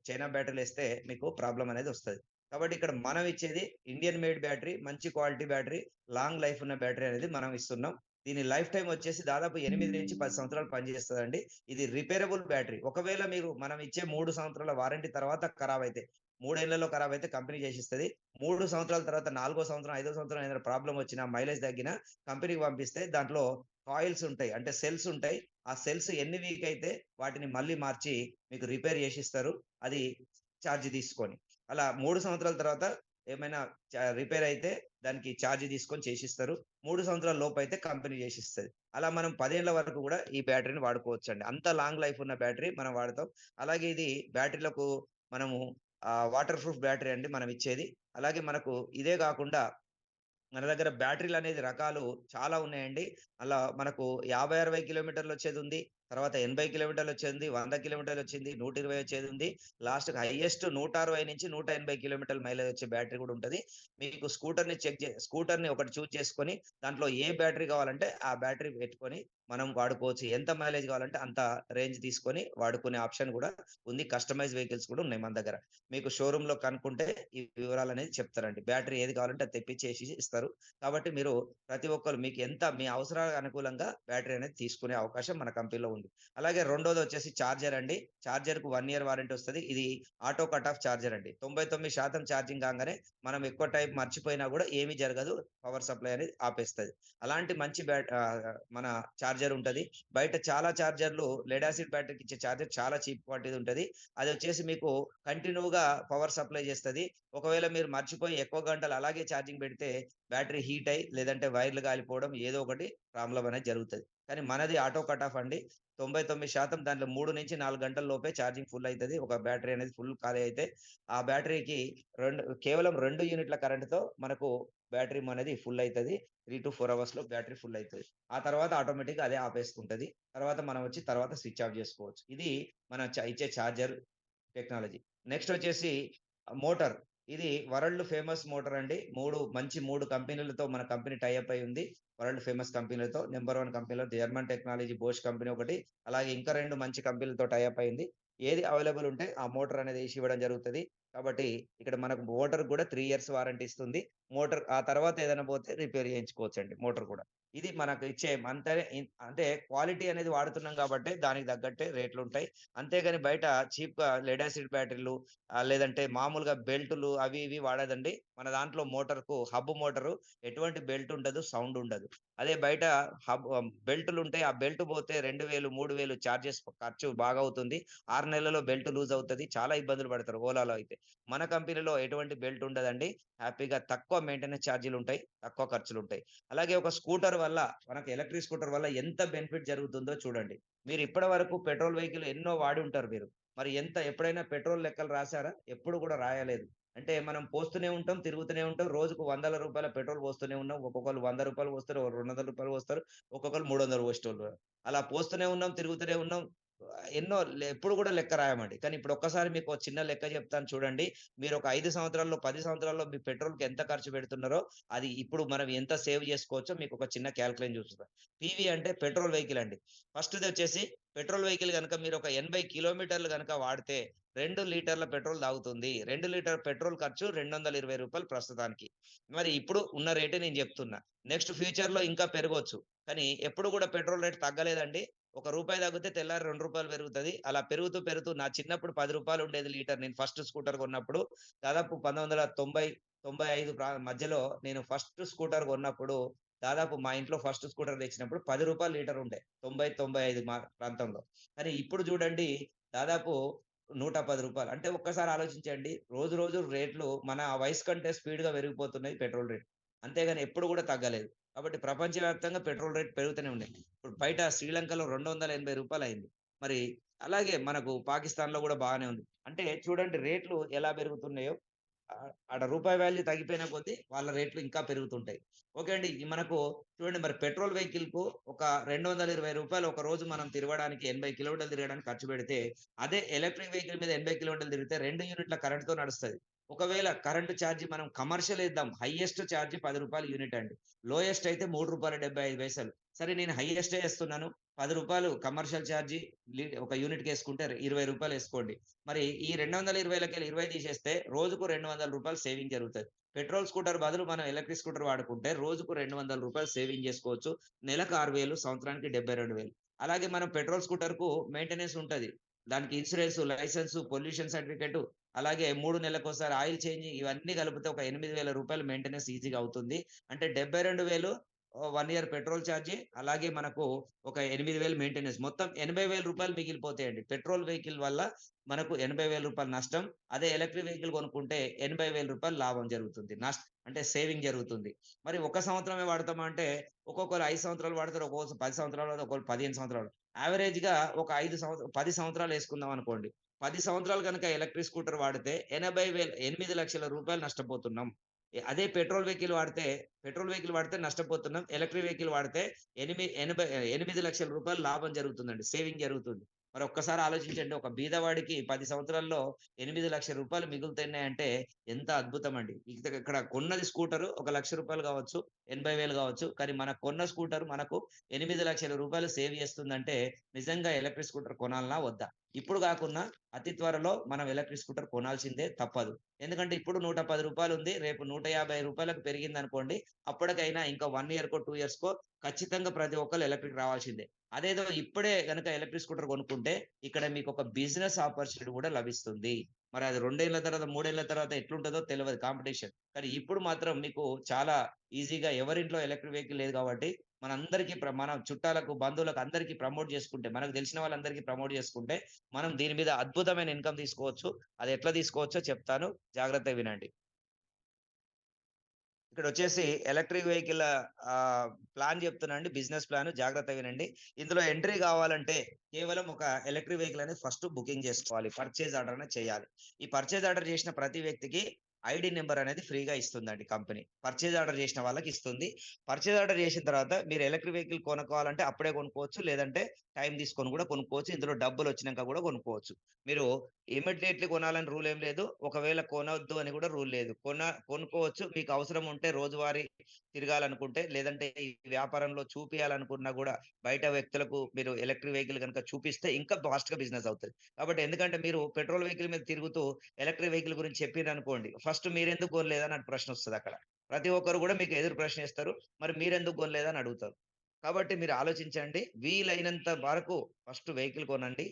చైనా బ్యాటరీలేస్తే మీకు ప్రాబ్లమ్ అనేది వస్తది. కాబట్టి ఇక్కడ మనం ఇచ్చేది ఇండియన్ మేడ్ బ్యాటరీ, మంచి క్వాలిటీ బ్యాటరీ, లాంగ్ లైఫ్ ఉన్న బ్యాటరీ అనేది మనం ఇస్తున్నాం. దీని లైఫ్ టైమ్ వచ్చేసి దాదాపు 8-10 సంవత్సరాలు పనిచేస్తదండి. ఇది రిపేరబుల్ బ్యాటరీ. ఒకవేళ మనం ఇచ్చే 3 సంవత్సరాల వారంటీ తర్వాత ఖరాబయితే, 3 ఏళ్లలో ఖరాబయితే కంపెనీ చేసిస్తది. 3 సంవత్సరాల తర్వాత 4 సంవత్సరం, 5 సంవత్సరం ఏదైనా ప్రాబ్లమ్ వచ్చినా, మైలేజ్ తగ్గినా కంపెనీకి పంపిస్తే దాంట్లో కాయిల్స్ ఉంటాయి. అంటే సెల్స్ ఉంటాయి. ఆ సెల్స్ ఎన్ని వీక్ అయితే వాటిని మళ్ళీ మార్చి మీకు రిపేర్ చేసిస్తారు. అది చార్జ్ తీసుకొని. అలా 3 సంవత్సరాల తర్వాత ఏమైనా రిపేర్ అయితే దానికి చార్జ్ తీసుకొని చేసిస్తారు. 3 సంవత్సరాల లోపైతే కంపెనీ చేసిస్తది. అలా మనం 10 ఏళ్ల వరకు గూడా ఈ బ్యాటరీని వాడుకోవచ్చండి. అంత లాంగ్ లైఫ్ ఉన్న బ్యాటరీ మనం వాడతాం. అలాగే ఇది బ్యాటరీలకు మనము వాటర్ ప్రూఫ్ బ్యాటరీ అండి మనం ఇచ్చేది. అలాగే మనకు ఇదే గాకుండా మన దగ్గర బ్యాటరీలనేది రకాలు చాలా ఉన్నాయండి. అలా మనకు 50, 60 కిలోమీటర్లొచ్చేదుంది. తర్వాత 80 కిలోమీటర్లొచ్చేదుంది, 100 కిలోమీటర్లొచ్చింది, 120 వచ్చేదుంది. లాస్ట్‌కి హైయెస్ట్ 160-180 కిలోమీటర్ల మైలేజ్ వచ్చే బ్యాటరీ గూడా ఉంటది. మీకు స్కూటర్‌ని ఒకటి చూజ్ చేసుకొని, దాంట్లో ఏ బ్యాటరీ కావాలంటే ఆ బ్యాటరీ పెట్టుకొని మనం వాడుకోవచ్చు. ఎంత మైలేజ్ కావాలంటే అంత రేంజ్ తీసుకొని వాడుకునే ఆప్షన్ గూడా ఉంది. కస్టమైజ్ వెహికల్స్ కూడా ఉన్నాయి మన దగ్గర. మీకు షోరూమ్‌లో కనుక్కుంటే ఈ వివరాలనేది చెప్తారండి. బ్యాటరీ ఏది కావాలంటే అది తెప్పించేసి ఇస్తారు. కాబట్టి మీరు ప్రతి ఒక్కళ్ళు మీకు ఎంత మీ అవసరాలకు అనుకూలంగా బ్యాటరీ అనేది తీసుకునే అవకాశం మన కంపెనీలో ఉంది. అలాగే రెండోదొచ్చేసి చార్జర్ అండి. చార్జర్‌కు 1 ఇయర్ వారంటీ వస్తది. ఇది ఆటో కట్ ఆఫ్ చార్జర్ అండి. 99% ఛార్జింగ్ కాంగానే మనం ఎక్కువ టైం మర్చిపోయినా గూడా ఏమీ జరగదు. పవర్ సప్లై అనేది ఆపేస్తది. అలాంటి మంచి మన చార్జర్ ఉంటది. బయట చాలా చార్జర్‌లు లెడ్ యాసిడ్ బ్యాటరీకి ఇచ్చే చార్జర్ చాలా చీప్ క్వాలిటీది ఉంటది. అదొచ్చేసి మీకు కంటిన్యూ‌గా పవర్ సప్లై చేస్తది. ఒకవేళ మీరు మర్చిపోయి ఎక్కువ గంటలు అలాగే ఛార్జింగ్ పెడితే బ్యాటరీ హీట్ అయ్యి, లేదంటే వైర్లు కాలిపోవడం ఏదో ఒకటి ప్రాబ్లమ్ అనేది జరుగుతది. కానీ మనది ఆటో కట్ ఆఫ్ అండి. 99% దాంట్లో 3-4 గంటల లోపే ఛార్జింగ్ ఫుల్ అయితది. ఒక బ్యాటరీ అనేది ఫుల్ ఖాళీ అయితే, ఆ బ్యాటరీకి కేవలం 2 యూనిట్ల కరెంట్‌తో మనకు బ్యాటరీ అనేది ఫుల్ అయితది. 3-4 అవర్స్‌లో బ్యాటరీ ఫుల్ అయితది. ఆ తర్వాత ఆటోమేటిక్‌గా అదే ఆపేసుకుంటది. తర్వాత స్విచ్ ఆఫ్ జేసుకోవచ్చు. ఇది మనం ఇచ్చే చార్జర్ టెక్నాలజీ. నెక్స్ట్ వచ్చేసి మోటార్. ఇది వరల్డ్ ఫేమస్ మోటార్ అండి. 3 కంపెనీలతో మన కంపెనీ టై అప్ అయి ఉంది. వరల్డ్ ఫేమస్ కంపెనీలతో. నంబర్ 1 కంపెనీలో జర్మన్ టెక్నాలజీ బోష్ కంపెనీ ఒకటి. అలాగే ఇంకా 2 మంచి కంపెనీలతో టై అప్ అయింది. ఏది అవైలబుల్ ఉంటే ఆ మోటార్ అనేది ఏసి ఇవ్వడం జరుగుతది. కాబట్టి ఇక్కడ మనకు మోటార్‌కి కూడా 3 ఇయర్స్ వారంటీ ఇస్తుంది. మోటార్ ఆ తర్వాత ఏదైనా పోతే రిపేర్ చేయించుకోవచ్చండి మోటార్ కూడా. ఇది మనకు ఇచ్చే అంటే క్వాలిటీ అనేది వాడుతున్నాం కాబట్టే దానికి తగ్గట్టే రేట్లుంటాయి. అంతేగాని బయట చీప్‌గా లెడ్ యాసిడ్ బ్యాటరీలు లేదంటే మామూలుగా బెల్టులు అవి ఇవి వాడదండి. మన దాంట్లో హబ్ మోటారు ఎటువంటి బెల్ట్ ఉండదు, సౌండ్ ఉండదు. అదే బయట బెల్టులుంటాయి. ఆ బెల్ట్ పోతే 2000, 3000 ఖర్చు బాగా అవుతుంది. 6 నెలల్లో బెల్ట్ లూజ్ అవుతది. చాలా ఇబ్బందులు పడతారు ఓలాలో అయితే. మన కంపెనీలో ఎటువంటి బెల్ట్ ఉండదండి. హ్యాపీగా తక్కువ మెయింటెనెన్స్ ఛార్జీలుంటాయి. తక్కువ ఖర్చులుంటాయి. అలాగే ఒక స్కూటర్ వల్ల మనకు ఎలక్ట్రిక్ స్కూటర్ వల్ల ఎంత బెనిఫిట్ జరుగుతుందో చూడండి. మీరు ఇప్పటి వరకు పెట్రోల్ వెహికల్ ఎన్నో వాడి ఉంటారు మీరు. మరి ఎప్పుడైనా పెట్రోల్ లెక్కలు రాసారా? ఎప్పుడు కూడా రాయలేదు. అంటే మనం పోస్తూనే ఉంటాం, తిరుగుతూనే ఉంటాం. రోజుకు వందల రూపాయల పెట్రోల్ పోస్తూనే ఉన్నాం. ఒక్కొక్కళ్ళు రూ. 100 పోస్తారు, ఒకరు రూ. 200 పోస్తారు, ఒక్కొక్కళ్ళు 300 పోసేటోళ్ళు. అలా పోస్తూనే ఉన్నాం, తిరుగుతూనే ఉన్నాం. ఎప్పుడు కూడా లెక్క రాయమండి. కానీ ఇప్పుడు ఒక్కసారి మీకో చిన్న లెక్క చెప్తాను చూడండి. మీరు ఒక 5 సంవత్సరాల్లో, 10 సంవత్సరాల్లో మీ పెట్రోల్‌కి ఎంత ఖర్చు పెడుతున్నారో, అది ఇప్పుడు మనం ఎంత సేవ్ చేసుకోవచ్చో మీకొక చిన్న కాలిక్యులేషన్ చూపిస్తా. పీవీ అంటే పెట్రోల్ వెహికల్ అండి. ఫస్ట్‌దొచ్చేసి పెట్రోల్ వెహికల్ గనక మీరొక 80 కిలోమీటర్లు గనక వాడితే 2 లీటర్ల పెట్రోల్ తాగుతుంది. 2 లీటర్ పెట్రోల్ ఖర్చు రూ. 220 ప్రస్తుతానికి. మరి ఇప్పుడు ఉన్న రేటే నేను చెప్తున్నా. నెక్స్ట్ ఫ్యూచర్‌లో ఇంకా పెరగొచ్చు. కానీ ఎప్పుడు కూడా పెట్రోల్ రేట్ తగ్గలేదండి. ఒక రూపాయి తగ్గితే తెల్లారి రూ. 2 పెరుగుతది. అలా పెరుగుతూ, పెరుగుతూ నా చిన్నప్పుడు రూ. 10 ఉండేది లీటర్. నేను ఫస్ట్ స్కూటర్ కొన్నప్పుడు. దాదాపు 1990, 95 మధ్యలో నేను ఫస్ట్ స్కూటర్ కొన్నప్పుడు దాదాపు మా ఇంట్లో ఫస్ట్ స్కూటర్ తెచ్చినప్పుడు రూ. 10 లీటర్ ఉండే. 90, 95 ప్రాంతంలో. కానీ ఇప్పుడు చూడండి దాదాపు రూ. 110. అంటే ఒక్కసారి ఆలోచించండి. రోజు రోజు రేట్లు మన వయసు కంటే స్పీడ్‌గా పెరిగిపోతున్నాయి పెట్రోల్ రేట్. అంతేగాని ఎప్పుడు కూడా తగ్గలేదు. కాబట్టి ప్రపంచవ్యాప్తంగా పెట్రోల్ రేట్ పెరుగుతూనే ఉన్నాయి. ఇప్పుడు బయట శ్రీలంకలో రూ. 280 అయింది. మరి అలాగే మనకు పాకిస్తాన్‌లో గూడా బాగానే ఉంది. అంటే చూడండి రేట్లు ఎలా పెరుగుతున్నాయో ఆడ రూపాయి వాల్యూ తగ్గిపోయిన కొద్దీ వాళ్ళ రేట్లు ఇంకా పెరుగుతుంటాయి. ఓకే అండి. ఈ మనకు చూడండి మరి పెట్రోల్ వెహికల్‌కు ఒక రూ. 220 ఒక రోజు మనం తిరగడానికి 80 కిలోమీటర్లు తిరగడానికి ఖర్చు పెడితే, అదే ఎలక్ట్రిక్ వెహికల్ మీద 80 కిలోమీటర్లు తిరిగితే 2 యూనిట్ల కరెంట్‌తో నడుస్తది. ఒకవేళ కరెంట్ ఛార్జ్ మనం కమర్షియల్ ఏద్దాం. హైయెస్ట్ ఛార్జ్ రూ. 10 యూనిట్ అండి. లోయెస్ట్ అయితే రూ. 3.75. సరే నేను హైయెస్టే ఏస్తున్నాను. రూ. 10 కమర్షియల్ ఛార్జి ఒక యూనిట్‌కేసుకుంటే రూ. 20 ఏసుకోండి. మరి ఈ 220లకెళ్ళి 20 తీసేస్తే రోజుకు రూ. 200 సేవింగ్ జరుగుతది. పెట్రోల్ స్కూటర్ బదులు మనం ఎలక్ట్రిక్ స్కూటర్ వాడుకుంటే రోజుకు రూ. 200 సేవింగ్ జేసుకోవచ్చు. నెలకు 6,000 సంవత్సరానికి 72,000. అలాగే మనం పెట్రోల్ స్కూటర్‌కు మెయింటెనెన్స్ ఉంటది. దానికి ఇన్స్యూరెన్స్, లైసెన్స్, పొల్యూషన్ సర్టిఫికేట్ అలాగే 3 నెలలకోసారి ఆయిల్ చేంజ్ ఇవన్నీ కలిపితే ఒక రూ. 8,000 మెయింటెనెన్స్ ఈజీగా అవుతుంది. అంటే 72,000 1 ఇయర్ పెట్రోల్ చార్జి అలాగే మనకు ఒక 8,000 మెయింటెనెన్స్. మొత్తం రూ. 80,000 మిగిలిపోతాయండి. పెట్రోల్ వెహికల్ వల్ల మనకు రూ. 80,000 నష్టం. అదే ఎలక్ట్రిక్ వెహికల్ కొనుక్కుంటే రూ. 80,000 లాభం జరుగుతుంది. అంటే సేవింగ్ జరుగుతుంది. మరి ఒక సంవత్సరమే వాడతామా అంటే ఒక్కొక్కరు 5 సంవత్సరాలు వాడతారు. ఒక్కొక్కరు 10 సంవత్సరాలు వాడతారు. ఒక్కొక్కరు 15 సంవత్సరాలు. యావరేజ్‌గా ఒక 10 సంవత్సరాలు యేసుకుందాం అనుకోండి. 10 సంవత్సరాలు గనక ఎలక్ట్రిక్ స్కూటర్ వాడితే 80,000 8,00,000 రూపాయలు నష్టపోతున్నాం. అదే పెట్రోల్ వెహికల్ వాడితే నష్టపోతున్నాం. ఎలక్ట్రిక్ వెహికల్ వాడితే 8,00,000 లాభం జరుగుతుందండి. సేవింగ్ జరుగుతుంది. మరి ఒక్కసారి ఆలోచించండి. ఒక బీదవాడికి 10 సంవత్సరాల్లో 8,00,000 మిగులుతున్నాయంటే ఎంత అద్భుతమండి. ఇక్కడ కొన్నది స్కూటరు ఒక రూ. 1,00,000 కావచ్చు, 80,000 కావచ్చు. కానీ కొన్న స్కూటర్ మనకు 8,00,000 సేవ్ చేస్తుందంటే నిజంగా ఎలక్ట్రిక్ స్కూటర్ కొనాలనా? వద్దా? ఇప్పుడు కాకున్నా అతి త్వరలో మనం ఎలక్ట్రిక్ స్కూటర్ కొనాల్సిందే తప్పదు. ఎందుకంటే ఇప్పుడు రూ. 110 ఉంది. రేపు రూ. 150కి పెరిగిందనుకోండి. అప్పటికైనా ఇంకా 1 ఇయర్‌కో, 2 ఇయర్స్‌కో ఖచ్చితంగా ప్రతి ఒక్కళ్ళు ఎలక్ట్రిక్ రావాల్సిందే. అదేదో ఇప్పుడే గనక ఎలక్ట్రిక్ స్కూటర్ కొనుక్కుంటే ఇక్కడ మీకొక బిజినెస్ ఆపర్చునిటీ కూడా లభిస్తుంది. మరి అది 2 ఏళ్ల తర్వాత, 3 ఏళ్ల తర్వాత ఎట్లుంటదో తెలవదు కాంపిటీషన్. కానీ ఇప్పుడు మాత్రం మీకు చాలా ఈజీగా ఎవరింట్లో ఎలక్ట్రిక్ వెహికల్ లేదు కాబట్టి మనందరికీ మన చుట్టాలకు, బంధువులకు అందరికి ప్రమోట్ చేసుకుంటే, మనకు తెలిసిన వాళ్ళందరికీ ప్రమోట్ చేసుకుంటే, మనం దీని మీద అద్భుతమైన ఇన్‌కమ్ తీసుకోవచ్చు. అది ఎట్లా తీసుకోవచ్చో చెప్తాను. జాగ్రత్తగా వినండి. ఇక్కడొచ్చేసి ఎలక్ట్రిక్ వెహికల్ ప్లాన్ చెప్తున్నా అండి. బిజినెస్ ప్లాన్ జాగ్రత్తగా వినండి. ఇందులో ఎంట్రీ కావాలంటే కేవలం ఒక ఎలక్ట్రిక్ వెహికల్ అనేది ఫస్ట్ బుకింగ్ చేసుకోవాలి. పర్చేజ్ ఆర్డర్ అనేది చేయాలి. ఈ పర్చేజ్ ఆర్డర్ చేసిన ప్రతి వ్యక్తికి ఐడీ నంబర్ అనేది ఫ్రీగా ఇస్తుందండి కంపెనీ. పర్చేజ్ ఆర్డర్ చేసిన వాళ్ళకి ఇస్తుంది. పర్చేజ్ ఆర్డర్ చేసిన తర్వాత మీరు ఎలక్ట్రిక్ వెహికల్ కొనుక్కోవాలంటే అప్పుడే కొనుక్కోవచ్చు. లేదంటే టైం తీసుకొని కూడా కొనుక్కోవచ్చు. ఇందులో డబ్బులొచ్చినంక కూడా కొనుక్కోవచ్చు. మీరు ఇమ్మీడియేట్‌లీ కొనాలని రూల్ ఏం లేదు. ఒకవేళ కొనొద్దు అని కూడా రూల్ లేదు. కొనుక్కోవచ్చు. మీకు అవసరం ఉంటే రోజువారీ తిరగాలనుకుంటే, లేదంటే ఈ వ్యాపారంలో చూపియాలనుకున్నా గూడా బయట వ్యక్తులకు మీరు ఎలక్ట్రిక్ వెహికల్ గనుక చూపిస్తే ఇంకా ఫాస్ట్‌గా బిజినెస్ అవుతది. కాబట్టి ఎందుకంటే మీరు పెట్రోల్ వెహికల్ మీద తిరుగుతూ ఎలక్ట్రిక్ వెహికల్ గురించి చెప్పిర్రనుకోండి, ఫస్ట్ మీరెందుకు కొనలేదని నాకు ప్రశ్నొస్తదక్కడ. ప్రతి ఒక్కరు గూడా మీకు ఎదురు ప్రశ్నిస్తారు. మరి మీరెందుకు కొనలేదని అడుగుతారు. కాబట్టి మీరు ఆలోచించండి. వీలైనంత వరకు ఫస్ట్ వెహికల్ కొనండి.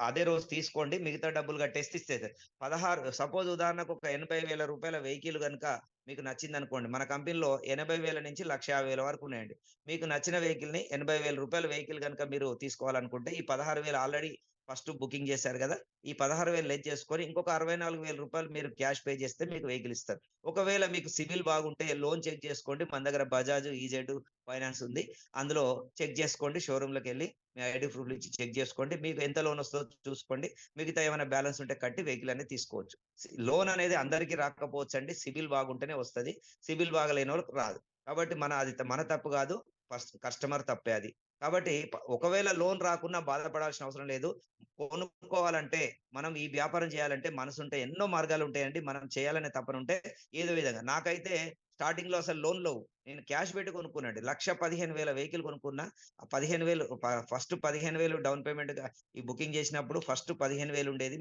అదే రోజు తీసుకోండి. మిగతా డబ్బులు కట్టేస్తే ఇచ్చేసేయి. 16 సపోజ్ ఉదాహరణకు ఒక రూ. 80,000 వెహికల్ గనుక మీకు నచ్చిందనుకోండి. మన కంపెనీలో 80,000 నుంచి 1,50,000 వరకు ఉన్నాయండి. మీకు నచ్చిన వెహికల్‌ని రూ. 80,000 వెహికల్ గనుక మీరు తీసుకోవాలనుకుంటే ఈ 16,000 ఆల్రెడీ ఫస్ట్ బుకింగ్ చేశారు గదా! ఈ 16,000 లెస్ చేసుకొని ఇంకొక రూ. 64,000 మీరు క్యాష్ పే చేస్తే మీకు వెహికల్ ఇస్తారు. ఒకవేళ మీకు సిబిల్ బాగుంటే లోన్ చెక్ చేసుకోండి. మన దగ్గర బజాజ్, ఈజెడ్ ఫైనాన్స్ ఉంది. అందులో చెక్ జేసుకోండి. షోరూమ్‌లోకెళ్ళి మీ ఐడీ ప్రూఫ్‌లు ఇచ్చి చెక్ జేసుకోండి. మీకు ఎంత లోన్ వస్తదో చూసుకోండి. మిగతా ఏమైనా బ్యాలెన్స్ ఉంటే కట్టి వెహికల్ అనేది తీసుకోవచ్చు. లోన్ అనేది అందరికి రాకపోవచ్చండి. సిబిల్ బాగుంటేనే వస్తది. సిబిల్ బాగాలేనోళ్ళకి రాదు. కాబట్టి అది మన తప్పు గాదు. ఫస్ట్ కస్టమర్ తప్పే అది. కాబట్టి ఒకవేళ లోన్ రాకున్నా బాధపడాల్సిన అవసరం లేదు. కొనుక్కోవాలంటే మనం ఈ వ్యాపారం చేయాలంటే మనసుంటే ఎన్నో మార్గాలుంటాయండి. మనం చేయాలనే తపనుంటే ఏదో విధంగా. నాకైతే స్టార్టింగ్‌లో అసలు లోన్‌లోవు. నేను క్యాష్ పెట్టి కొనుక్కున్నానండి. 1,15,000 వెహికల్ కొనుక్కున్నా. ఆ 15,000 ఫస్ట్ 15,000 డౌన్ పేమెంట్‌గా ఈ బుకింగ్ చేసినప్పుడు ఫస్ట్ 15,000 ఉండేది.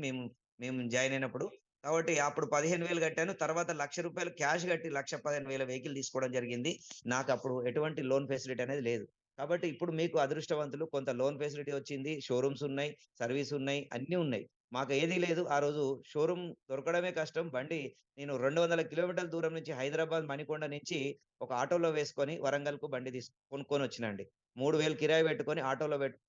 మేము జాయిన్ అయినప్పుడు. కాబట్టి అప్పుడు 15,000 కట్టాను. తర్వాత రూ. 1,00,000 క్యాష్ కట్టి 1,15,000 వెహికల్ తీసుకోవడం జరిగింది. నాకప్పుడు ఎటువంటి లోన్ ఫెసిలిటీ అనేది లేదు. కాబట్టి ఇప్పుడు మీకు అదృష్టవంతులు కొంత లోన్ ఫెసిలిటీ వచ్చింది. షోరూమ్స్ ఉన్నాయి, సర్వీస్ ఉన్నాయి, అన్నీ ఉన్నాయి. మాకు ఏదీ లేదు. ఆ రోజు షోరూమ్ దొరకడమే కష్టం. నేను 200 కిలోమీటర్ల దూరం నుంచి హైదరాబాద్ మణికొండ నుంచి ఒక ఆటోలో వేసుకొని వరంగల్‌కు బండి కొనుక్కొనొచ్చినండి. 3,000 కిరాయి పెట్టుకొని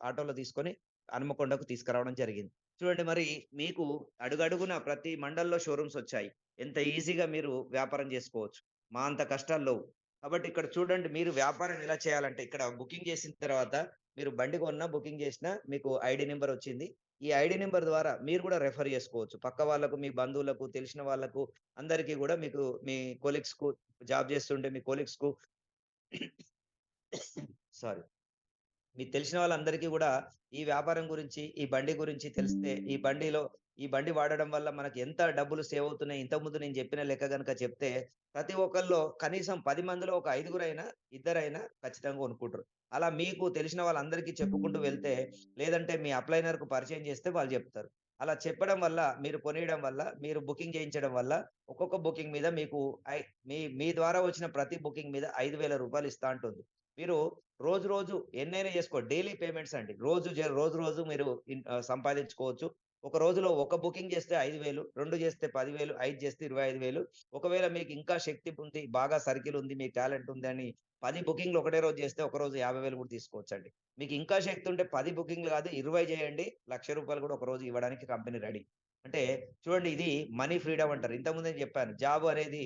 ఆటోలో తీసుకొని హన్మకొండకు తీసుకురావడం జరిగింది. చూడండి మరి మీకు అడుగడుగున ప్రతి మండల్‌లో షోరూమ్స్ వచ్చాయి. ఎంత ఈజీగా మీరు వ్యాపారం చేసుకోవచ్చు. మా అంత కష్టాలు లేవు. కాబట్టి ఇక్కడ చూడండి మీరు వ్యాపారం ఎలా చేయాలంటే ఇక్కడ బుకింగ్ చేసిన తర్వాత మీరు బండి కొన్నా, బుకింగ్ చేసినా మీకు ఐడీ నంబర్ వచ్చింది. ఈ ఐడీ నంబర్ ద్వారా మీరు కూడా రెఫర్ చేసుకోవచ్చు. పక్క వాళ్ళకు, మీ బంధువులకు, తెలిసిన వాళ్ళకు అందరికి గూడా మీకు మీ కొలీగ్స్‌కు జాబ్ చేస్తుంటే మీ కొలీగ్స్‌కు సారీ. మీకు తెలిసిన వాళ్ళందరికీ గూడా ఈ వ్యాపారం గురించి, ఈ బండి గురించి తెలిస్తే, ఈ బండి వాడడం వల్ల మనకి ఎంత డబ్బులు సేవ్ అవుతున్నాయి. ఇంతకుముందు నేను చెప్పిన లెక్క గనుక చెప్తే, ప్రతి ఒక్కళ్ళలో కనీసం 10 మందిలో ఒక ఐదుగురైనా, ఇద్దరైనా ఖచ్చితంగా కొనుక్కుంటరు. అలా మీకు తెలిసిన వాళ్ళందరికీ చెప్పుకుంటూ వెళ్తే, లేదంటే మీ అప్లైనర్‌కు పరిచయం చేస్తే వాళ్ళు జెప్తారు. అలా చెప్పడం వల్ల, మీరు కొనియడం వల్ల, మీరు బుకింగ్ చేయించడం వల్ల, ఒక్కొక్క బుకింగ్ మీద మీకు ఐ మీ మీ ద్వారా వచ్చిన ప్రతి బుకింగ్ మీద రూ. 5,000 ఇస్తా అంటుంది. మీరు రోజు ఎన్నైనా చేసుకోండి. డైలీ పేమెంట్స్ అండి. రోజు మీరు సంపాదించుకోవచ్చు. ఒక రోజులో ఒక బుకింగ్ చేస్తే 5,000, 2 చేస్తే 10,000, 5 చేస్తే 25,000. ఒకవేళ మీకు ఇంకా శక్తి ఉంది, బాగా సర్కిల్ ఉంది, మీకు టాలెంట్ ఉందని 10 బుకింగ్‌లు ఒకటే రోజు చేస్తే ఒక రోజు 50,000 కూడా తీసుకోవచ్చండి. మీకు ఇంకా శక్తి ఉంటే 10 బుకింగ్‌లు కాదు 20 చేయండి. రూ. 1,00,000 కూడా ఒక రోజు ఇవ్వడానికి కంపెనీ రెడీ. అంటే చూడండి ఇది మనీ ఫ్రీడమ్ అంటారు. ఇంతకుముందే చెప్పాను. జాబ్ అనేది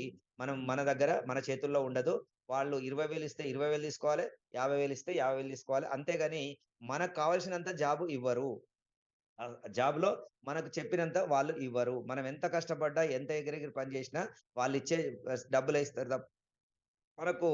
మన దగ్గర మన చేతుల్లో ఉండదు. వాళ్ళు 20,000 ఇస్తే 20,000 తీసుకోవాలి. 50,000 ఇస్తే 50,000 తీసుకోవాలి. అంతేగాని మనకు కావాల్సినంత జాబు ఇవ్వరు. జాబ్‌లో మనకు చెప్పినంత వాళ్ళు ఇవ్వరు. మనం ఎంత కష్టపడ్డా, ఎంత ఎగిరెగిరి పని చేసినా వాళ్ళిచ్చే డబ్బులే ఇస్తారు మనకు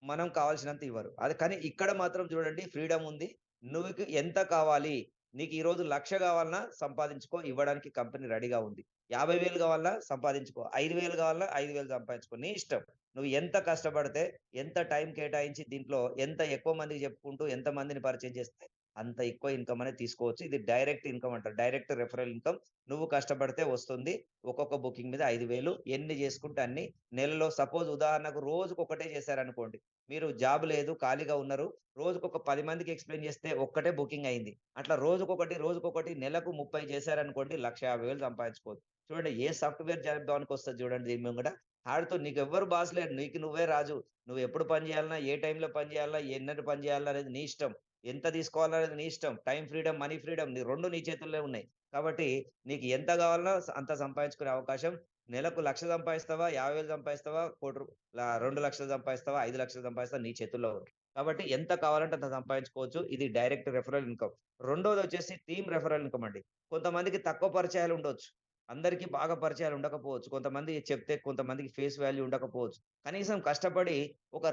మనం కావాల్సినంత ఇవ్వరు. అది కానీ ఇక్కడ మాత్రం చూడండి ఫ్రీడమ్ ఉంది. నువ్వుకి ఎంత కావాలి? నీకు ఈరోజు 1,00,000 కావాలన్నా సంపాదించుకో. ఇవ్వడానికి కంపెనీ రెడీగా ఉంది. 50,000 కావాలన్నా సంపాదించుకో. 5,000 కావాలన్నా 5,000 సంపాదించుకో. నీ ఇష్టం. నువ్వు ఎంత కష్టపడితే, ఎంత టైం కేటాయించి దీంట్లో ఎంత ఎక్కువ మందికి చెప్పుకుంటూ, ఎంత మందిని పరిచయం చేస్తే అంత ఎక్కువ ఇన్‌కమ్ అనేది తీసుకోవచ్చు. ఇది డైరెక్ట్ ఇన్‌కమ్ అంటారు. Direct referral income. నువ్వు కష్టపడితే వస్తుంది. ఒక్కొక్క బుకింగ్ మీద 5,000 ఎన్ని చేసుకుంటే అన్ని నెలలో సపోజ్ ఉదాహరణకు రోజుకొకటే చేశారనుకోండి. మీరు జాబ్ లేదు, ఖాళీగా ఉన్నారు. రోజుకొక 10 మందికి ఎక్స్‌ప్లెయిన్ చేస్తే ఒక్కటే బుకింగ్ అయింది. అట్లా రోజుకొకటి నెలకు 30 చేశారనుకోండి 1,50,000 సంపాదించుకోవచ్చు. చూడండి ఏ సాఫ్ట్‌వేర్ జాబ్‌దానికొస్తది చూడండి దీని ముంగట. ఆడితో నీకెవ్వరు బాస్ లేరు. నీకు నువ్వే రాజు. నువ్వు ఎప్పుడు పని చేయాలన్నా, ఏ టైంలో పని చేయాలన్నా, ఎన్నటి పని చేయాలన్నా అనేది నీ ఇష్టం. ఎంత తీసుకోవాలనేది నీ ఇష్టం. టైమ్ ఫ్రీడమ్, మనీ ఫ్రీడమ్ 2 నీ చేతుల్లో ఉన్నాయి. కాబట్టి నీకు ఎంత కావాలన్నా అంత సంపాదించుకునే అవకాశం నెలకు 1,00,000 సంపాదిస్తావా? 50,000 సంపాదిస్తావా? 2,00,000 సంపాదిస్తావా? 5,00,000 సంపాదిస్తావా? నీ చేతుల్లో ఉంది. కాబట్టి ఎంత కావాలంటే అంత సంపాదించుకోవచ్చు. ఇది డైరెక్ట్ రెఫరల్ ఇన్‌కమ్. రెండోదొచ్చేసి టీమ్ రెఫరల్ ఇన్‌కమ్ అండి. కొంతమందికి తక్కువ పరిచయాలు ఉండొచ్చు. అందరికి బాగా పరిచయాలు ఉండకపోవచ్చు. కొంతమంది చెప్తే కొంతమందికి ఫేస్ వాల్యూ ఉండకపోవచ్చు. కనీసం కష్టపడి ఒక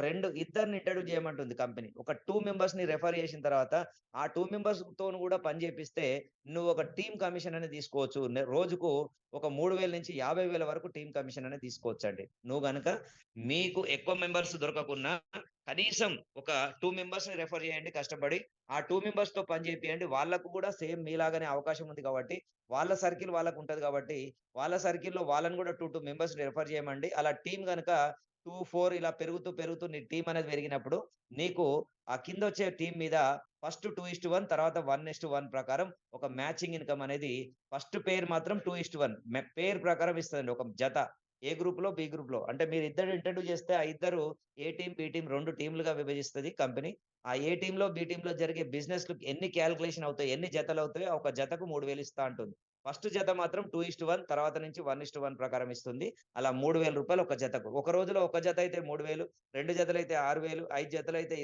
ఇద్దరిని ఇంట్రొడ్యూస్ చేయమంటుంది కంపెనీ. ఒక 2 మెంబర్స్‌ని రిఫర్ చేసిన తర్వాత, ఆ 2 మెంబర్స్‌తోని కూడా పని చేపిస్తే నువ్వు ఒక టీమ్ కమిషన్ అనేది తీసుకోవచ్చు. రోజుకు ఒక 3,000-50,000 వరకు టీమ్ కమిషన్ అనేది తీసుకోవచ్చండి. నువ్వు గనక మీకు ఎక్కువ మెంబర్స్ దొరకకున్నా కనీసం ఒక 2 మెంబర్స్‌ని రిఫర్ చేయండి కష్టపడి. ఆ 2 మెంబర్స్‌తో పని చేపియండి. వాళ్ళకు కూడా సేమ్ మీలాగానే అవకాశం ఉంది కాబట్టి, వాళ్ళ సర్కిల్ వాళ్ళకుంటది కాబట్టి, వాళ్ళ సర్కిల్‌లో వాళ్ళని కూడా 2 మెంబర్స్‌ని రిఫర్ చేయమండి. అలా టీమ్ గనక 2, 4 ఇలా పెరుగుతూ నీ టీమ్ అనేది పెరిగినప్పుడు, నీకు ఆ కిందొచ్చే టీమ్ మీద ఫస్ట్ 2:1 తర్వాత 1:1 ప్రకారం ఒక మ్యాచింగ్ ఇన్‌కమ్ అనేది ఫస్ట్ పెయిర్ మాత్రం 2:1 పెయిర్ ప్రకారం ఇస్తదండి. ఒక జత. ఏ గ్రూప్‌లో, బి గ్రూప్‌లో. అంటే మీరిద్దరు ఇంట్రొడ్యూస్ చేస్తే ఆ ఇద్దరు ఏ టీమ్, బి టీమ్ 2 టీమ్‌లుగా విభజిస్తది కంపెనీ. ఆ ఏ టీమ్‌లో, బి టీమ్‌లో జరిగే బిజినెస్‌లు ఎన్ని కాలిక్యులేషన్ అవుతాయి, ఎన్ని జతలవుతాయో ఒక జతకు 3,000 ఇస్తా అంటుంది. ఫస్ట్ జత మాత్రం 2:1 తర్వాత నుంచి 1:1 ప్రకారం ఇస్తుంది. అలా రూ. 3,000 ఒక జతకు. ఒక రోజులో ఒక జత అయితే 3,000, 2 జతలైతే 6,000, 5 జతలైతే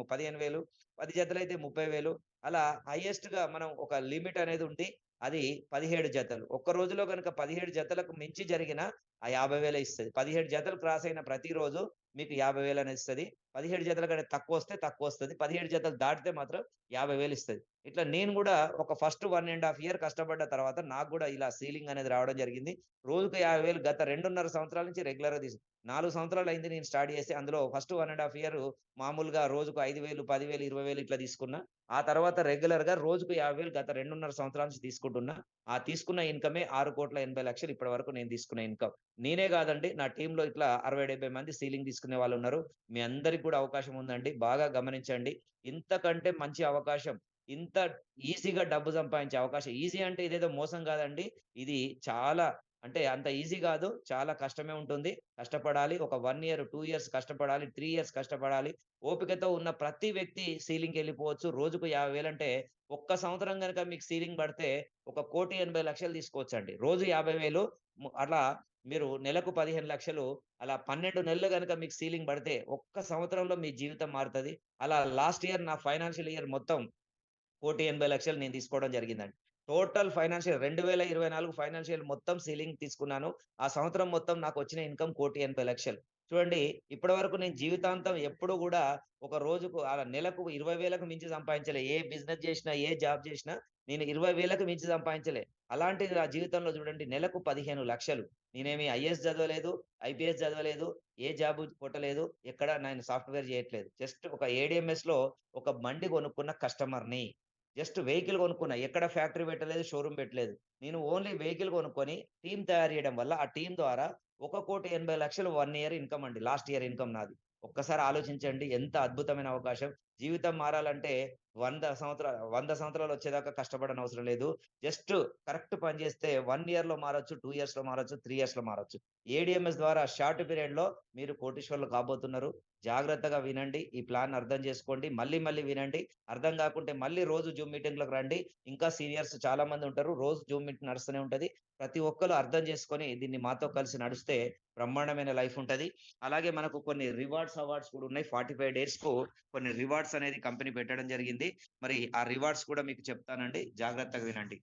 15,000, 10 జతలైతే 30,000 అలా హైయెస్ట్‌గా మనం ఒక లిమిట్ అనేది ఉంది. అది 17 జతలు. ఒక్క రోజులో గనుక 17 జతలకు మించి జరిగినా ఆ 50,000 ఇస్తది. 17 జతలు క్రాస్ అయిన ప్రతిరోజు మీకు 50,000 అనేది ఇస్తది. 17 జతల కంటే తక్కువొస్తే తక్కువొస్తది. 17 జతలు దాటితే మాత్రం 50,000 ఇస్తది. ఇట్లా నేను గూడా ఒక ఫస్ట్ 1 ½ ఇయర్ కష్టపడ్డ తర్వాత నాకు గూడా ఇలా సీలింగ్ అనేది రావడం జరిగింది. రోజుకి 50,000 గత 2.5 సంవత్సరాల నుంచి రెగ్యులర్‌గా 4 సంవత్సరాలయింది నేను స్టార్ట్ చేసి. అందులో ఫస్ట్ 1 ½ ఇయర్ మామూలుగా రోజుకు 5,000, 10,000, 20,000 ఇట్లా తీసుకున్నా. ఆ తర్వాత రెగ్యులర్‌గా రోజుకు 50,000 గత 2.5 సంవత్సరాల నుంచి తీసుకుంటున్నా. ఆ తీసుకున్న ఇన్‌కమే 6,80,00,000 ఇప్పటి వరకు నేను తీసుకున్న ఇన్‌కమ్. నేనే గాదండి నా టీమ్‌లో ఇట్లా 60, 70 మంది సీలింగ్ తీసుకునే వాళ్ళున్నారు. మీ అందరికి కూడా అవకాశం ఉందండి. బాగా గమనించండి. ఇంతకంటే మంచి అవకాశం, ఇంత ఈజీగా డబ్బు సంపాదించే అవకాశం ఈజీ అంటే ఇదేదో మోసం గాదండి. ఇది చాలా అంటే అంత ఈజీ గాదు. చాలా కష్టమే ఉంటుంది. కష్టపడాలి. ఒక 1 ఇయర్, 2 ఇయర్స్ కష్టపడాలి. 3 ఇయర్స్ కష్టపడాలి. ఓపికతో ఉన్న ప్రతి వ్యక్తి సీలింగ్‌కెళ్ళిపోవచ్చు. రోజుకు 50,000 అంటే ఒక్క సంవత్సరం గనక మీకు సీలింగ్ పడితే ఒక 1,80,00,000 తీసుకోవచ్చండి. రోజు 50,000 అట్లా మీరు నెలకు 15,00,000 అలా 12 నెలలు గనక మీకు సీలింగ్ పడితే ఒక్క సంవత్సరంలో మీ జీవితం మారుతది. అలా లాస్ట్ ఇయర్ నా ఫైనాన్షియల్ ఇయర్ మొత్తం 1,80,00,000 నేను తీసుకోవడం జరిగిందండి. టోటల్ ఫైనాన్షియల్ 2024 ఫైనాన్షియల్ మొత్తం సీలింగ్ తీసుకున్నాను. ఆ సంవత్సరం మొత్తం నాకొచ్చిన ఇన్‌కమ్ 1,80,00,000. చూడండి ఇప్పటి వరకు నేను జీవితాంతం ఎప్పుడు గూడా ఒక రోజుకు నెలకు 20,000కు మించి సంపాదించలే. ఏ బిజినెస్ జేసినా, ఏ జాబ్ జేసినా నేను 20,000కు మించి సంపాదించలే. అలాంటిది నా జీవితంలో చూడండి నెలకు 15,00,000. నేనేమి ఐఏఎస్ చదవలేదు, ఐపీఎస్ చదవలేదు, ఏ జాబు కొట్టలేదు, ఎక్కడ నేను సాఫ్ట్‌వేర్ జేయట్లేదు. జస్ట్ ఒక ఏడీఎంఎస్‌లో ఒక బండి కొనుక్కున్న కస్టమర్‌ని. జస్ట్ వెహికల్ కొనుక్కున్నా. ఎక్కడ ఫ్యాక్టరీ పెట్టలేదు, షోరూమ్ పెట్టలేదు. నేను ఓన్లీ వెహికల్ కొనుక్కొని టీమ్ తయారు చేయడం వల్ల, ఆ టీమ్ ద్వారా 1,80,00,000 1 ఇయర్ ఇన్‌కమ్ అండి. లాస్ట్ ఇయర్ ఇన్‌కమ్ నాది. ఒక్కసారి ఆలోచించండి ఎంత అద్భుతమైన అవకాశం. జీవితం మారాలంటే 100 సంవత్సరాలు వచ్చేదాకా కష్టపడనవసరం లేదు. జస్ట్ కరెక్ట్ పని చేస్తే 1 ఇయర్‌లో మారొచ్చు, 2 ఇయర్స్‌లో మారొచ్చు, 3 ఇయర్స్‌లో మారొచ్చు. ఏడీఎంఎస్ ద్వారా షార్ట్ పీరియడ్‌లో మీరు కోటీశ్వరులు కాబోతున్నారు. జాగ్రత్తగా వినండి. ఈ ప్లాన్ అర్థం చేసుకోండి. మళ్ళీ మళ్ళీ వినండి. అర్థం గాకుంటే మళ్ళీ రోజు జూమ్ మీటింగ్‌లోకి రండి. ఇంకా సీనియర్స్ చాలా మంది ఉంటారు. రోజు జూమ్ మీటింగ్ నడుస్తూనే ఉంటది. ప్రతి ఒక్కళ్ళు అర్థం చేసుకొని దీన్ని మాతో కలిసి నడిస్తే బ్రహ్మాండమైన లైఫ్ ఉంటది. అలాగే మనకు కొన్ని అవార్డ్స్ కూడా ఉన్నాయి. 45 డేస్‌కు కొన్ని రివార్డ్స్ అనేది కంపెనీ పెట్టడం జరిగింది. మరి ఆ రివార్డ్స్ కూడా మీకు చెప్తానండి. జాగ్రత్తగా వినండి.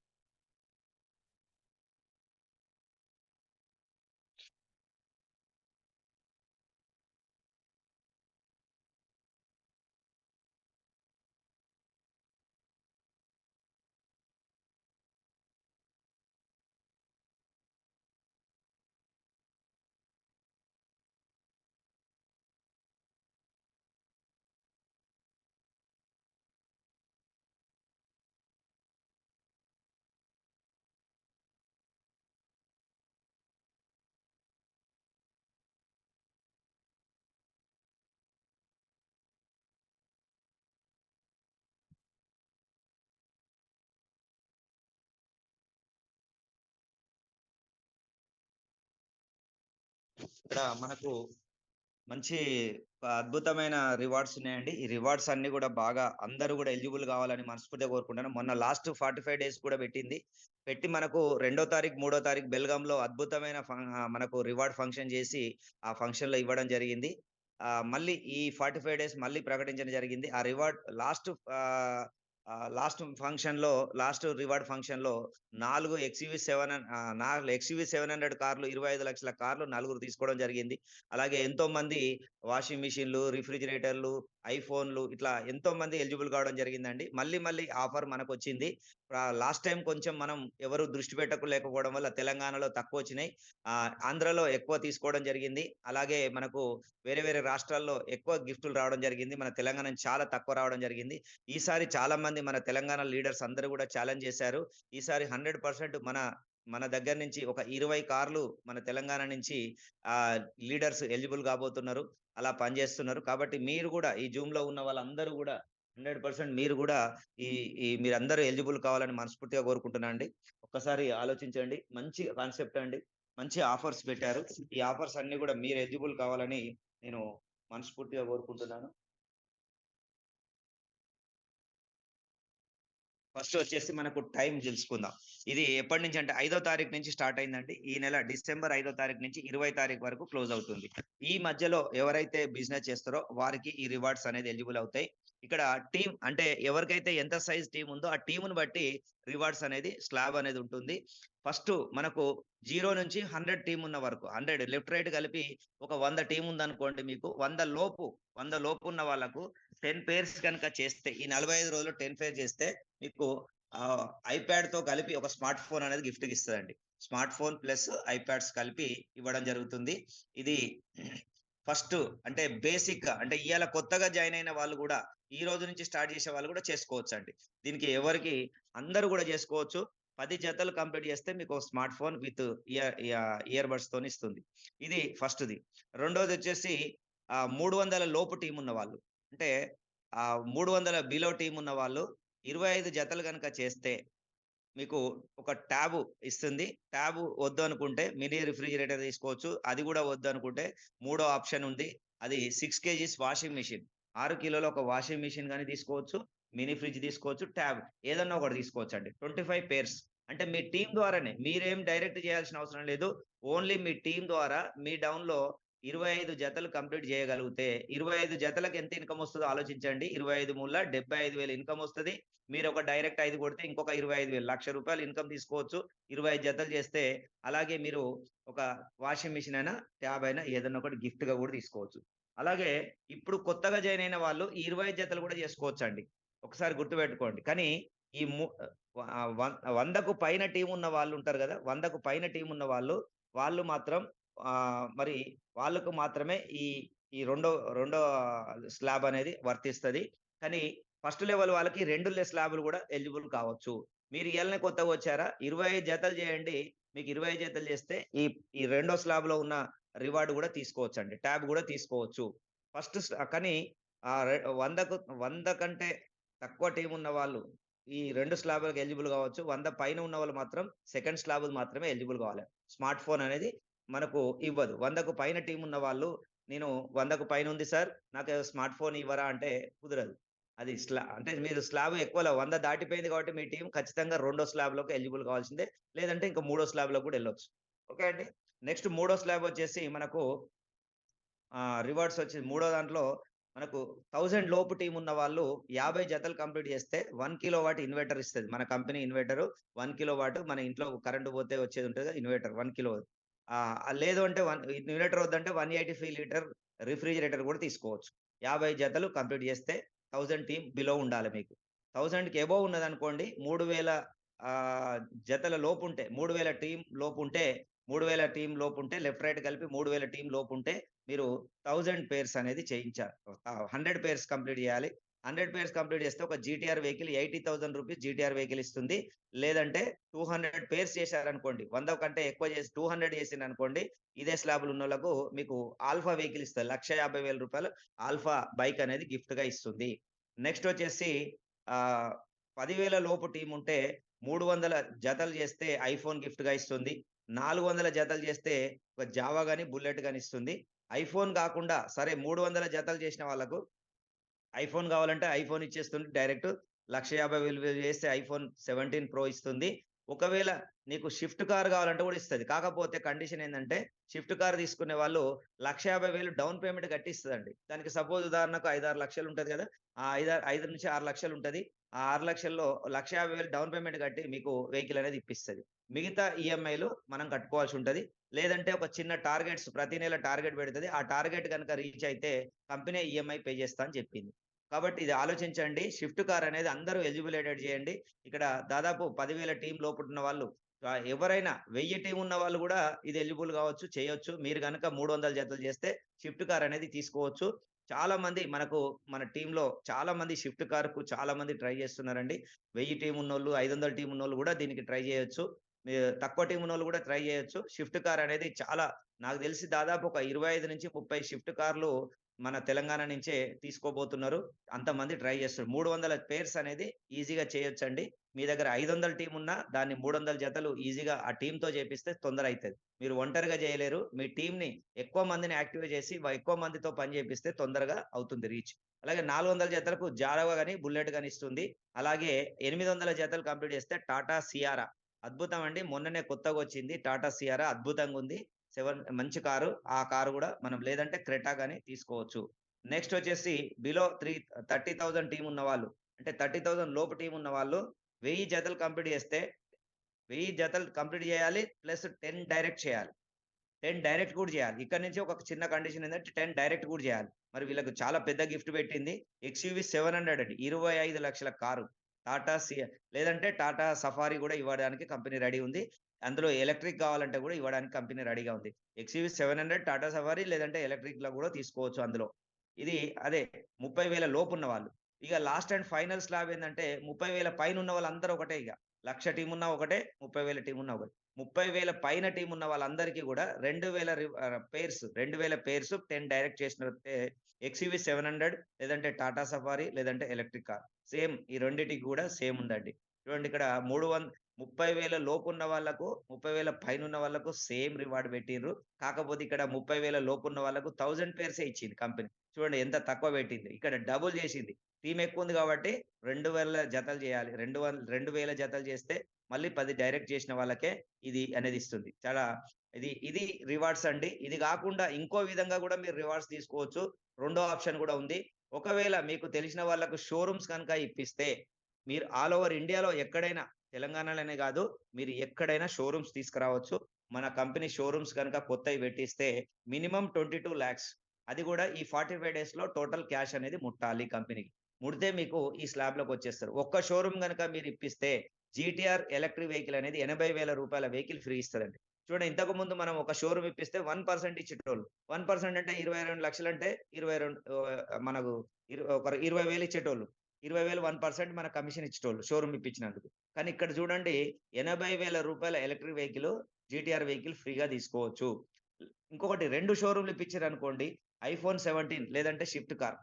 ఇక్కడ మనకు మంచి అద్భుతమైన రివార్డ్స్ ఉన్నాయండి. ఈ రివార్డ్స్ అన్నీ గూడా బాగా అందరూ గూడా ఎలిజిబుల్ గావాలని మనస్ఫూర్తిగా కోరుకుంటున్నాను. మొన్న లాస్ట్ 45 డేస్ కూడా పెట్టింది. పెట్టి మనకు 2 తారీఖు, 3 తారీఖు బెల్గాంలో అద్భుతమైన మనకు రివార్డ్ ఫంక్షన్ జేసి, ఆ ఫంక్షన్‌లో ఇవ్వడం జరిగింది. మళ్ళీ ఈ 45 డేస్ మళ్ళీ ప్రకటించడం జరిగింది. ఆ రివార్డ్ లాస్ట్ రివార్డ్ ఫంక్షన్‌లో 4 ఎక్స్‌యూవీ 700 కార్లు, 25,00,000 కార్లు నలుగురు తీసుకోవడం జరిగింది. అలాగే ఎంతోమంది వాషింగ్ మిషన్‌లు, రిఫ్రిజిరేటర్‌లు, ఐఫోన్‌లు ఇట్లా ఎంతోమంది ఎలిజిబుల్ కావడం జరిగిందండి. మళ్ళీ మళ్ళీ ఆఫర్ మనకొచ్చింది. లాస్ట్ టైమ్ కొంచెం మనం ఎవరు దృష్టి లేకపోవడం వల్ల తెలంగాణలో తక్కువొచ్చినాయి. ఆంధ్రాలో ఎక్కువ తీసుకోవడం జరిగింది. అలాగే మనకు వేరే వేరే రాష్ట్రాల్లో ఎక్కువ గిఫ్టులు రావడం జరిగింది. మన తెలంగాణ నుంచి చాలా తక్కువ రావడం జరిగింది. ఈసారి చాలా మంది మన తెలంగాణ లీడర్స్ అందరూ గూడా ఛాలెంజ్ చేశారు. ఈసారి 100% మన మన దగ్గర నుంచి ఒక 20 కార్లు మన తెలంగాణ నుంచి లీడర్స్ ఎలిజిబుల్ కాబోతున్నారు. అలా పనిచేస్తున్నారు. కాబట్టి మీరు గూడా ఈ జూమ్‌లో ఉన్న వాళ్ళందరూ గూడా 100% మీరు గూడా ఈ ఈ మీరందరూ ఎలిజిబుల్ కావాలని మనస్ఫూర్తిగా కోరుకుంటున్నా అండి. ఒక్కసారి ఆలోచించండి. మంచి కాన్సెప్ట్ అండి. మంచి ఆఫర్స్ పెట్టారు. ఈ ఆఫర్స్ అన్నీ గూడా మీరు ఎలిజిబుల్ కావాలని నేను మనస్ఫూర్తిగా కోరుకుంటున్నాను. ఫస్ట్ వచ్చేసి మనకు టైం తెలుసుకుందాం. ఇది ఎప్పటినుంచి అంటే 5వ తారీఖు నుంచి స్టార్ట్ అయిందండి. ఈ నెల డిసెంబర్ 5వ తారీఖు నుంచి 20 తారీఖు వరకు క్లోజ్ అవుతుంది. ఈ మధ్యలో ఎవరైతే బిజినెస్ చేస్తారో వారికి ఈ రివార్డ్స్ అనేది ఎలిజిబుల్ అవుతాయి. ఇక్కడ టీమ్ అంటే ఎవరికైతే ఎంత సైజ్ టీమ్ ఉందో ఆ టీమ్‌ని బట్టి రివార్డ్స్ అనేది స్లాబ్ అనేది ఉంటుంది. ఫస్ట్ మనకు 0 నుంచి 100 టీమ్ ఉన్న వరకు 100 లెఫ్ట్, రైట్ కలిపి ఒక 100 టీమ్ ఉందనుకోండి మీకు 100 లోపు ఉన్న వాళ్ళకు 10 పెయిర్స్ గనుక చేస్తే ఈ 45 రోజుల్లో 10 పెయిర్ చేస్తే మీకు ఆహ్, ఐప్యాడ్‌తో కలిపి ఒక స్మార్ట్ ఫోన్ అనేది గిఫ్ట్‌గా ఇస్తదండి. స్మార్ట్ ఫోన్ ప్లస్ ఐప్యాడ్స్ కలిపి ఇవ్వడం జరుగుతుంది. ఇది ఫస్ట్ అంటే బేసిక్‌గా అంటే ఇయాల కొత్తగా జాయిన్ అయిన వాళ్ళు గూడా, ఈ రోజు నుంచి స్టార్ట్ చేసే వాళ్ళు గూడా చేసుకోవచ్చండి. దీనికి ఎవరికి అందరూ గూడా జేసుకోవచ్చు. 10 జతలు కంప్లీట్ చేస్తే మీకు smart phone with ear buds తోని ఇస్తుంది. ఇది ఫస్ట్‌ది. రెండోదొచ్చేసి 300 లోపు టీమ్ ఉన్నవాళ్ళు. అంటే 300 బిలో టీమ్ ఉన్నవాళ్ళు 25 జతలు గనక చేస్తే మీకు ఒక ట్యాబు ఇస్తుంది. ట్యాబు వద్దనుకుంటే మినీ రిఫ్రిజిరేటర్ తీసుకోవచ్చు. అది గూడా వద్దనుకుంటే మూడో ఆప్షన్ ఉంది. అది 6 కేజీస్ వాషింగ్ మెషిన్. 6 కిలోల ఒక వాషింగ్ మెషిన్ గాని తీసుకోవచ్చు. మినీ ఫ్రిడ్జ్ తీసుకోవచ్చు. ట్యాబ్ ఏదన్నా ఒకటి తీసుకోవచ్చండి. 25 పెయిర్స్ అంటే మీ టీమ్ ద్వారానే మీరేం డైరెక్ట్ చేయాల్సిన అవసరం లేదు. ఓన్లీ మీ టీమ్ ద్వారా మీ డౌన్‌లో 25 జతలు కంప్లీట్ చేయగలిగితే 25 జతలకు ఎంత ఇన్‌కమ్ వస్తదో ఆలోచించండి. 25 ముల్లా 75,000 ఇన్‌కమ్ వస్తది. మీరొక డైరెక్ట్ 5 కొడితే ఇంకొక 25,000 1,00,000 ఇన్‌కమ్ తీసుకోవచ్చు. 25 జతలు చేస్తే అలాగే మీరు ఒక వాషింగ్ మెషిన్ అయినా, ట్యాబ్ అయినా ఏదన్నా ఒకటి గిఫ్ట్‌గా గూడా తీసుకోవచ్చు. అలాగే ఇప్పుడు కొత్తగా జాయిన్ అయిన వాళ్ళు ఈ 25 జతలు గూడా చేసుకోవచ్చండి. ఒకసారి గుర్తుపెట్టుకోండి. కానీ ఈ ము ఆహ్, వం 100కు పైన టీమ్ ఉన్న వాళ్ళుంటారు గదా! 100కు పైన టీమ్ ఉన్న వాళ్ళు మాత్రం మరి వాళ్ళకు మాత్రమే ఈ ఈ రెండో స్లాబ్ అనేది వర్తిస్తది. కానీ ఫస్ట్ లెవెల్ వాళ్ళకి 2 స్లాబులు గూడా ఎలిజిబుల్ కావచ్చు. మీరు ఇయాలనే కొత్తగా వచ్చారా? 25 జతలు చేయండి. మీకు 25 జతలు చేస్తే ఈ రెండో స్లాబ్‌లో ఉన్న రివార్డ్ గూడా తీసుకోవచ్చండి. ట్యాబ్ గూడా తీసుకోవచ్చు. ఫస్ట్ స్ కానీ ఆహ్, రె 100 కంటే తక్కువ టీమ్ ఉన్న వాళ్ళు ఈ 2 స్లాబులకి ఎలిజిబుల్ కావచ్చు. 100 పైన ఉన్నవాళ్ళు మాత్రం సెకండ్ స్లాబ్‌కి మాత్రమే ఎలిజిబుల్ కావాలి. స్మార్ట్ ఫోన్ అనేది మనకు ఇవ్వదు. 100కు పైన టీమ్ ఉన్న వాళ్ళు నేను 100కు పైన ఉంది సార్. నాకు స్మార్ట్ ఫోన్ ఇవ్వరా అంటే కుదరదు. అది అంటే మీరు స్లాబ్ ఎక్కువలో 100 దాటిపోయింది కాబట్టి మీ టీమ్ ఖచ్చితంగా రెండో స్లాబ్‌లోకి ఎలిజిబుల్ కావాల్సిందే. లేదంటే ఇంక మూడో స్లాబ్‌లోకి కూడా ఎళ్ళొచ్చు. ఓకే అండి. నెక్స్ట్ మూడో స్లాబ్ వచ్చేసి మనకు రివార్డ్స్ వచ్చేసి మూడో దాంట్లో మనకు 1000 లోపు టీమ్ ఉన్న వాళ్ళు 50 జతలు కంప్లీట్ చేస్తే 1 కిలోవాట్ ఇన్వర్టర్ ఇస్తది. మన కంపెనీ ఇన్వర్టరు 1 కిలోవాట్ మన ఇంట్లో కరెంట్ పోతే వచ్చేది ఉంటది కదా! Inverter 1 kilo. లేదు అంటే ఇన్వర్టర్ వద్దంటే 185 లీటర్ రిఫ్రిజిరేటర్ కూడా తీసుకోవచ్చు. 50 జతలు కంప్లీట్ చేస్తే 1000 టీమ్ బిలో ఉండాలి మీకు. 1000కి అబోవ్ ఉన్నదనుకోండి 3000 ఆహ్, జతల లోపుంటే 3000 టీమ్ లోపుంటే 3000 టీమ్ లోపుంటే లెఫ్ట్, రైట్ కలిపి 3000 టీమ్ లోపుంటే మీరు 1000 పెయిర్స్ అనేది చేయించాలి. 100 పెయిర్స్ కంప్లీట్ చేయాలి. 100 పెయిర్స్ కంప్లీట్ చేస్తే ఒక జీటీఆర్ వెహికల్ ₹80,000 జీటీఆర్ వెహికల్ ఇస్తుంది. లేదంటే 200 పెయిర్స్ చేశారనుకోండి. 100 కంటే ఎక్కువ చేసి 200 చేసిండనుకోండి. ఇదే స్లాబ్‌లో ఉన్నోళ్ళకు మీకు ఆల్ఫా వెహికల్ ఇస్తది. ₹1,50,000 ఆల్ఫా బైక్ అనేది గిఫ్ట్‌గా ఇస్తుంది. నెక్స్ట్ వచ్చేసి 10,000 లోపు టీమ్ ఉంటే 300 జతలు చేస్తే ఐఫోన్ గిఫ్ట్‌గా ఇస్తుంది. 400 జతలు చేస్తే ఒక జావా గాని, బుల్లెట్ గాని ఇస్తుంది. ఐఫోన్ గాకుండా సరే 300 జతలు చేసిన వాళ్ళకు ఐఫోన్ గావాలంటే ఐఫోన్ ఇచ్చేస్తుంది డైరెక్ట్. 1,50,000 చేస్తే ఐఫోన్ 17 ప్రో ఇస్తుంది. ఒకవేళ నీకు షిఫ్ట్ కార్ గావాలంటే గూడా ఇస్తది. కాకపోతే కండిషన్ ఏందంటే, షిఫ్ట్ కార్ తీసుకునే వాళ్ళు 1,50,000 డౌన్ పేమెంట్ కట్టిస్తదండి. దానికి సపోజ్ ఉదాహరణకు 5, 6 లక్షలు ఉంటది గదా! ఆ 5-6 లక్షలు ఉంటది. ఆ 6,00,000లో 1,50,000 డౌన్ పేమెంట్ కట్టి మీకు వెహికల్ అనేది ఇప్పిస్తది. మిగతా ఈఎంఐలు మనం కట్టుకోవాల్సి ఉంటది. లేదంటే ఒక చిన్న టార్గెట్స్ ప్రతి నెల టార్గెట్ పెడతది. ఆ టార్గెట్ గనుక రీచ్ అయితే కంపెనీ ఈఎంఐ పే చేస్తా అని చెప్పింది. కాబట్టి ఇది ఆలోచించండి. షిఫ్ట్ కార్ అనేది అందరూ ఎలిజిబులేటెడ్ చేయండి. ఇక్కడ దాదాపు 10,000 టీమ్ లోపుటున్న వాళ్ళు ఎవరైనా 1000 టీమ్ ఉన్న వాళ్ళు గూడా ఇది ఎలిజిబుల్ గావచ్చు, చేయొచ్చు. మీరు గనక 300 జతలు చేస్తే షిఫ్ట్ కార్ అనేది తీసుకోవచ్చు. చాలా మంది మన టీమ్‌లో చాలా మంది షిఫ్ట్ కార్‌కు చాలా మంది ట్రై చేస్తున్నారండి. 1000 టీమ్ ఉన్నోళ్ళు, 500 టీమ్ ఉన్నోళ్ళు గూడా దీనికి ట్రై చేయొచ్చు. మీ తక్కువ టీమ్ ఉన్నోళ్ళు గూడా ట్రై చేయొచ్చు. షిఫ్ట్ కార్ అనేది చాలా నాకు తెలిసి దాదాపు ఒక 25-30 షిఫ్ట్ కార్‌లు మన తెలంగాణ నుంచే తీసుకోబోతున్నారు. అంతమంది ట్రై చేస్తున్నారు. 300 పెయిర్స్ అనేది ఈజీగా చేయొచ్చండి. మీ దగ్గర 500 టీమ్ ఉన్నా దాన్ని 300 జతలు ఈజీగా ఆ టీమ్‌తో చేపిస్తే తొందర అయితది. మీరు ఒంటరిగా చేయలేరు. మీ టీమ్‌ని ఎక్కువ మందిని యాక్టివేట్ చేసి ఎక్కువ మందితో పని చేపిస్తే తొందరగా అవుతుంది రీచ్. అలాగే 400 జతలకు జారవ గాని, బుల్లెట్ గాని ఇస్తుంది. అలాగే 800 జతలు కంప్లీట్ చేస్తే టాటా సియారా అద్భుతం అండి. మొన్ననే కొత్తగొచ్చింది టాటా సియారా అద్భుతంగుంది. 7 మంచి కారు. ఆ కారు గూడా మనం లేదంటే క్రెటా గాని తీసుకోవచ్చు. నెక్స్ట్ వచ్చేసి బిలో 30,000 టీమ్ ఉన్నవాళ్ళు అంటే 30,000 లోపు టీమ్ ఉన్నవాళ్ళు 1000 జతలు కంప్లీట్ చేస్తే 1000 జతలు కంప్లీట్ చేయాలి. ప్లస్ 10 డైరెక్ట్ చేయాలి. 10 డైరెక్ట్ కూడా చేయాలి. ఇక్కడి నుంచి ఒక చిన్న కండిషన్ ఏందంటే 10 డైరెక్ట్ కూడా చేయాలి. మరి వీళ్ళకి చాలా పెద్ద గిఫ్ట్ పెట్టింది. ఎక్స్‌యూవీ 700 అండి. 25,00,000 కారు. టాటా సి లేదంటే టాటా సఫారీ గూడా ఇవ్వడానికి కంపెనీ రెడీ ఉంది. అందులో ఎలక్ట్రిక్ కావాలంటే గూడా ఇవ్వడానికి కంపెనీ రెడీగా ఉంది. ఎక్స్‌యూవీ 700 టాటా సఫారీ లేదంటే ఎలక్ట్రిక్‌లో గూడా తీసుకోవచ్చు అందులో. ఇది అదే 30,000 లోపున్న వాళ్ళు. ఇగ లాస్ట్ అండ్ ఫైనల్ స్లాబ్ ఏందంటే 30,000 పైనున్న వాళ్ళందరూ ఒకటే ఇగ. 1,00,000 టీమున్నా ఒకటే, 30,000 టీమున్నా ఒకటే. 30,000 పైన టీమున్న వాళ్ళందరికీ గూడా 2,000 పెయిర్స్ 10 డైరెక్ట్ చేసినట్టే ఎక్స్‌యూవీ 700 లేదంటే టాటా సఫారీ లేదంటే ఎలక్ట్రిక్ కార్. సేమ్ ఈ రెండిటికి గూడా సేమ్ ఉందండి. చూడండి ఇక్కడ 30,000 లోపున్న వాళ్ళకు, 30,000 పైనున్న వాళ్ళకు సేమ్ రివార్డ్ పెట్టిర్రు. కాకపోతే ఇక్కడ 30,000 లోపున్న వాళ్ళకు 1000 పెయిర్సే ఇచ్చింది కంపెనీ. చూడండి ఎంత తక్కువ పెట్టింది. ఇక్కడ డబుల్ చేసింది. టీమ్ ఎక్కువుంది కాబట్టి 2,000 జతలు చేయాలి. 2,000 జతలు చేస్తే మళ్ళీ 10 డైరెక్ట్ చేసిన వాళ్ళకే ఇది అనేది ఇస్తుంది. చాలా ఇది రివార్డ్స్ అండి. ఇది గాకుండా ఇంకో విధంగా గూడా మీరు రివార్డ్స్ తీసుకోవచ్చు. రెండో ఆప్షన్ గూడా ఉంది. ఒకవేళ మీకు తెలిసిన వాళ్ళకు షోరూమ్స్ గనుక ఇప్పిస్తే, మీరు ఆల్ ఓవర్ ఇండియాలో ఎక్కడైనా తెలంగాణలోనే గాదు, మీరు ఎక్కడైనా షోరూమ్స్ తీసుకురావచ్చు. మన కంపెనీ షోరూమ్స్ గనుక కొత్తయి పెట్టిస్తే మినిమమ్ 22,00,000 అది గూడా ఈ 45 డేస్‌లో టోటల్ క్యాష్ అనేది ముట్టాలి కంపెనీకి. ముడితే మీకు ఈ స్లాబ్‌లోకొచ్చేస్తారు. ఒక్క షోరూమ్ గనుక మీరు ఇప్పిస్తే జీటీఆర్ ఎలక్ట్రిక్ వెహికల్ అనేది రూ. 80,000 వెహికల్ ఫ్రీ ఇస్తదండి. చూడండి ఇంతకుముందు మనం ఒక షోరూమ్ ఇప్పిస్తే 1% ఇచ్చేటోళ్ళు. 1% అంటే 22,00,000 అంటే 22 మనకు ఒక 20,000 ఇచ్చేటోళ్ళు. 20,000 1% మన కమిషన్ ఇచ్చేటోళ్ళు షోరూమ్ ఇప్పించినందుకు. కానీ ఇక్కడ చూడండి రూ. 80,000 ఎలక్ట్రిక్ వెహికల్ జీటీఆర్ వెహికల్ ఫ్రీగా తీసుకోవచ్చు. ఇంకొకటి 2 షోరూమ్‌లు ఇప్పించారనుకోండి ఐఫోన్ 17 లేదంటే Swift car.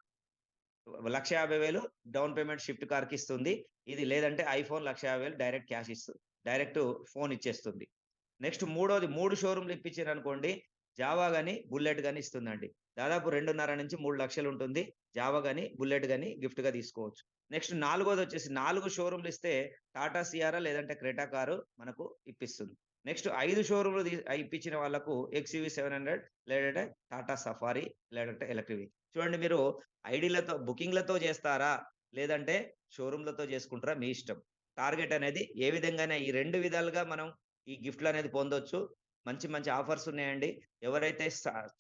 1,50,000 down payment Swift కార్‌కిస్తుంది. ఇది లేదంటే iPhone 1,50,000 direct cash direct phone ఇచ్చేస్తుంది. నెక్స్ట్ మూడోది 3 షోరూమ్‌లు ఇప్పించారనుకోండి జావా గాని, బుల్లెట్ గాని ఇస్తుందండి. దాదాపు 2,5-3 లక్షలు ఉంటుంది. జావా గాని, బుల్లెట్ గాని గిఫ్ట్‌గా తీసుకోవచ్చు. నెక్స్ట్ నాలుగోదొచ్చేసి 4 షోరూమ్‌లు ఇస్తే టాటా సియారా లేదంటే క్రెటా కారు మనకు ఇప్పిస్తుంది. నెక్స్ట్ 5 షోరూమ్‌లు ఇప్పించిన వాళ్ళకు ఎక్స్‌యూవీ 700 లేదంటే టాటా సఫారీ లేదంటే ఎలక్ట్రిక్. చూడండి మీరు బుకింగ్‌లతో చేస్తారా? లేదంటే షోరూమ్‌లతో చేసుకుంటారా? మీ ఇష్టం. టార్గెట్ అనేది ఏ విధంగానే ఈ 2 విధాలుగా మనం ఈ గిఫ్ట్‌లనేది పొందొచ్చు. మంచి మంచి ఆఫర్స్ ఉన్నాయండి. ఎవరైతే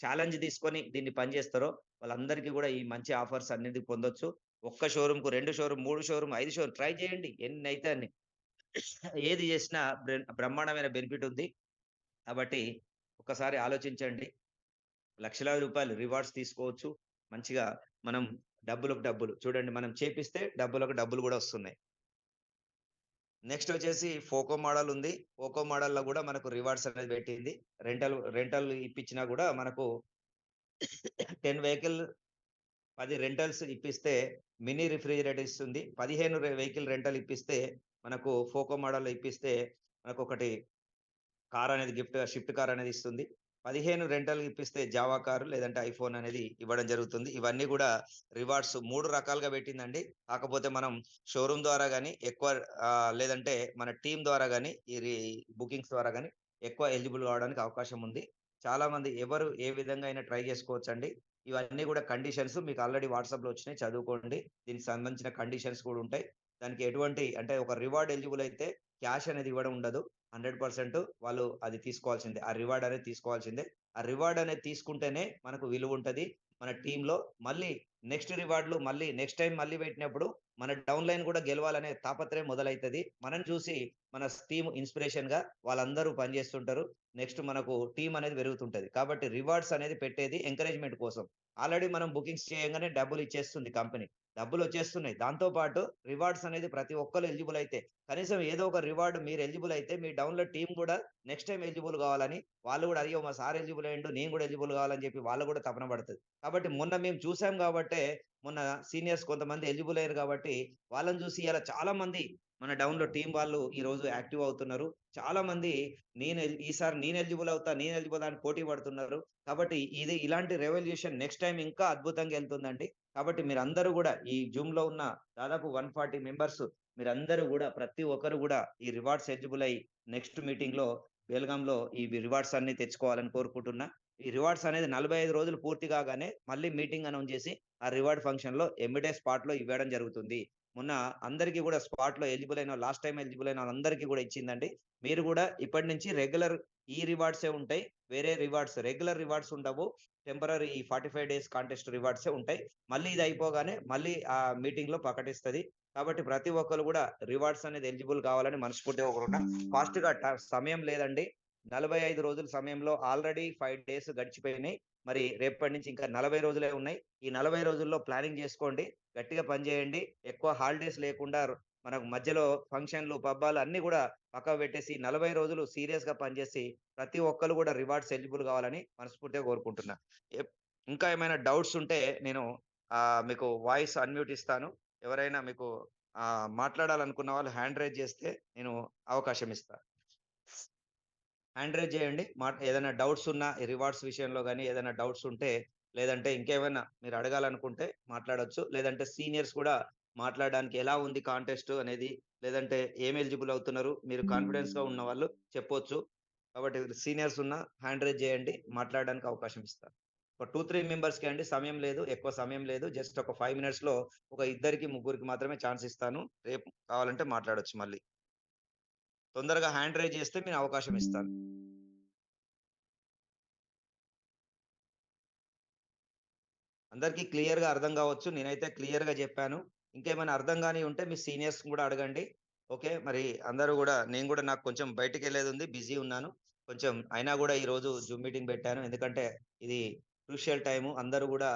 ఛాలెంజ్ తీసుకొని దీన్ని పని చేస్తారో వాళ్ళందరికీ గూడా ఈ మంచి ఆఫర్స్ అనేది పొందొచ్చు. ఒక్క షోరూమ్‌కు 2 షోరూమ్, 3 షోరూమ్, 5 షోరూమ్ ట్రై చేయండి. ఎన్నైతే అన్ని. ఏది చేసినా బ్రహ్మాండమైన బెనిఫిట్ ఉంది. కాబట్టి ఒక్కసారి ఆలోచించండి. లక్షలాది రూపాయలు రివార్డ్స్ తీసుకోవచ్చు. మంచిగా మనం డబ్బులకు డబ్బులు. చూడండి మనం చేపిస్తే డబ్బులకు డబ్బులు గూడా వస్తున్నాయి. నెక్స్ట్ వచ్చేసి ఫోకో మోడల్ ఉంది. ఫోకో మోడల్‌లో గూడా మనకు రివార్డ్స్ అనేది పెట్టింది. రెంటల్ ఇప్పించినా గూడా మనకు 10 10 రెంటల్స్ ఇప్పిస్తే మినీ రిఫ్రిజిరేటర్ ఇస్తుంది. 15 వెహికల్ రెంటల్ ఇప్పిస్తే మనకు ఫోకో మోడల్‌లో ఇప్పిస్తే మనకొకటి కార్ అనేది షిఫ్ట్ కార్ అనేది ఇస్తుంది. 15 రెంటల్‌కి ఇప్పిస్తే జావా కారు లేదంటే ఐఫోన్ అనేది ఇవ్వడం జరుగుతుంది. ఇవన్నీ గూడా రివార్డ్స్ 3 రకాలుగా పెట్టిందండి. కాకపోతే మనం షోరూమ్ ద్వారా గాని ఎక్కువ లేదంటే మన టీమ్ ద్వారా గాని బుకింగ్స్ ద్వారా గాని ఎక్కువ ఎలిజిబుల్ కావడానికి అవకాశం ఉంది. చాలామంది ఎవరు ఏ విధంగా అయినా ట్రై చేసుకోవచ్చండి. ఇవన్నీ గూడా కండిషన్స్ మీకు ఆల్రెడీ వాట్సాప్‌లో వచ్చినాయి చదువుకోండి. దీనికి సంబంధించిన కండిషన్స్ కూడా ఉంటాయి. దానికి ఎటువంటి అంటే ఒక రివార్డ్ ఎలిజిబుల్ అయితే క్యాష్ అనేది ఇవ్వడం ఉండదు. 100% వాళ్ళు అది తీసుకోవాల్సిందే. ఆ రివార్డ్ అనేది తీసుకోవాల్సిందే. ఆ రివార్డ్ అనేది తీసుకుంటేనే మనకు విలువుంటది. మన టీమ్‌లో మళ్ళీ నెక్స్ట్ రివార్డ్‌లు మళ్ళీ నెక్స్ట్ టైమ్ మళ్ళీ పెట్టినప్పుడు మన డౌన్ లైన్ కూడా గెలవాలనే తాపత్రయం మొదలైతది. మనం చూసి మన టీమ్ ఇన్‌స్పిరేషన్‌గా వాళ్ళందరూ పనిచేస్తుంటారు. నెక్స్ట్ మనకు టీమ్ అనేది పెరుగుతుంటది. కాబట్టి రివార్డ్స్ అనేది పెట్టేది ఎంకరేజ్‌మెంట్ కోసం. ఆల్రెడీ మనం బుకింగ్స్ చేయంగానే డబ్బులు ఇచ్చేస్తుంది కంపెనీ. డబ్బులొచ్చేస్తున్నాయి. దాంతో పాటు రివార్డ్స్ అనేది ప్రతి ఒక్కళ్ళు ఎలిజిబుల్ అయితే కనీసం ఏదో ఒక రివార్డ్ మీరు ఎలిజిబుల్ అయితే మీ డౌన్‌లో టీమ్ గూడా నెక్స్ట్ టైమ్ ఎలిజిబుల్ గావాలని వాళ్ళు గూడా అయ్యో! మా సార్ ఎలిజిబుల్ అయ్యిండు. నేను గూడా ఎలిజిబుల్ గావాలని జెప్పి వాళ్ళు గూడా తపన పడతది. కాబట్టి మొన్న మేము చూసాం గాబట్టే మొన్న సీనియర్స్ కొంతమంది ఎలిజిబుల్ అయ్యారు గాబట్టి వాళ్ళని జూసి ఇయాల చాలా మంది మన డౌన్‌లో టీమ్ వాళ్ళు ఈరోజు యాక్టివ్ అవుతున్నారు. చాలా మంది ఈసారి నేను ఎలిజిబుల్ అవుతా, నేను ఎలిజిబుల్ అని పోటీ పడుతున్నారు. కాబట్టి ఇది ఇలాంటి రెవల్యూషన్ నెక్స్ట్ టైమ్ ఇంకా అద్భుతంగా ఎళ్తుందండి. కాబట్టి మీరందరూ గూడా ఈ జూమ్‌లో ఉన్న దాదాపు 140 మెంబర్స్ మీరందరూ గూడా ప్రతి ఒక్కరు గూడా ఈ రివార్డ్స్ ఎలిజిబుల్ అయ్యి నెక్స్ట్ మీటింగ్‌లో బెల్గాంలో ఈ రివార్డ్స్ అన్నీ తెచ్చుకోవాలని కోరుకుంటున్నా. ఈ రివార్డ్స్ అనేది 45 రోజులు పూర్తి కాగానే మళ్ళీ మీటింగ్ అనౌన్స్ చేసి ఆ రివార్డ్ ఫంక్షన్‌లో ఎమ్మటే స్పాట్‌లో ఇవ్వడం జరుగుతుంది. మొన్న అందరికీ గూడా స్పాట్‌లో ఎలిజిబుల్ అయిన లాస్ట్ టైమ్ ఎలిజిబుల్ అయిన వాళ్ళందరికీ గూడా ఇచ్చిందండి. మీరు గూడా ఇప్పటి నుంచి రెగ్యులర్ ఈ రివార్డ్సే ఉంటాయి. వేరే రివార్డ్స్ రెగ్యులర్ రివార్డ్స్ ఉండవు. టెంపరరీ ఈ 45 డేస్ కాంటెస్ట్ రివార్డ్సే ఉంటాయి. మళ్ళీ ఇది అయిపోగానే మళ్ళీ ఆ మీటింగ్‌లో ప్రకటిస్తది. కాబట్టి ప్రతి ఒక్కళ్ళు గూడా రివార్డ్స్ అనేది ఎలిజిబుల్ కావాలని మనస్ఫూర్తిగా కోరుకుంటున్నా. ఫాస్ట్‌గా సమయం లేదండి. 45 రోజుల సమయంలో ఆల్రెడీ 5 డేస్ గడిచిపోయినాయి. మరి రేపటి నుంచి ఇంకా 40 రోజులే ఉన్నాయి. ఈ 40 రోజుల్లో ప్లానింగ్ జేసుకోండి. గట్టిగా పని జేయండి. ఎక్కువ హాలిడేస్ లేకుండా మనకు మధ్యలో ఫంక్షన్‌లు, పబ్బాలు అన్నీ గూడా పక్కకు పెట్టేసి 40 రోజులు సీరియస్‌గా పనిజేసి ప్రతి ఒక్కళ్ళు గూడా రివార్డ్స్ ఎలిజిబుల్ గావాలని మనస్ఫూర్తిగా కోరుకుంటున్నా. ఎప్ ఇంకా ఏమైనా డౌట్స్ ఉంటే నేను మీకు వాయిస్ అన్‌మ్యూట్ ఇస్తాను. ఎవరైనా మీకు మాట్లాడాలనుకున్న వాళ్ళు హ్యాండ్ రైజ్ జేస్తే నేను అవకాశం ఇస్తా. హ్యాండ్ రైజ్ జేయండి. ఏదైనా డౌట్స్ ఉన్నా ఈ రివార్డ్స్ విషయంలో గాని ఏదైనా డౌట్స్ ఉంటే, లేదంటే ఇంకేమైనా మీరు అడగాలనుకుంటే మాట్లాడొచ్చు. లేదంటే సీనియర్స్ కూడా మాట్లాడడానికి ఎలా ఉంది కాంటెస్ట్ అనేది, లేదంటే ఏం ఎలిజిబుల్ అవుతున్నారు, మీరు కాన్ఫిడెన్స్‌గా ఉన్నవాళ్ళు చెప్పొచ్చు. కాబట్టి సీనియర్స్ ఉన్నా హ్యాండ్ రైజ్ జేయండి. మాట్లాడడానికి అవకాశం ఇస్తా. ఒక 2, 3 మెంబర్స్‌కే అండి. సమయం లేదు. ఎక్కువ సమయం లేదు. జస్ట్ ఒక 5 మినిట్స్‌లో ఒక ఇద్దరికి, ముగ్గురికి మాత్రమే ఛాన్స్ ఇస్తాను. రేపు కావాలంటే మాట్లాడొచ్చు మళ్ళీ. తొందరగా హ్యాండ్ రైజ్ చేస్తే నేను అవకాశం ఇస్తాను. అందరికీ క్లియర్‌గా అర్థం గావచ్చు. నేనైతే క్లియర్‌గా జెప్పాను. ఇంకేమైనా అర్థం గానియి ఉంటే మీ సీనియర్స్‌ని గూడా అడగండి. ఓకే. మరి అందరూ గూడా నేను గూడా నాకు కొంచెం బయటికెళ్ళేదుంది. బిజీ ఉన్నాను. కొంచెం అయినా గూడా ఈరోజు జూమ్ మీటింగ్ బెట్టాను. ఎందుకంటే ఇది క్రూషియల్ టైము. అందరూ గూడా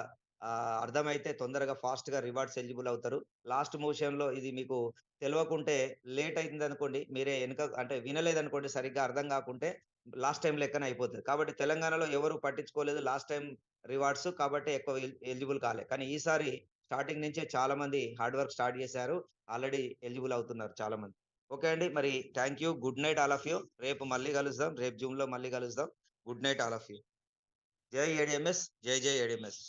అర్థమైతే తొందరగా ఫాస్ట్‌గా రివార్డ్స్ ఎలిజిబుల్ అవుతారు. లాస్ట్ మోషన్‌లో ఇది మీకు తెలవకుంటే లేట్ అయిందనుకోండి, మీరే అంటే వినలేదనుకోండి సరిగ్గా అర్థం గాకుంటే లాస్ట్ టైమ్ లెక్కనే అయిపోతది. కాబట్టి తెలంగాణలో ఎవరు పట్టించుకోలేదు లాస్ట్ టైమ్ రివార్డ్స్ కాబట్టి ఎక్కువ ఎలిజిబుల్ కాలే. కానీ ఈసారి స్టార్టింగ్ నుంచే చాలా మంది హార్డ్ వర్క్ స్టార్ట్ చేశారు. ఆల్రెడీ ఎలిజిబుల్ అవుతున్నారు చాలా మంది. ఓకే అండి. మరి thank you. Good night all of you. రేపు మళ్ళీ కలుద్దాం. రేపు జూమ్‌లో మళ్ళీ కలుద్దాం. Good night all of you. జై ఏడీఎంఎస్. జై జై ఏడీఎంఎస్.